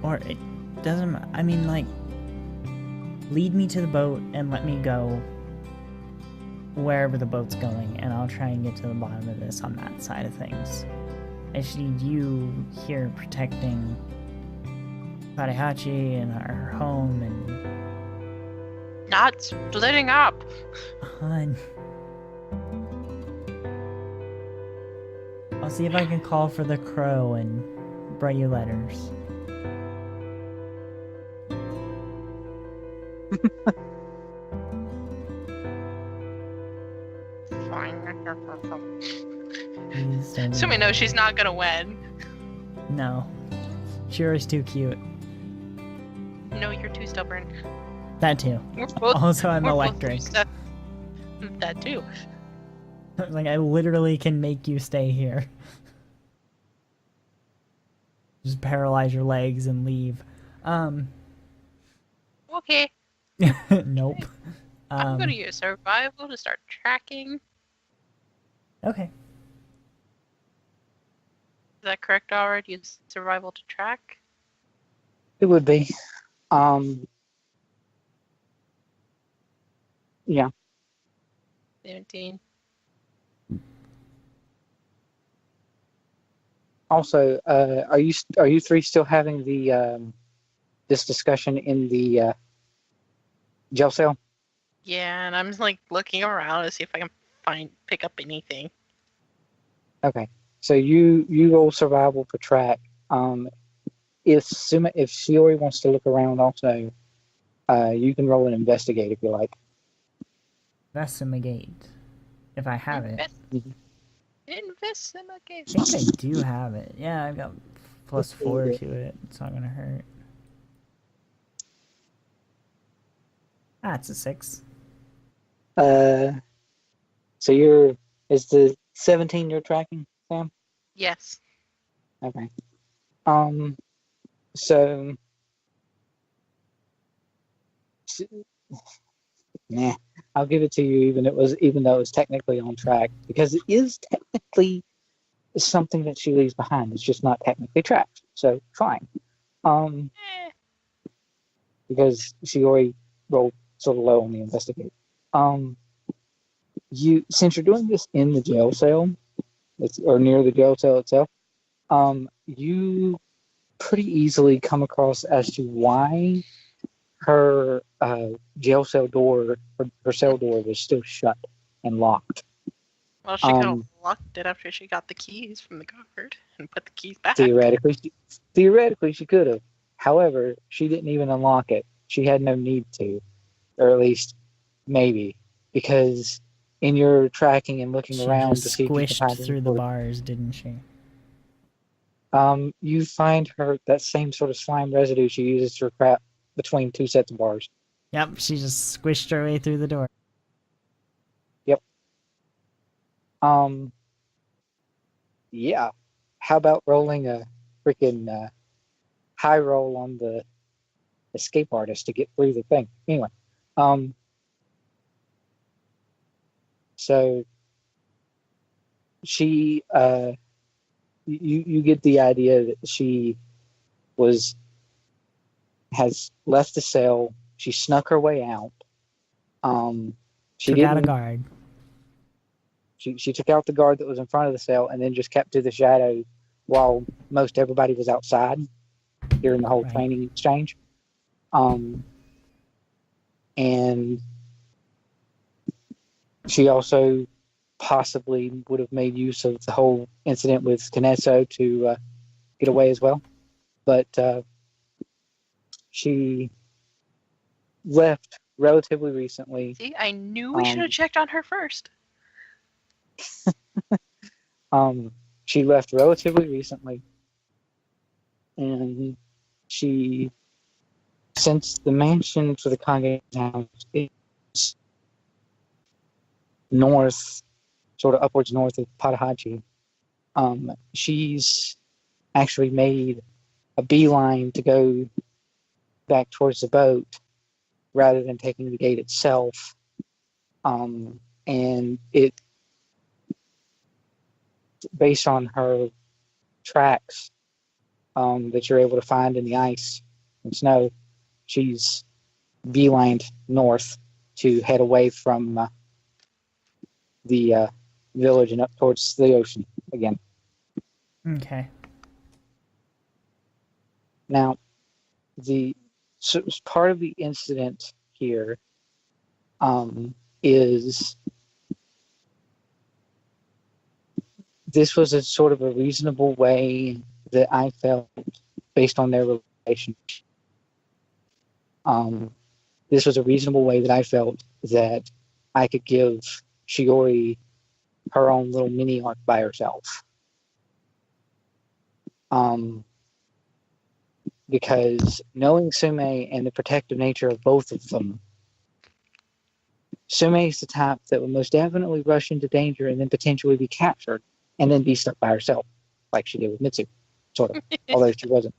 Speaker 2: Or it doesn't... I mean, like... Lead me to the boat and let me go wherever the boat's going, and I'll try and get to the bottom of this on that side of things. I just need you here protecting Padehachi and our home and...
Speaker 3: Not splitting up!
Speaker 2: Hun. I'll see if I can call for the crow and bring you letters.
Speaker 3: Fine.
Speaker 2: Please don't...
Speaker 3: Tsume knows she's not gonna win.
Speaker 2: No. Shiori's too cute.
Speaker 3: No, you're too stubborn.
Speaker 2: That too.
Speaker 3: We're both,
Speaker 2: Also, I'm
Speaker 3: we're both
Speaker 2: electric.
Speaker 3: That too.
Speaker 2: Like, I literally can make you stay here. Just paralyze your legs and leave.
Speaker 3: Okay.
Speaker 2: Nope.
Speaker 3: I'm gonna use survival to start tracking.
Speaker 2: Okay.
Speaker 3: Is that correct already? Use survival to track?
Speaker 1: It would be. Yeah.
Speaker 3: 17.
Speaker 1: Also, are you three still having the this discussion in the jail cell?
Speaker 3: Yeah, and I'm like looking around to see if I can pick up anything.
Speaker 1: Okay, so you roll survival for track. If Shiori wants to look around also, you can roll an investigate if you like.
Speaker 2: Investigate. If I have it.
Speaker 3: Investigate.
Speaker 2: I think I do have it. Yeah, I've got +4 to it. It's not gonna hurt. Ah, it's a 6.
Speaker 1: So is the 17 you're tracking, Sam?
Speaker 3: Yes.
Speaker 1: Okay. So nah, I'll give it to you even though it was technically on track, because it is technically something that she leaves behind. It's just not technically tracked. So fine. Because she already rolled sort of low on the investigate. Since you're doing this in the jail cell, or near the jail cell itself, you pretty easily come across as to why her jail cell door, her cell door was still shut and locked.
Speaker 3: Well, she could have locked it after she got the keys from the guard and put the keys back.
Speaker 1: Theoretically, she could have. However, she didn't even unlock it. She had no need to, or at least maybe, because in your tracking and looking around to see if you can find
Speaker 2: squished through the bars, didn't she?
Speaker 1: You find that same sort of slime residue she uses to crap between two sets of bars.
Speaker 2: Yep, she just squished her way through the door.
Speaker 1: Yep. Yeah. How about rolling a freaking high roll on the escape artist to get through the thing? Anyway. So she you get the idea that she has left the cell. She snuck her way out. She
Speaker 2: took out a guard.
Speaker 1: She took out the guard that was in front of the cell and then just kept to the shadow while most everybody was outside during the whole training exchange. Um, and she also possibly would have made use of the whole incident with Kineso to get away as well. But she left relatively recently.
Speaker 3: See, I knew we should have checked on her first.
Speaker 1: She left relatively recently, and she, since the mansion for the Kage house is north, sort of upwards north of Padehachi, she's actually made a beeline to go back towards the boat rather than taking the gate itself. And it, based on her tracks that you're able to find in the ice and snow, she's beelined north to head away from the village and up towards the ocean again.
Speaker 2: Okay.
Speaker 1: Now, so part of the incident here is this was a sort of a reasonable way that I felt based on their relationship. This was a reasonable way that I felt that I could give Shiori her own little mini arc by herself. Because knowing Tsume and the protective nature of both of them, Tsume is the type that would most definitely rush into danger and then potentially be captured and then be stuck by herself, like she did with Mitsu, sort of. Although she wasn't.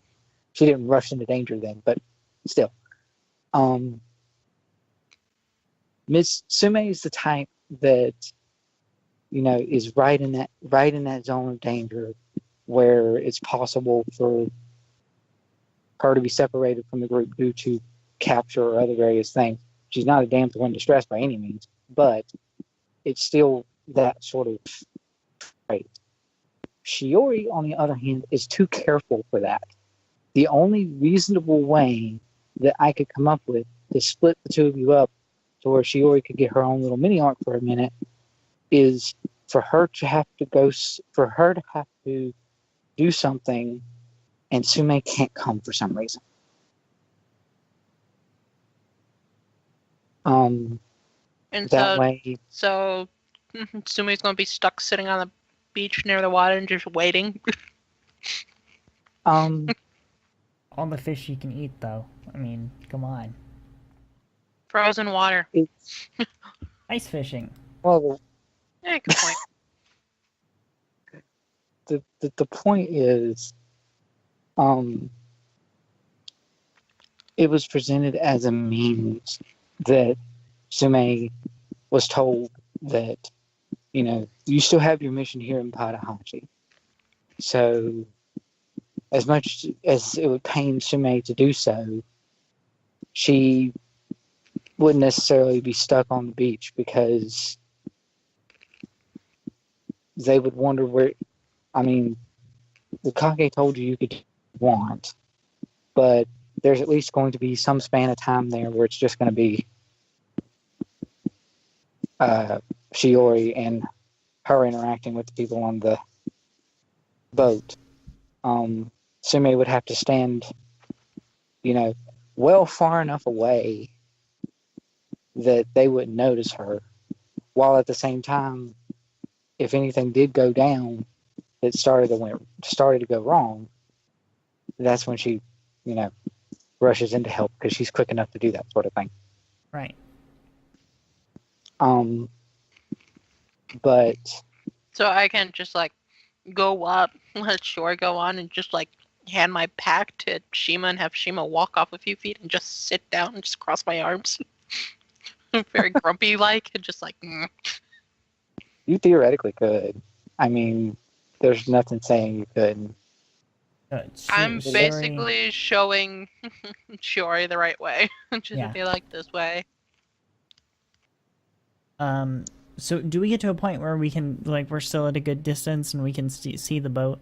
Speaker 1: She didn't rush into danger then, but still. Miss Tsume is the type that, you know, is right in that zone of danger where it's possible for her to be separated from the group due to capture or other various things. She's not a damsel in distress by any means, but it's still that sort of trait. Shiori, on the other hand, is too careful for that. The only reasonable way that I could come up with to split the two of you up to where Shiori could get her own little mini arc for a minute is for her to have to do something, and Tsume can't come for some reason.
Speaker 3: And
Speaker 1: that way,
Speaker 3: so Sumi's gonna be stuck sitting on the beach near the water and just waiting.
Speaker 2: All the fish you can eat, though. I mean, come on.
Speaker 3: Frozen water.
Speaker 2: Ice fishing.
Speaker 1: Well,
Speaker 3: yeah, good point.
Speaker 1: the point is, it was presented as a means that Tsume was told that, you know, you still have your mission here in Padehachi. So, as much as it would pain Tsume to do so, she wouldn't necessarily be stuck on the beach because they would wonder where. I mean, the Kage told you could want, but there's at least going to be some span of time there where it's just going to be Shiori and her interacting with the people on the boat. Tsume would have to stand, you know, well far enough away that they wouldn't notice her, while at the same time, if anything did go down that started to go wrong, that's when she, you know, rushes in to help because she's quick enough to do that sort of thing.
Speaker 2: Right.
Speaker 1: But
Speaker 3: so I can just like go up, let Shore go on, and just like hand my pack to Shima and have Shima walk off a few feet and just sit down and just cross my arms. Very grumpy like, and just like
Speaker 1: You theoretically could. I mean, there's nothing saying you couldn't.
Speaker 3: I'm basically showing Shiori the right way. Just be like this way.
Speaker 2: So do we get to a point where we can, like, we're still at a good distance and we can see the boat?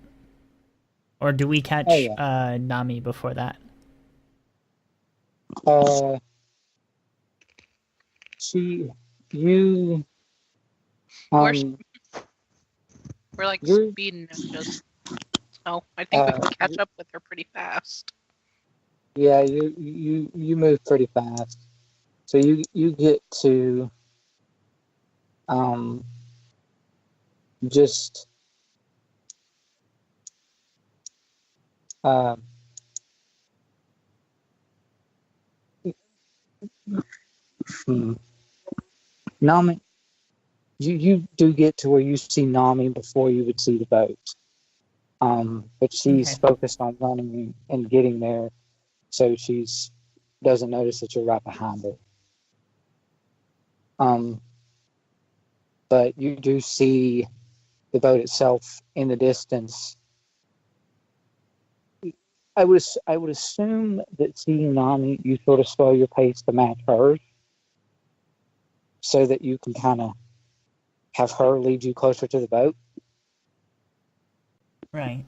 Speaker 2: Or do we catch Nami before that?
Speaker 1: Uh, you,
Speaker 3: We're
Speaker 1: um,
Speaker 3: we're like
Speaker 1: you're,
Speaker 3: speed ninjas. So I think we can catch
Speaker 1: you,
Speaker 3: up with her pretty fast.
Speaker 1: yeah, you move pretty fast. So you get to, um, just, uh, hmm, Nami, you do get to where you see Nami before you would see the boat. But she's
Speaker 2: Okay.
Speaker 1: focused on running and getting there, so she's doesn't notice that you're right behind her. Um, but you do see the boat itself in the distance. I would assume that seeing Nami, you sort of slow your pace to match hers, so that you can kind of have her lead you closer to the boat,
Speaker 2: Right.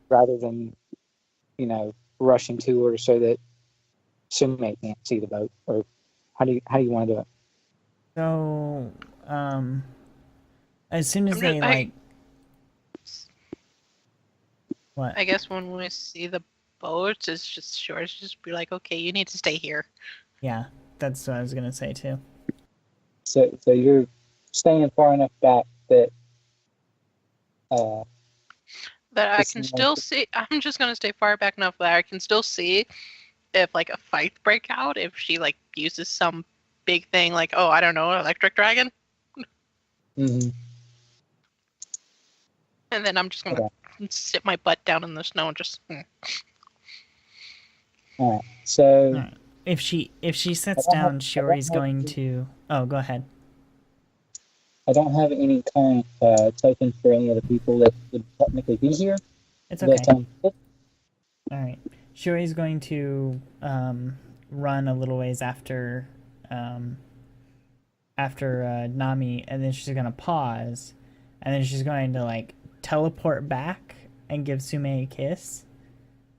Speaker 1: rather than rushing to her so that Tsume can't see the boat. Or how do you want to do it?
Speaker 2: So, as soon as
Speaker 3: I'm just
Speaker 2: they like what?
Speaker 3: I guess when we see the boats, it's just sure it's just be like, okay, you need to stay here.
Speaker 2: Yeah, that's what I was gonna say too.
Speaker 1: So you're staying far enough back that uh,
Speaker 3: That I
Speaker 1: it's
Speaker 3: can
Speaker 1: not,
Speaker 3: still see. I'm just gonna stay far back enough that I can still see if like a fight break out. If she like uses some big thing like, oh, I don't know, electric dragon,
Speaker 1: mm-hmm.
Speaker 3: and then I'm just gonna
Speaker 1: Okay.
Speaker 3: sit my butt down in the snow and just.
Speaker 1: All right. So
Speaker 2: Alright. If she
Speaker 1: I
Speaker 2: sits
Speaker 1: don't have
Speaker 2: down,
Speaker 1: I don't
Speaker 2: Shiori's
Speaker 1: have
Speaker 2: going to. Oh, go ahead.
Speaker 1: I don't have any current tokens for any of the people that would technically be here.
Speaker 2: It's
Speaker 1: But
Speaker 2: okay. All right. Shiori's going to run a little ways um, after Nami, and then she's gonna pause, and then she's going to like teleport back and give Sume a kiss,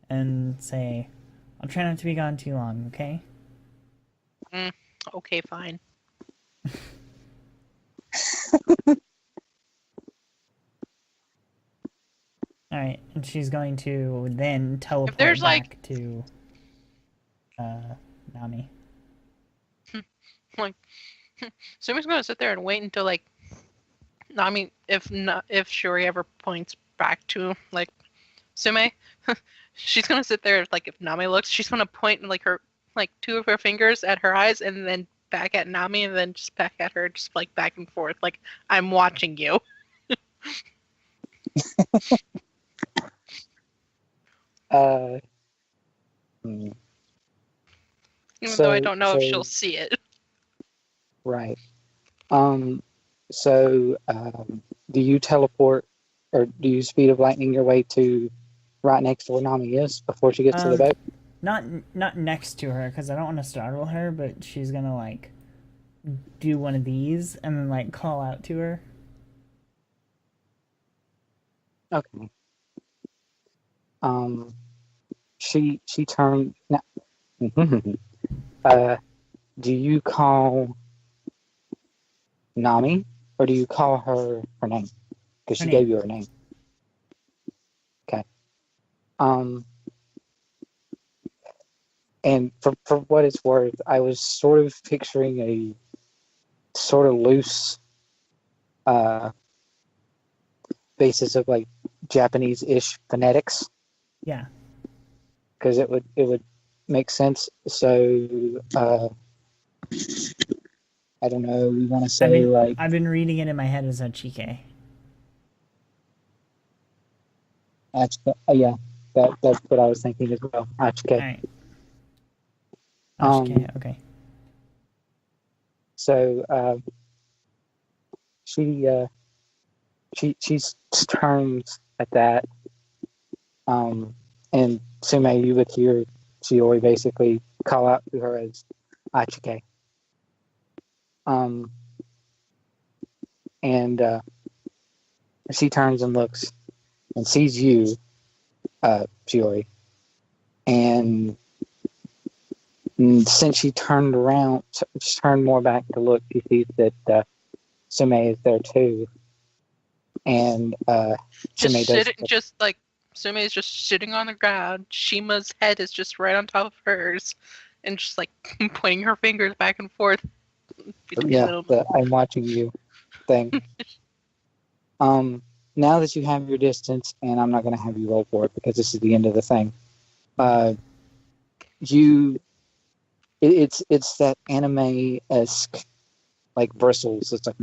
Speaker 2: and say, "I'll try not to be gone too long, okay?"
Speaker 3: Okay, fine.
Speaker 2: All right, and she's going to then
Speaker 3: If
Speaker 2: teleport
Speaker 3: there's like
Speaker 2: back to Nami.
Speaker 3: like, Sumi's gonna sit there and wait until like, I mean, if Shuri ever points back to like Sume, she's gonna sit there like if Nami looks, she's gonna point like her like two of her fingers at her eyes and then back at Nami and then just back at her, just like back and forth, like I'm watching you.
Speaker 1: uh, hmm.
Speaker 3: Even though I
Speaker 1: so
Speaker 3: don't know if she'll
Speaker 1: so
Speaker 3: see it.
Speaker 1: right. Um, so do you teleport, or do you speed of lightning your way to right next to where Nami is before she gets to the
Speaker 2: Um,
Speaker 1: boat?
Speaker 2: not not next to her because I don't want to startle her, but she's gonna like do one of these and then like call out to her.
Speaker 1: Okay. Um, she turned. No. uh, do you call Nami, or do you call her name? Because
Speaker 2: Her
Speaker 1: she
Speaker 2: name.
Speaker 1: gave you her name. Okay. Um, and for what it's worth, I was sort of picturing a sort of loose uh, basis of like Japanese-ish phonetics,
Speaker 2: Yeah.
Speaker 1: because it would make sense. So I don't know. We want to say like
Speaker 2: I've been reading it in my head as Achike.
Speaker 1: yeah, that's what I was thinking as well.
Speaker 2: All
Speaker 1: Achike.
Speaker 2: right.
Speaker 1: Um,
Speaker 2: Achike. Okay.
Speaker 1: so she she turns at that, and Sume, you would hear Shiori basically call out to her as Achike. Um, and she turns and looks and sees you, Shiori, and And since she turned around, turned more back to look, she sees that Tsume is there too. And Tsume does.
Speaker 3: Just like Sume is just sitting on the ground. Shima's head is just right on top of hers, and just like pointing her fingers back and forth.
Speaker 1: Yeah, the I'm watching you thing. Now that you have your distance, and I'm not going to have you roll for it because this is the end of the thing. It's that anime-esque like bristles. It's like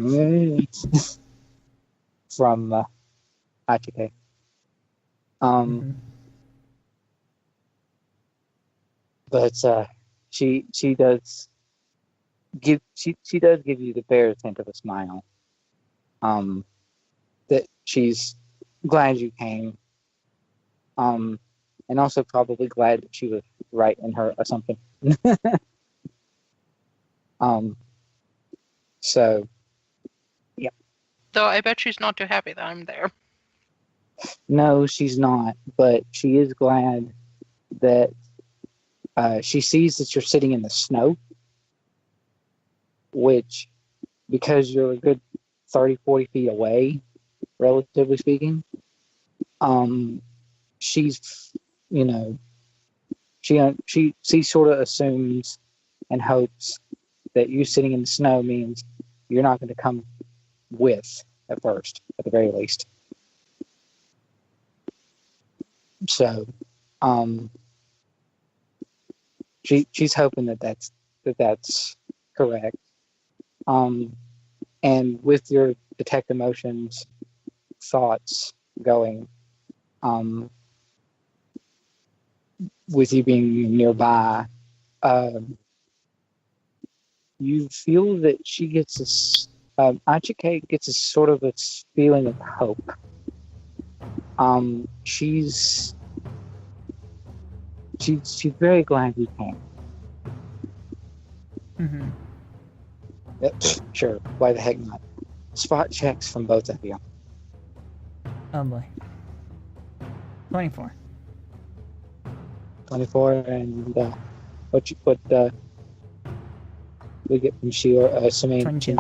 Speaker 1: from Hachike. But she does give you the barest hint of a smile. That she's glad you came. And also probably glad that she was right in her assumption. So yeah.
Speaker 3: Though I bet she's not too happy that I'm there.
Speaker 1: No, she's not, but she is glad that she sees that you're sitting in the snow, which, because you're a good 30, 40 feet away, relatively speaking, she's, she sort of assumes and hopes that you sitting in the snow means you're not going to come with at first, at the very least. So, she's hoping that that's correct. And with your detect emotions thoughts going, with you being nearby, you feel that she gets this. Achike gets a sort of a feeling of hope. She's very glad you came.
Speaker 2: Mm-hmm.
Speaker 1: Yep, sure. Why the heck not? Spot checks from both of you.
Speaker 2: Oh boy. 24.
Speaker 1: 24, and what we get from Shiori,
Speaker 2: 22.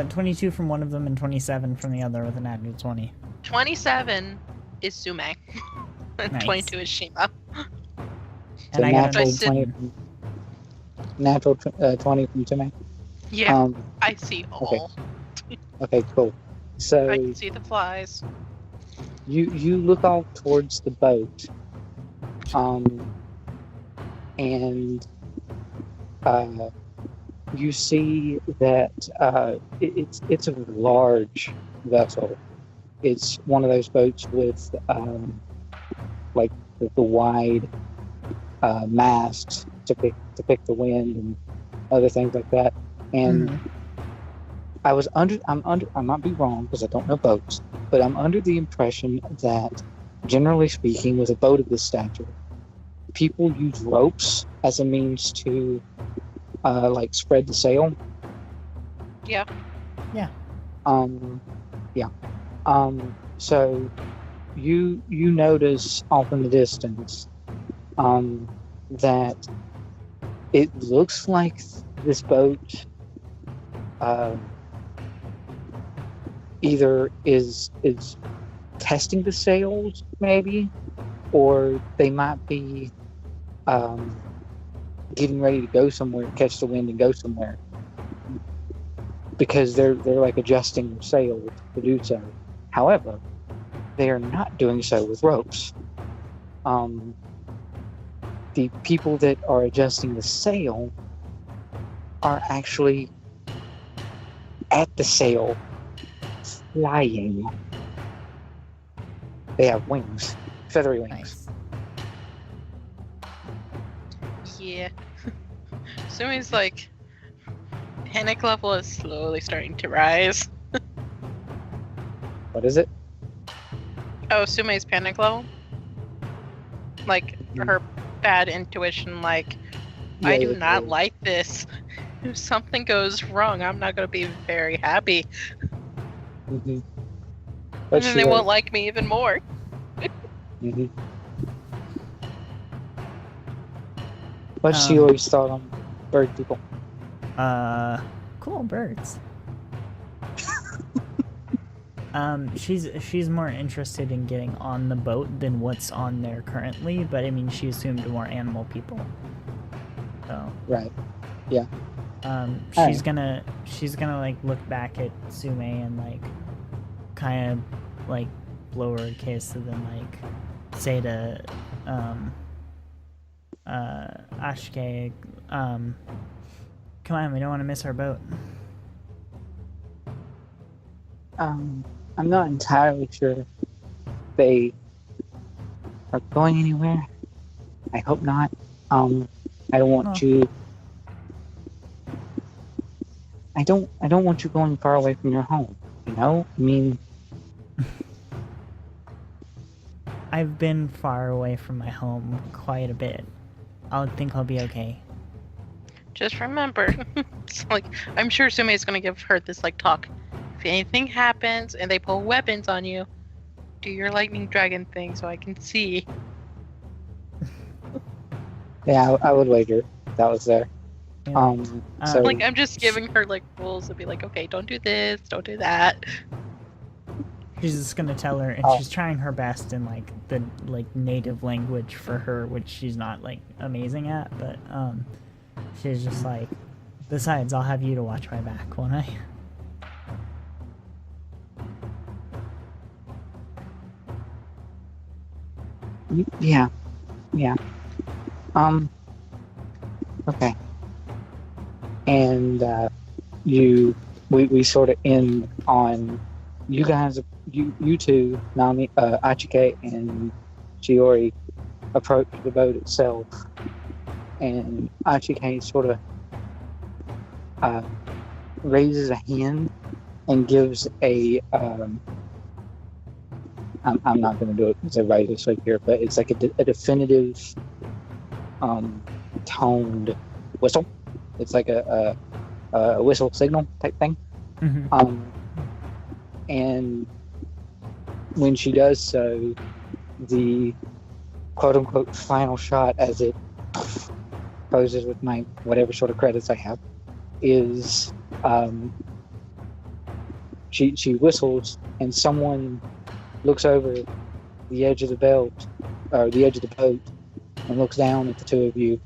Speaker 2: 22 from one of them and 27 from the other with an added 20.
Speaker 3: 27 is Sume. And
Speaker 2: Nice.
Speaker 3: 22 is Shima.
Speaker 2: And I got a
Speaker 1: natural 20 from Tsume.
Speaker 3: Yeah, I see all.
Speaker 1: Okay, cool. So
Speaker 3: I can see the flies.
Speaker 1: you look off towards the boat, and you see that it's a large vessel. It's one of those boats with like the wide mast to pick the wind and other things like that. And I might be wrong because I don't know boats, but I'm under the impression that, generally speaking, with a boat of this stature, people use ropes as a means to like spread the sail.
Speaker 3: Yeah.
Speaker 2: Yeah.
Speaker 1: So you notice off in the distance that it looks like this boat either is testing the sails, maybe, or they might be getting ready to go somewhere, catch the wind and go somewhere, because they're like adjusting their sails to do so. However, they are not doing so with ropes. The people that are adjusting the sail are actually at the sail, flying. They have wings, feathery wings.
Speaker 2: Nice.
Speaker 3: Yeah. Sumi's like, panic level is slowly starting to rise.
Speaker 1: What is it?
Speaker 3: Oh, Sume's panic level? Like, her bad intuition, like, I do not like this. If something goes wrong, I'm not going to be very happy.
Speaker 1: Mm-hmm.
Speaker 3: And then they won't like me even more.
Speaker 1: Mm-hmm. What's Shiori's thought on bird people?
Speaker 2: Cool birds. She's more interested in getting on the boat than what's on there currently, but I mean, she assumed more animal people. So.
Speaker 1: Right. Yeah.
Speaker 2: She's gonna like look back at Tsume and like kind of like blow her a kiss and then like say to Ashike, come on, we don't want to miss our boat.
Speaker 1: I'm not entirely sure they are going anywhere. I hope not. I don't want you. I don't want you going far away from your home. You know, I mean.
Speaker 2: I've been far away from my home quite a bit. I think I'll be okay.
Speaker 3: Just remember, it's like I'm sure Tsume is gonna give her this like talk. If anything happens and they pull weapons on you, do your lightning dragon thing so I can see.
Speaker 1: Yeah, I would wager that was there.
Speaker 2: Yeah.
Speaker 1: So
Speaker 3: like I'm just giving her like rules to be like, okay, don't do this, don't do that.
Speaker 2: She's just gonna tell her, and she's trying her best in like the like native language for her, which she's not like amazing at, but she's just like, besides, I'll have you to watch my back, won't I?
Speaker 1: Yeah. Okay. And we sort of end on you guys, you two, Nami, Achike, and Shiori approach the boat itself, and Achike sort of raises a hand and gives a I'm not going to do it because everybody's asleep here, but it's like a definitive toned whistle. It's like a whistle signal type thing.
Speaker 2: Mm-hmm.
Speaker 1: And when she does so, the quote-unquote final shot, as it poses with my whatever sort of credits I have, is she whistles and someone looks over the edge of the belt, or the edge of the boat, and looks down at the two of you.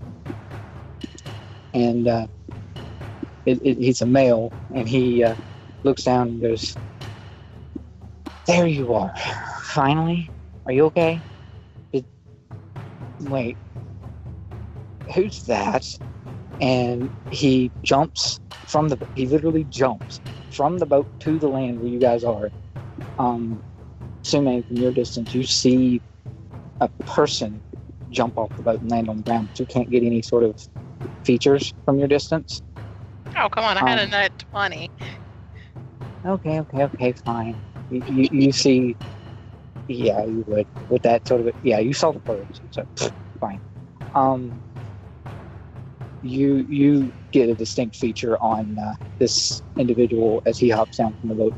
Speaker 1: And he's a male, and he looks down and goes, "There you are, finally. Are you okay? Wait, who's that?" And he literally jumps from the boat to the land where you guys are. Tsume, from your distance, you see a person jump off the boat and land on the ground, but you can't get any sort of features from your distance.
Speaker 3: Oh, come on, I had a nat 20.
Speaker 1: Okay, fine. You see, yeah, you would. With that sort of, yeah, you saw the birds, so fine. You get a distinct feature on this individual as he hops down from the boat.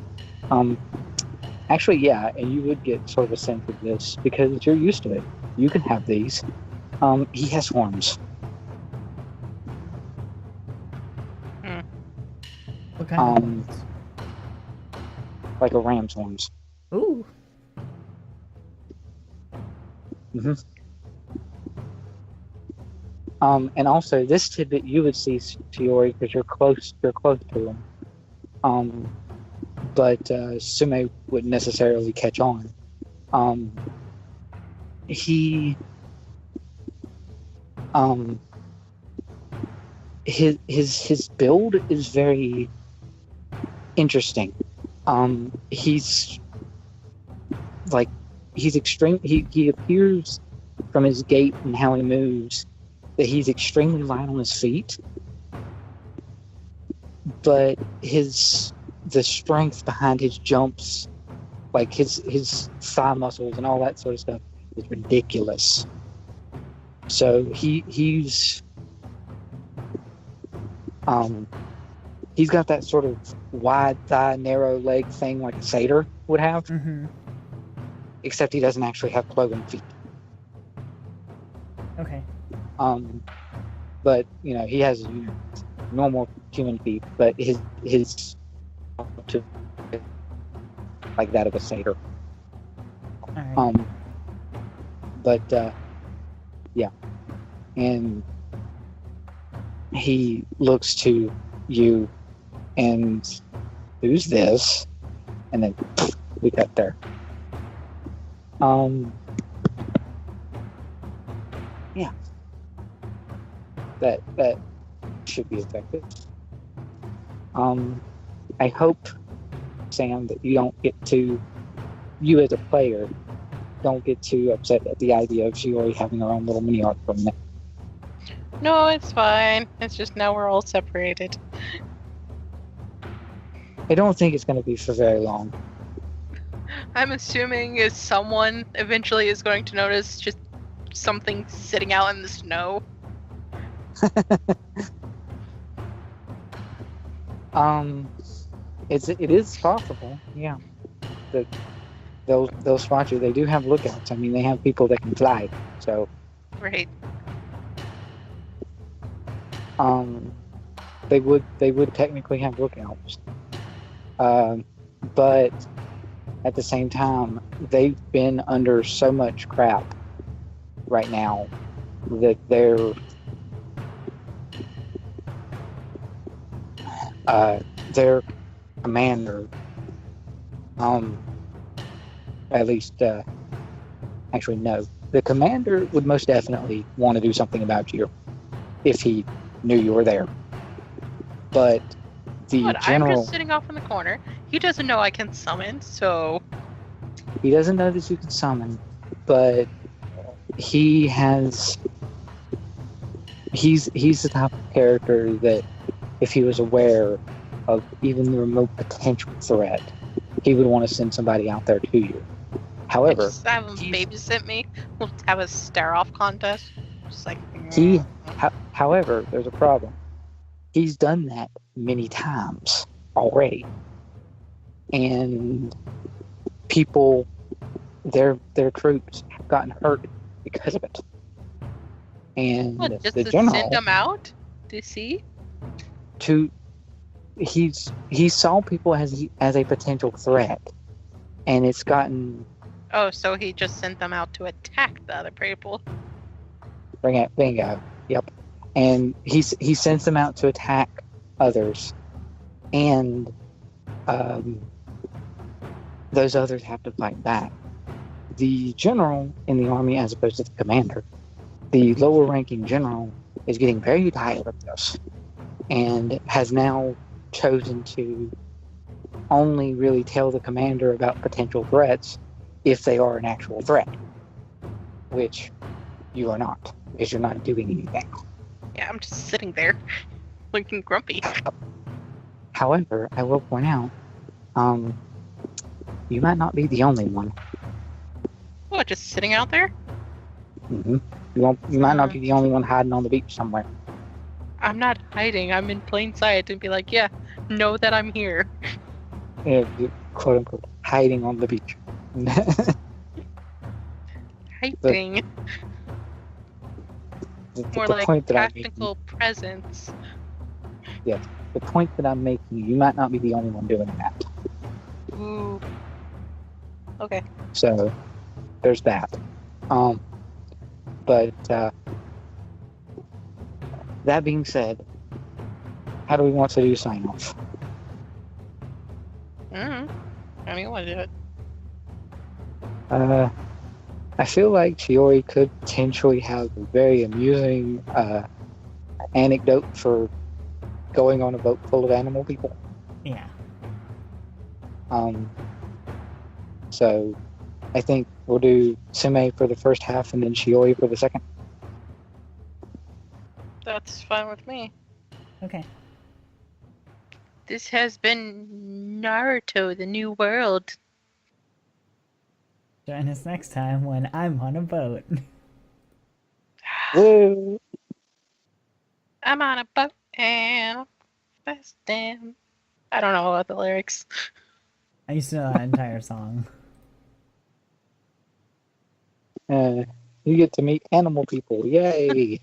Speaker 1: Actually, yeah, and you would get sort of a sense of this because you're used to it. You can have these. He has horns.
Speaker 2: What kind of horns?
Speaker 1: Like a ram's horns.
Speaker 2: Ooh.
Speaker 1: Mm-hmm. And also, this tidbit you would see, Shiori, because you're close to him. But Tsume wouldn't necessarily catch on. His build is very interesting. He's extreme. He appears from his gait and how he moves that he's extremely light on his feet, but the strength behind his jumps, like his thigh muscles and all that sort of stuff, is ridiculous. So he's got that sort of wide thigh, narrow leg thing like a satyr would have, except he doesn't actually have cloven feet.
Speaker 2: Okay.
Speaker 1: but he has normal human feet, but his to like that of a satyr.
Speaker 2: All right.
Speaker 1: But yeah, and he looks to you and who's this? And then we got there. Yeah, that should be effective. I hope, Sam, that you as a player, don't get too upset at the idea of Shiori having her own little mini arc from that.
Speaker 3: No, it's fine. It's just now we're all separated.
Speaker 1: I don't think it's going to be for very long.
Speaker 3: I'm assuming is someone eventually is going to notice just something sitting out in the snow.
Speaker 1: It is possible, yeah. That they'll spot you. They do have lookouts. I mean, they have people that can fly. So,
Speaker 3: Right.
Speaker 1: they would technically have lookouts. But at the same time, they've been under so much crap right now that their commander, at least, actually no, the commander would most definitely want to do something about you if he knew you were there. But the general,
Speaker 3: I'm just sitting off in the corner. He doesn't know I can summon, so
Speaker 1: he doesn't know that you can summon, but he's the type of character that if he was aware of even the remote potential threat, he would want to send somebody out there to you. However,
Speaker 3: just have him babysit me. We'll have a stare-off contest. Just like
Speaker 1: however, there's a problem. He's done that many times already, and people, their troops have gotten hurt because of it. And
Speaker 3: what, just
Speaker 1: the
Speaker 3: to
Speaker 1: general
Speaker 3: send them out to see?
Speaker 1: He saw people as a potential threat, and it's gotten.
Speaker 3: Oh, so he just sent them out to attack the other people.
Speaker 1: Bingo. Yep. And he sends them out to attack others, and those others have to fight back. The general in the army, as opposed to the commander, the lower ranking general, is getting very tired of this, and has now chosen to only really tell the commander about potential threats if they are an actual threat, which you are not, because you're not doing anything.
Speaker 3: Yeah, I'm just sitting there, looking grumpy.
Speaker 1: However, I will point out, you might not be the only one.
Speaker 3: What, just sitting out there?
Speaker 1: Mm-hmm. You might not be the only one hiding on the beach somewhere.
Speaker 3: I'm not hiding. I'm in plain sight and be like, yeah, know that I'm here.
Speaker 1: Yeah, quote unquote, hiding on the beach.
Speaker 3: Hiding. More like tactical presence.
Speaker 1: Yeah, the point that I'm making, you might not be the only one doing that.
Speaker 3: Ooh. Okay.
Speaker 1: So, there's that. But that being said, how do we want to do sign off?
Speaker 3: I mean, what is it?
Speaker 1: I feel like Shiori could potentially have a very amusing anecdote for going on a boat full of animal people.
Speaker 2: Yeah.
Speaker 1: So I think we'll do Tsume for the first half and then Shiori for the second.
Speaker 3: That's fine with me.
Speaker 2: Okay.
Speaker 3: This has been Naruto, the New World.
Speaker 2: Join us next time when I'm on a boat.
Speaker 1: Woo!
Speaker 3: I'm on a boat and I'm fasting. I don't know about the lyrics.
Speaker 2: I used to know that entire song.
Speaker 1: You get to meet animal people. Yay!